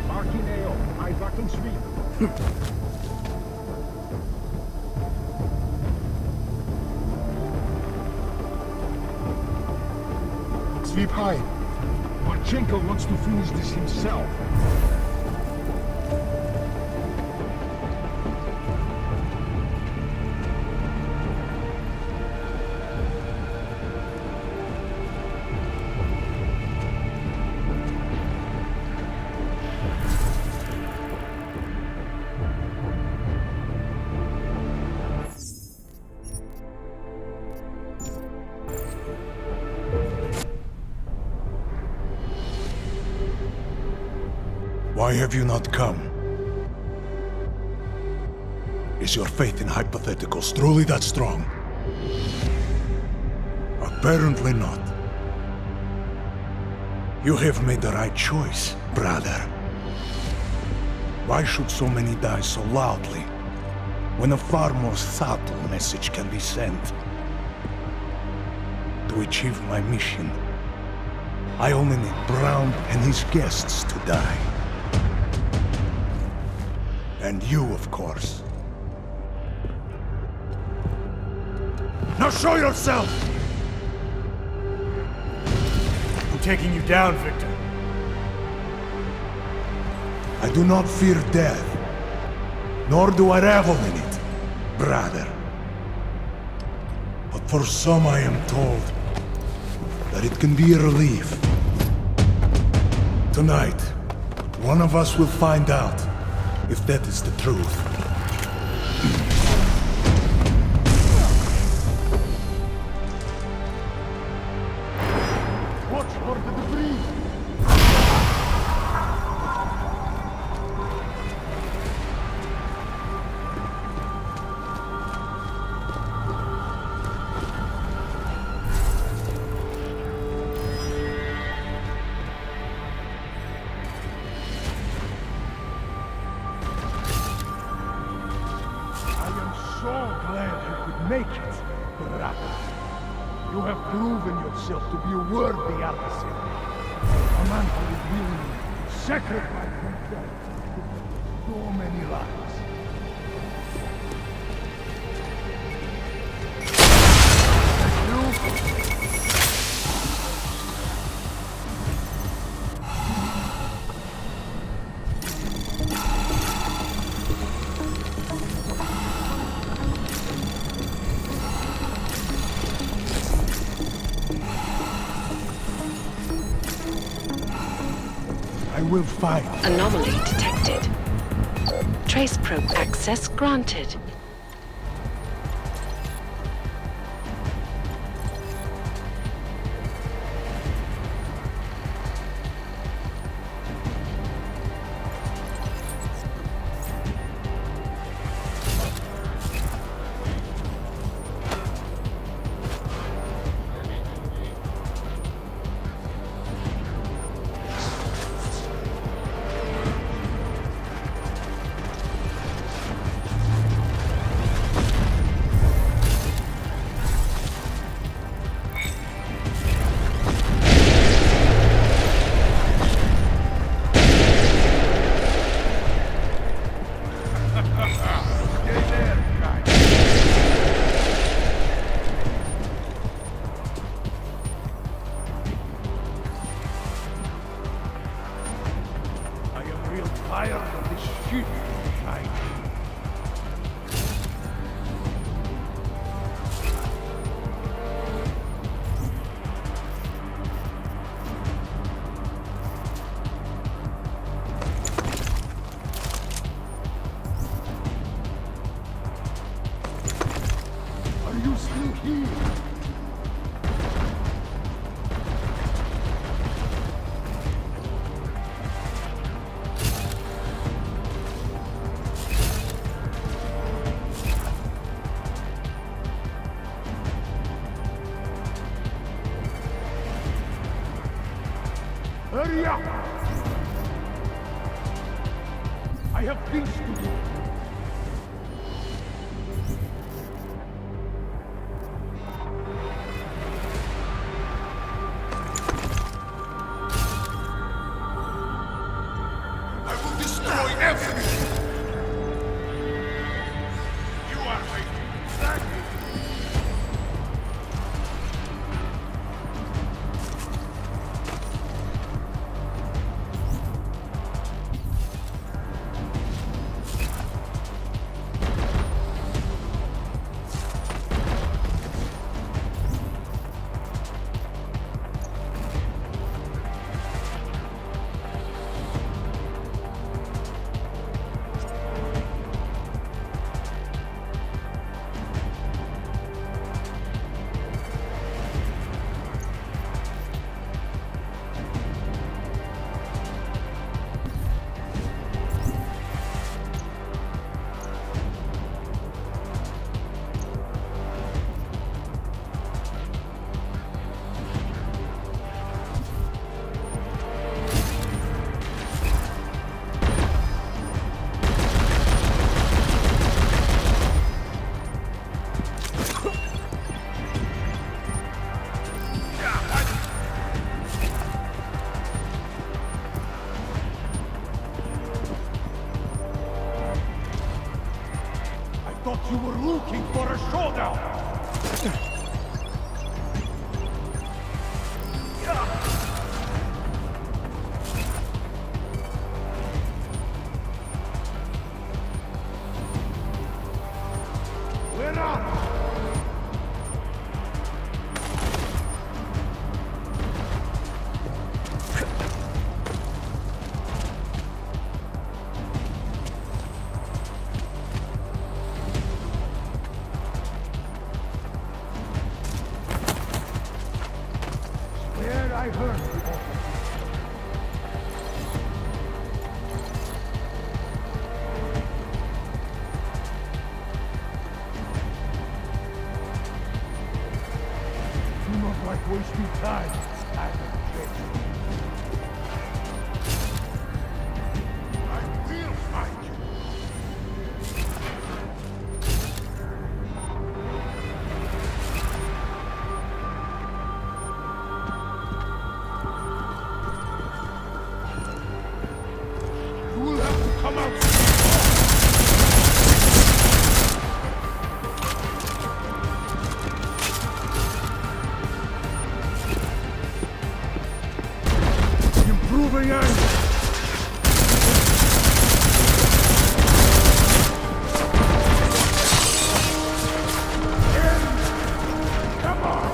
Marking AO. Eyes locked on sweep. Sweep high. Marchenko wants to finish this himself. Why have you not come? Is your faith in hypotheticals truly that strong? Apparently not. You have made the right choice, brother. Why should so many die so loudly, when a far more subtle message can be sent? To achieve my mission, I only need Brown and his guests to die. And you, of course. Now show yourself! I'm taking you down, Victor. I do not fear death, nor do I revel in it, brother. But for some I am told that it can be a relief. Tonight, one of us will find out if that is the truth. Watch for the debris! Make it, brother. You have proven yourself to be a worthy adversary. A man who is willing to sacrifice himself to so many lives. I will fight. Anomaly detected. Trace probe access granted. Hurry up! I have things to do. I will destroy everything! You are waiting. Exactly. You were looking for a showdown! We're up! I heard you. Do not like wasting time. I will find you. Come out! Improving angle! Come on!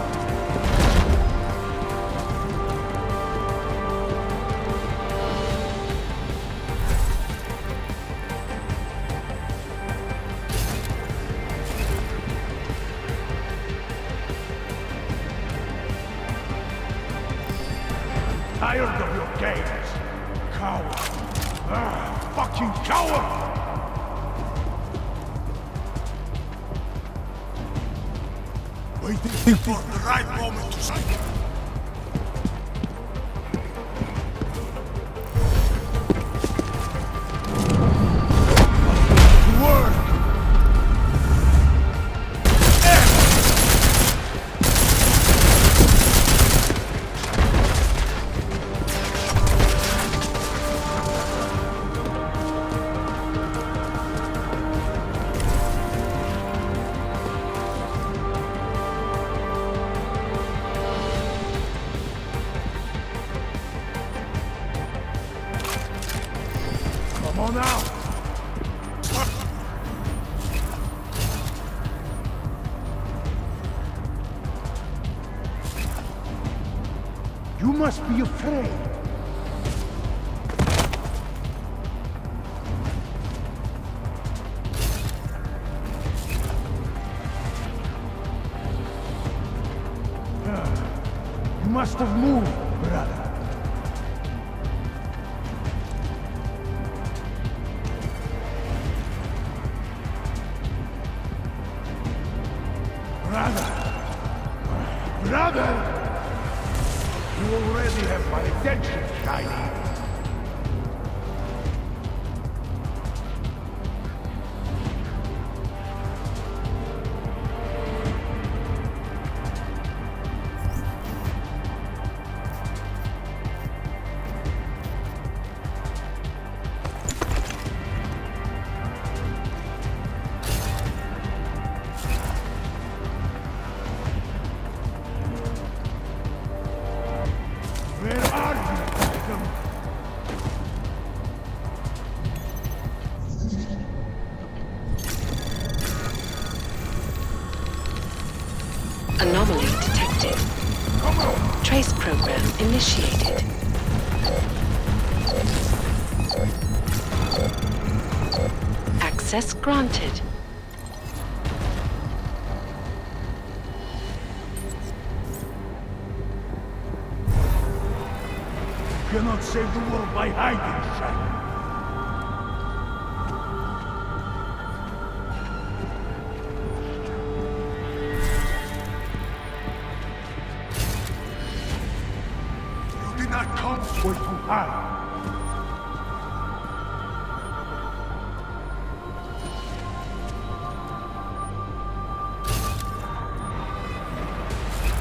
Tired of your games, coward! Fucking coward! Waiting for the right moment to strike. Come on out! You must be afraid. You must have moved, brother. Brother! You already have my attention, Tiny. Where are you, Phantom? Anomaly detected. Trace program initiated. Access granted. You cannot save the world by hiding, Shiny. You did not come way too high.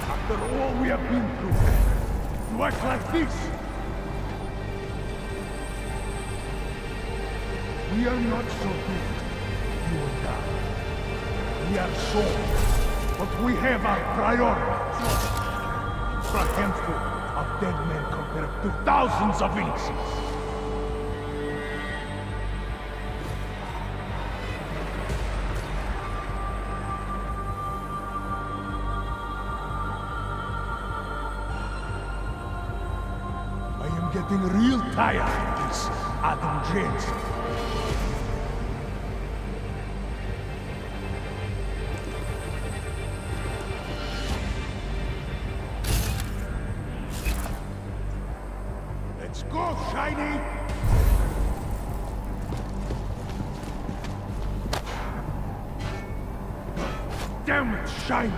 After all we have been through, you act like this. We are not so good, you and I. We are sworn, but we have our priorities. For a handful of dead men compared to thousands of innocents. I am getting real tired of this, Adam Jensen. Let's go, Shiny! Damn it, Shiny!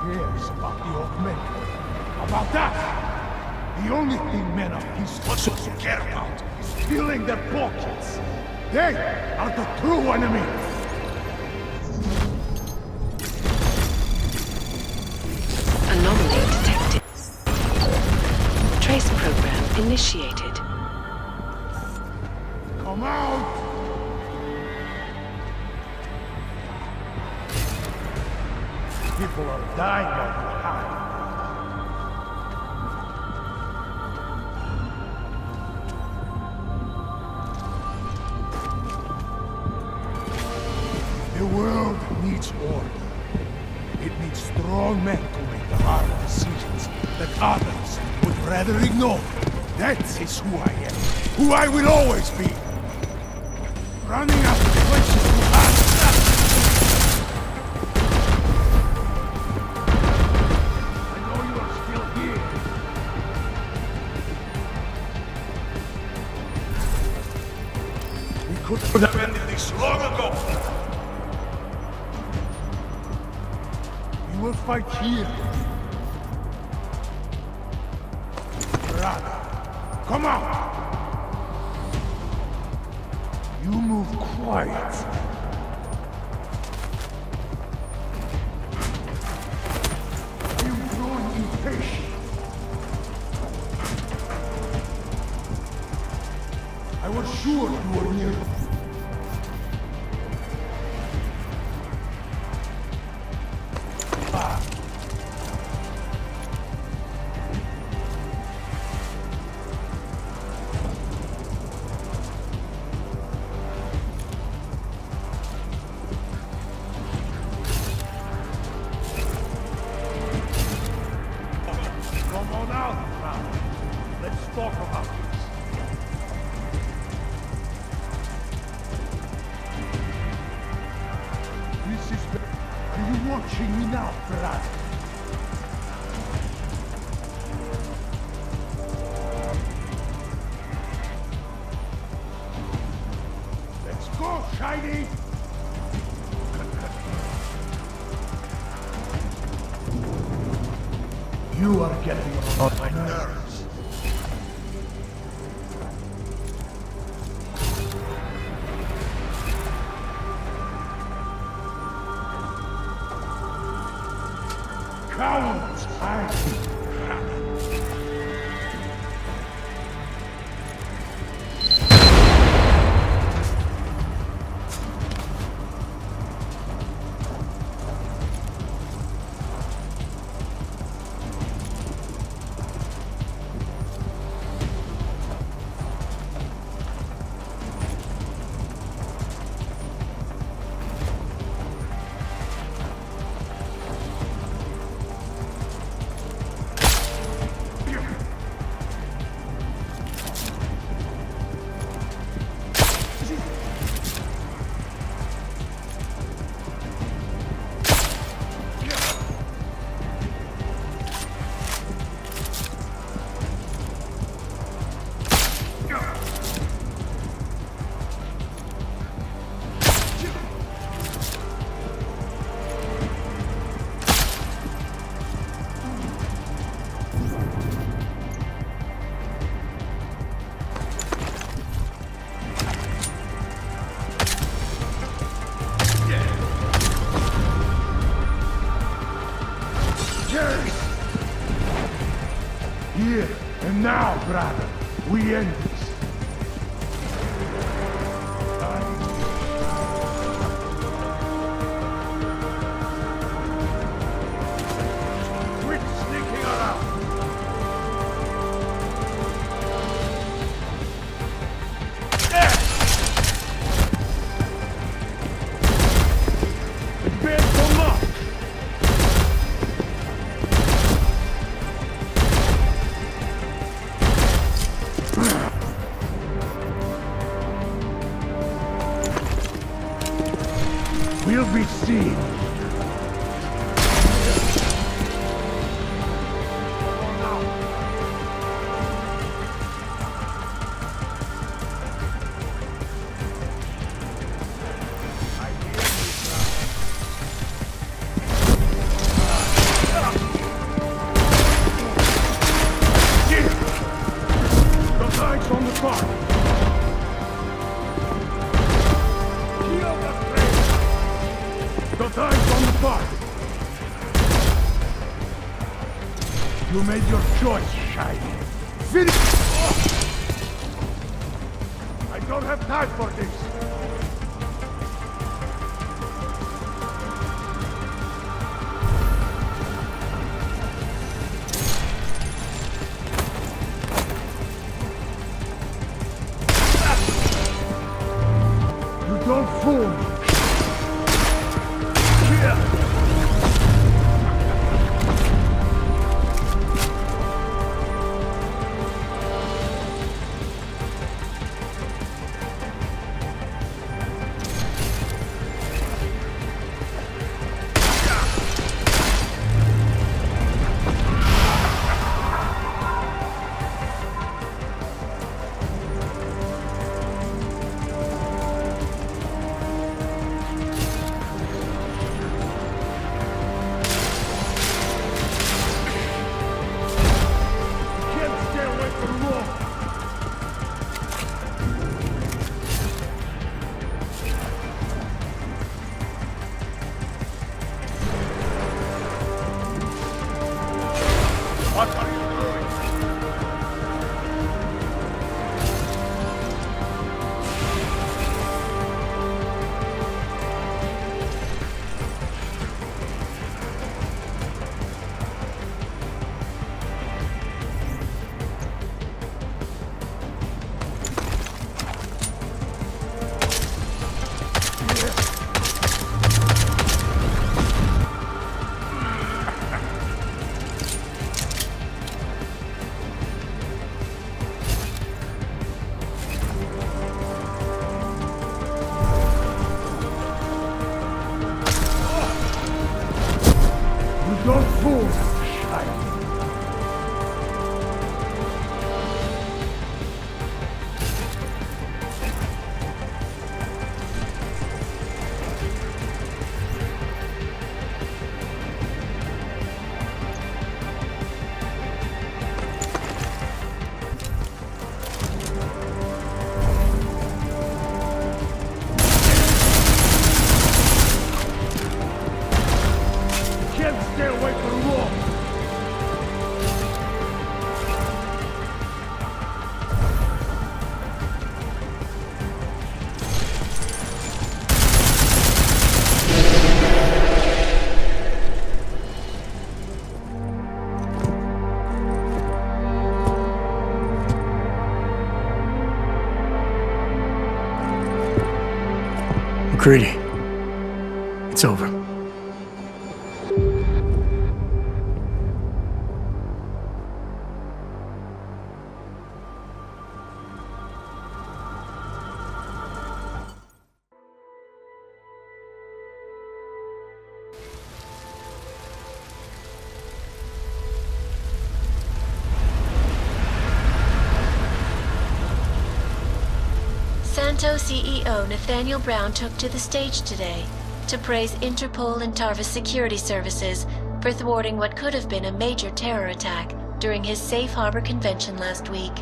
Cares about the old men. About that! The only thing men of peace also care about is filling their pockets. They are the true enemy! Anomaly detected. Trace program initiated. Come out! People are dying of the heart. The world needs order. It needs strong men to make the hard decisions that others would rather ignore. That is who I am. Who I will always be. Running after places to hide. Could have ended this long ago. We will fight here. Brother, come out. You move quiet. I am growing impatient. I was sure you were near. Come on out, now. Let's talk about this. Enough, brother. Let's go, Shiny! You are getting on my nerves. Cowards, Here and now, brother, we end this. Quit sneaking around. Advance the mark. We'll be seen. The lights on the car. The time's on the clock! You made your choice, Shiny. Finish! I don't have time for this! You don't fool me! You're fools, child. Stay away from the wall! McCready, it's over. Santo CEO Nathaniel Brown took to the stage today to praise Interpol and Tarvis security services for thwarting what could have been a major terror attack during his Safe Harbor convention last week.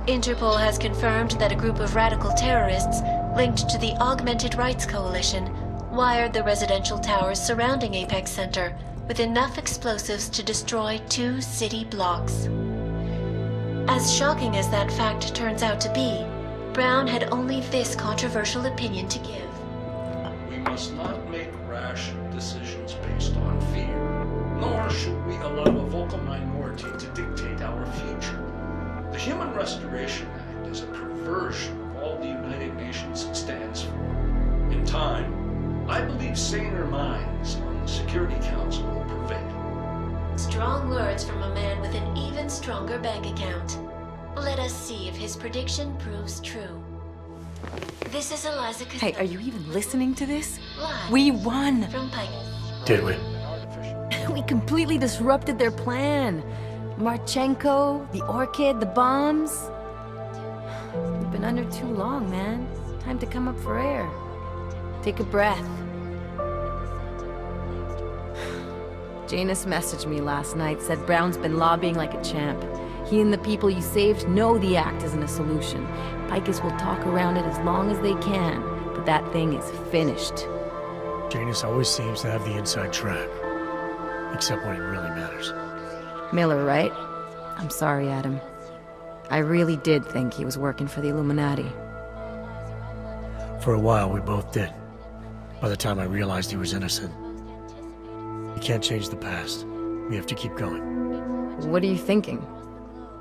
Interpol has confirmed that a group of radical terrorists linked to the Augmented Rights Coalition wired the residential towers surrounding Apex Center with enough explosives to destroy 2 city blocks. As shocking as that fact turns out to be, Brown had only this controversial opinion to give. We must not make rash decisions based on fear, nor should we allow a vocal minority to dictate our future. The Human Restoration Act is a perversion of all the United Nations stands for. In time, I believe saner minds on the Security Council will prevail. Strong words from a man with an even stronger bank account. Let us see if his prediction proves true. This is Eliza Costello. Hey, are you even listening to this? Live We won! from Pike. Did we? We completely disrupted their plan. Marchenko, the Orchid, the bombs. We've been under too long, man. Time to come up for air. Take a breath. Janus messaged me last night, said Brown's been lobbying like a champ. He and the people you saved know the act isn't a solution. Picus will talk around it as long as they can, but that thing is finished. Janus always seems to have the inside track. Except when it really matters. Miller, right? I'm sorry, Adam. I really did think he was working for the Illuminati. For a while, we both did. By the time I realized he was innocent. You can't change the past. We have to keep going. What are you thinking?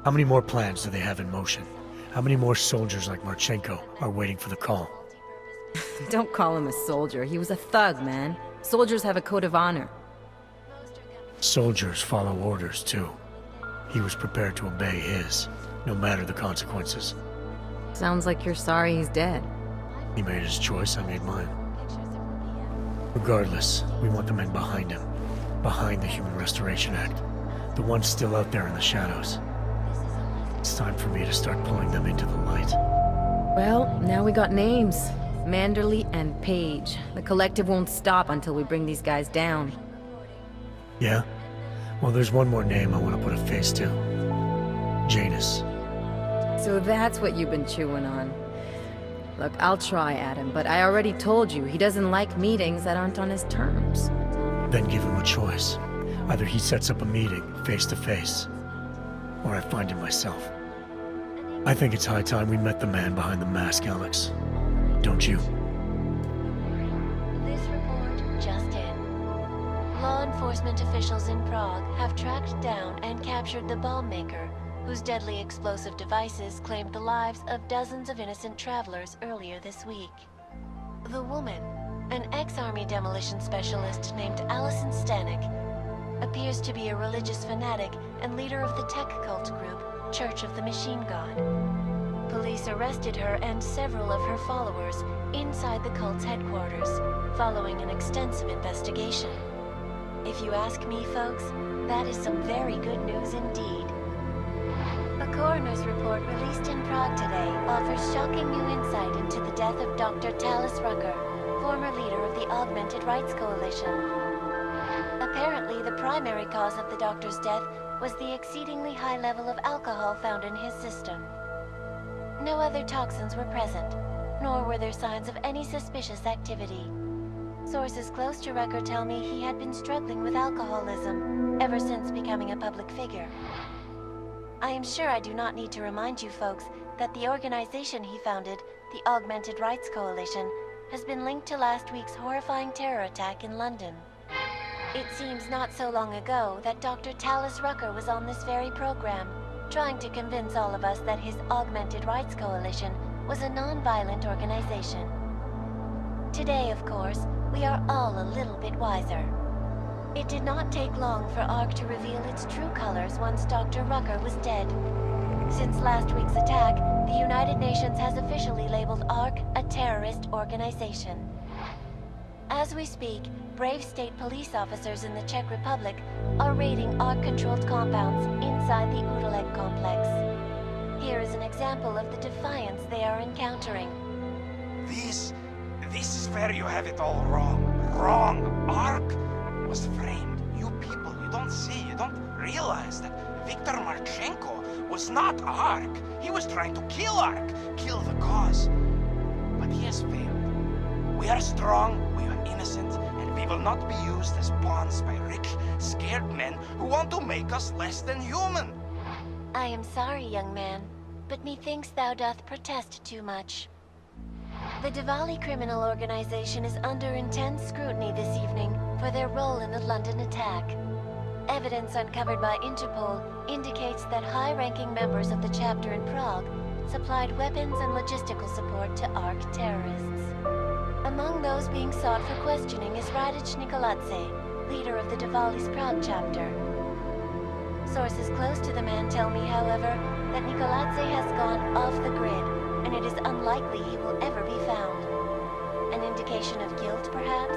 How many more plans do they have in motion? How many more soldiers like Marchenko are waiting for the call? Don't call him a soldier. He was a thug, man. Soldiers have a code of honor. Soldiers follow orders, too. He was prepared to obey his, no matter the consequences. Sounds like you're sorry he's dead. He made his choice, I made mine. Regardless, we want the men behind him. Behind the Human Restoration Act. The ones still out there in the shadows. It's time for me to start pulling them into the light. Well, now we got names. Manderley and Page. The collective won't stop until we bring these guys down. Yeah? Well, there's one more name I want to put a face to. Janus. So that's what you've been chewing on. Look, I'll try, Adam, but I already told you, he doesn't like meetings that aren't on his terms. Then give him a choice. Either he sets up a meeting, face to face, or I find him myself. I think it's high time we met the man behind the mask, Alex. Don't you? This report just in. Law enforcement officials in Prague have tracked down and captured the bomb maker, whose deadly explosive devices claimed the lives of dozens of innocent travelers earlier this week. The woman, an ex-army demolition specialist named Allison Stanek, appears to be a religious fanatic and leader of the tech cult group, Church of the Machine God. Police arrested her and several of her followers inside the cult's headquarters, following an extensive investigation. If you ask me, folks, that is some very good news indeed. A coroner's report released in Prague today offers shocking new insight into the death of Dr. Talis Rucker, former leader of the Augmented Rights Coalition. Apparently, the primary cause of the doctor's death was the exceedingly high level of alcohol found in his system. No other toxins were present, nor were there signs of any suspicious activity. Sources close to Rucker tell me he had been struggling with alcoholism ever since becoming a public figure. I am sure I do not need to remind you folks that the organization he founded, the Augmented Rights Coalition, has been linked to last week's horrifying terror attack in London. It seems not so long ago that Dr. Talis Rucker was on this very program, trying to convince all of us that his Augmented Rights Coalition was a non-violent organization. Today, of course, we are all a little bit wiser. It did not take long for ARC to reveal its true colors once Dr. Rucker was dead. Since last week's attack, the United Nations has officially labeled ARC a terrorist organization. As we speak, brave state police officers in the Czech Republic are raiding ARC-controlled compounds inside the Udaleg complex. Here is an example of the defiance they are encountering. This is where you have it all wrong. Wrong! ARC was framed. You people, you don't see, you don't realize that Viktor Marchenko was not ARC. He was trying to kill ARC, kill the cause. But he has failed. We are strong, we are innocent, and we will not be used as pawns by rich, scared men who want to make us less than human. I am sorry, young man, but methinks thou doth protest too much. The Diwali criminal organization is under intense scrutiny this evening for their role in the London attack. Evidence uncovered by Interpol indicates that high-ranking members of the chapter in Prague supplied weapons and logistical support to ARC terrorists. Among those being sought for questioning is Radic Nikoladze, leader of the Diwali's Prague chapter. Sources close to the man tell me, however, that Nikoladze has gone off the grid, and it is unlikely he will ever be found. An indication of guilt, perhaps?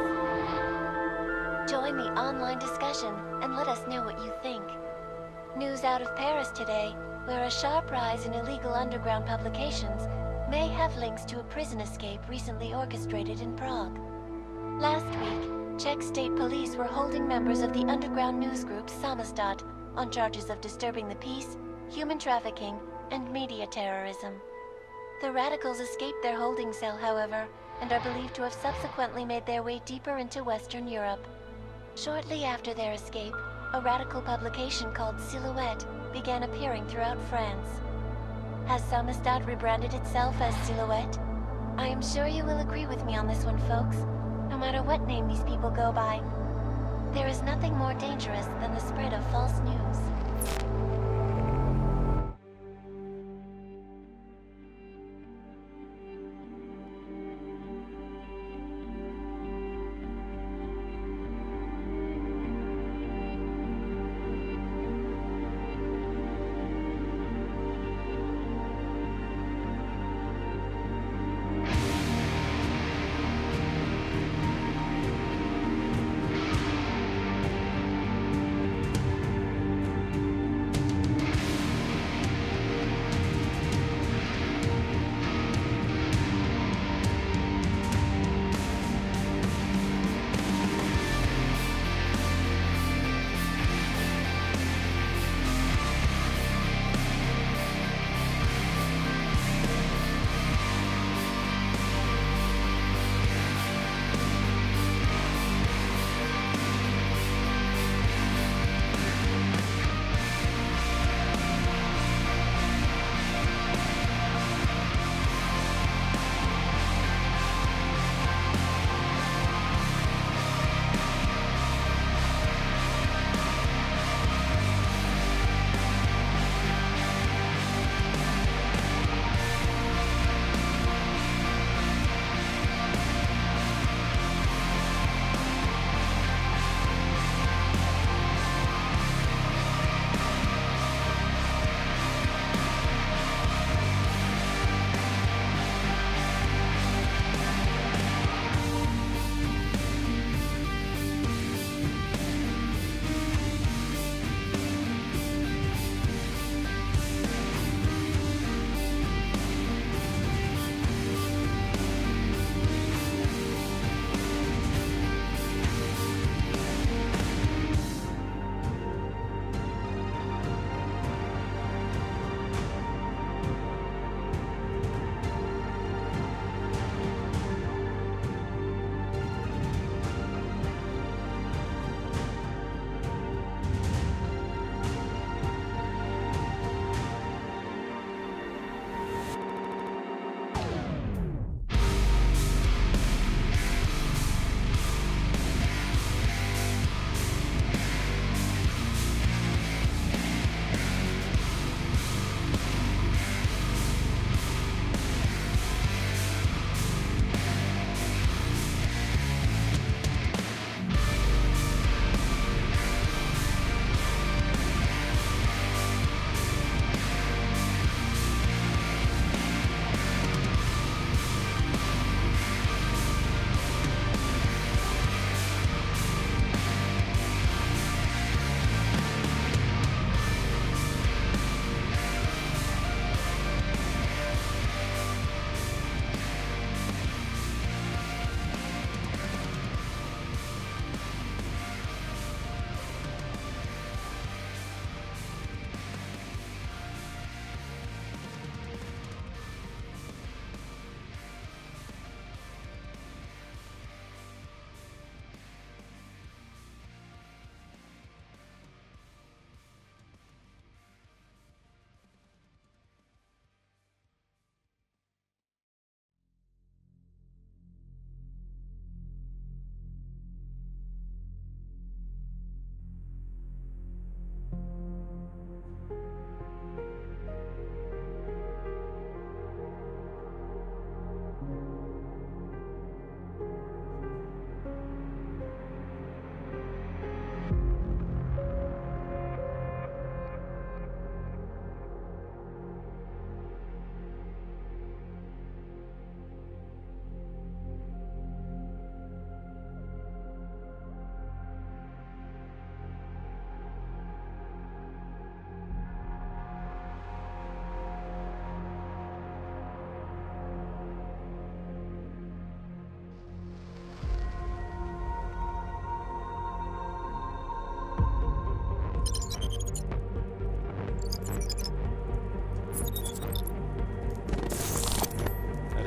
Join the online discussion and let us know what you think. News out of Paris today, where a sharp rise in illegal underground publications may have links to a prison escape recently orchestrated in Prague. Last week, Czech state police were holding members of the underground news group Samizdat on charges of disturbing the peace, human trafficking, and media terrorism. The radicals escaped their holding cell, however, and are believed to have subsequently made their way deeper into Western Europe. Shortly after their escape, a radical publication called Silhouette began appearing throughout France. Has Samizdat rebranded itself as Silhouette? I am sure you will agree with me on this one, folks, no matter what name these people go by. There is nothing more dangerous than the spread of false news.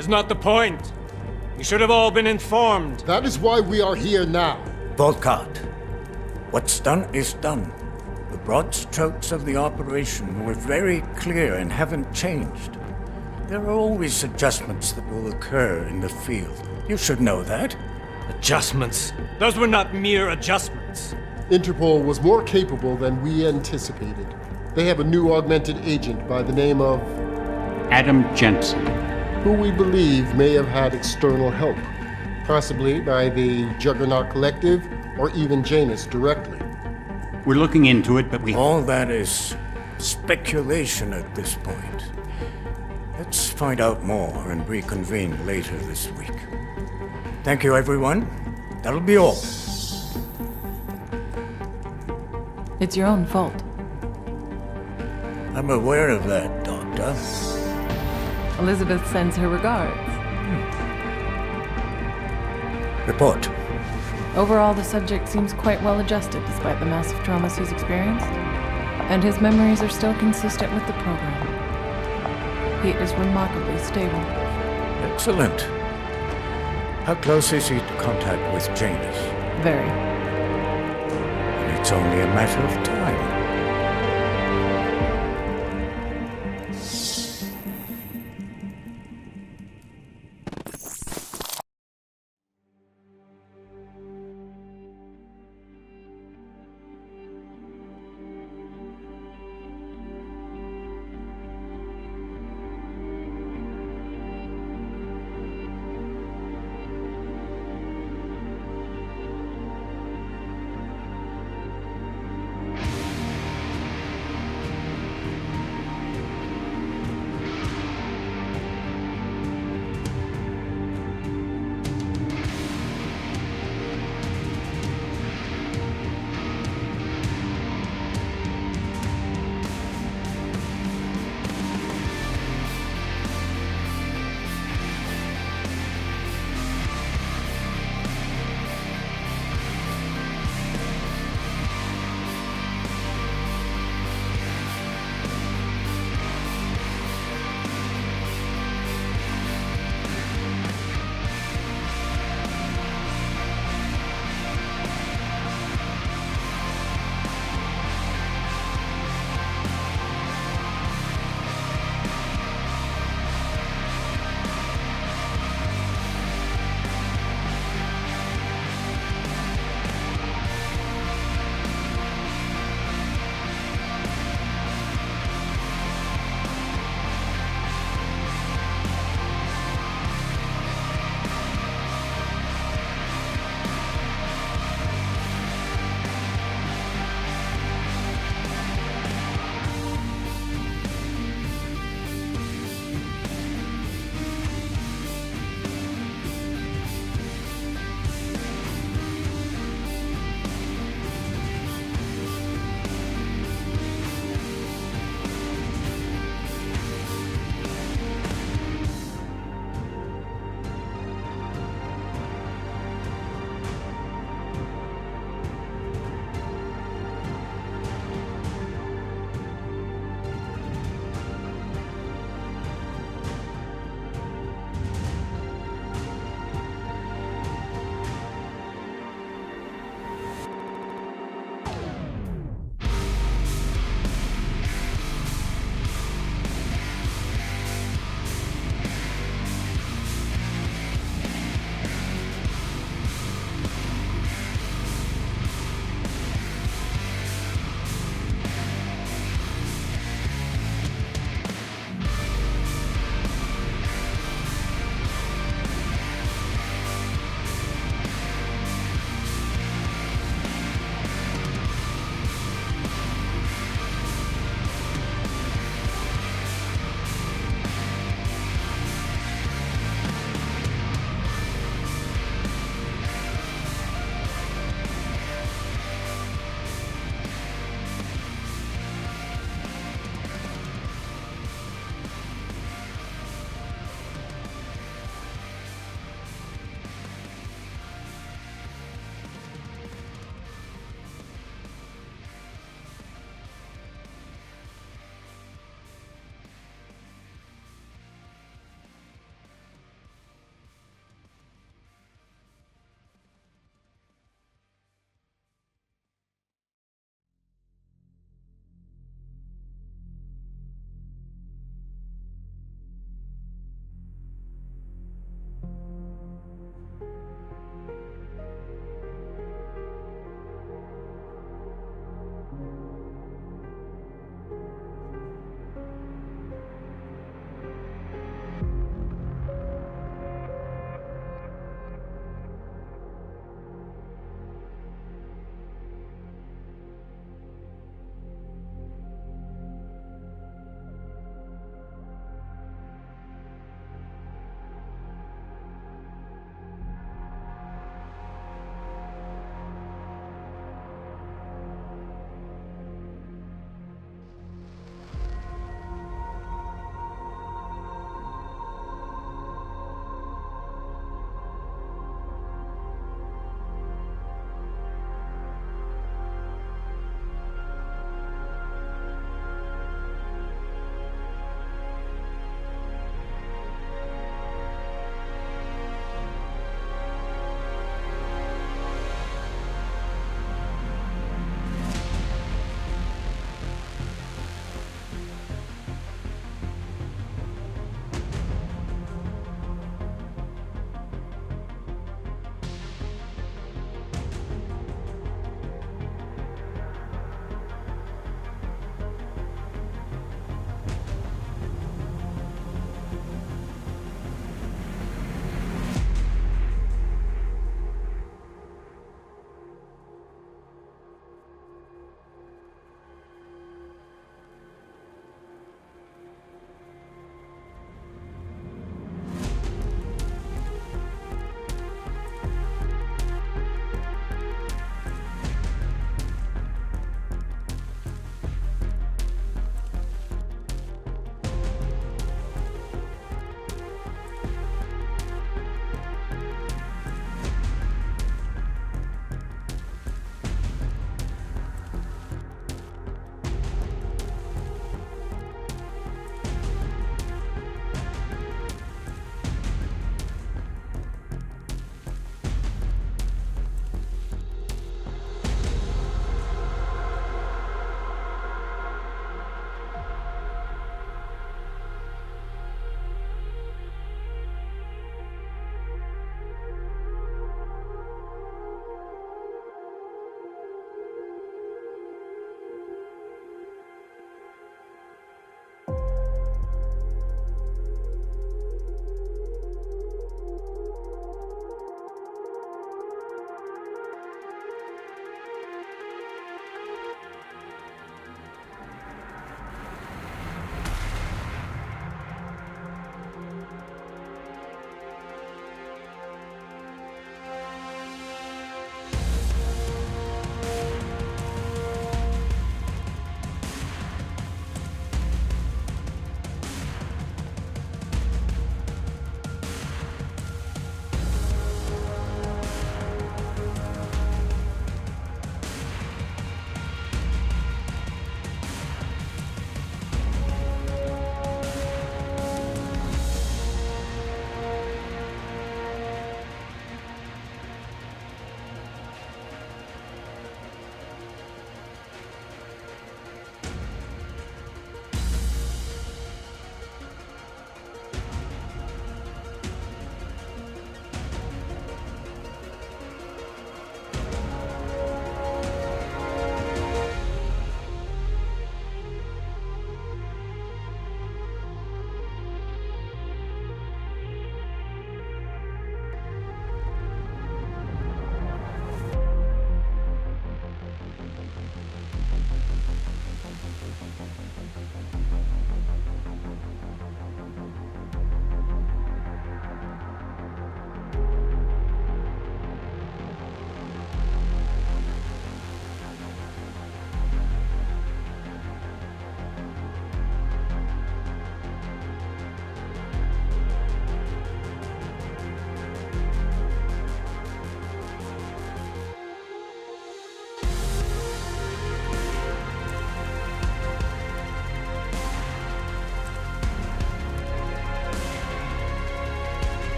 is not the point. You should have all been informed. That is why we are here now. Volkart, what's done is done. The broad strokes of the operation were very clear and haven't changed. There are always adjustments that will occur in the field. You should know that. Adjustments? Those were not mere adjustments. Interpol was more capable than we anticipated. They have a new augmented agent by the name of... Adam Jensen. Who we believe may have had external help. Possibly by the Juggernaut Collective, or even Janus directly. We're looking into it, but we... All that is speculation at this point. Let's find out more and reconvene later this week. Thank you, everyone. That'll be all. It's your own fault. I'm aware of that, Doctor. Elizabeth sends her regards. Report. Overall, the subject seems quite well adjusted despite the massive traumas he's experienced, and his memories are still consistent with the program. He is remarkably stable. Excellent. How close is he to contact with Janus? Very. And it's only a matter of time.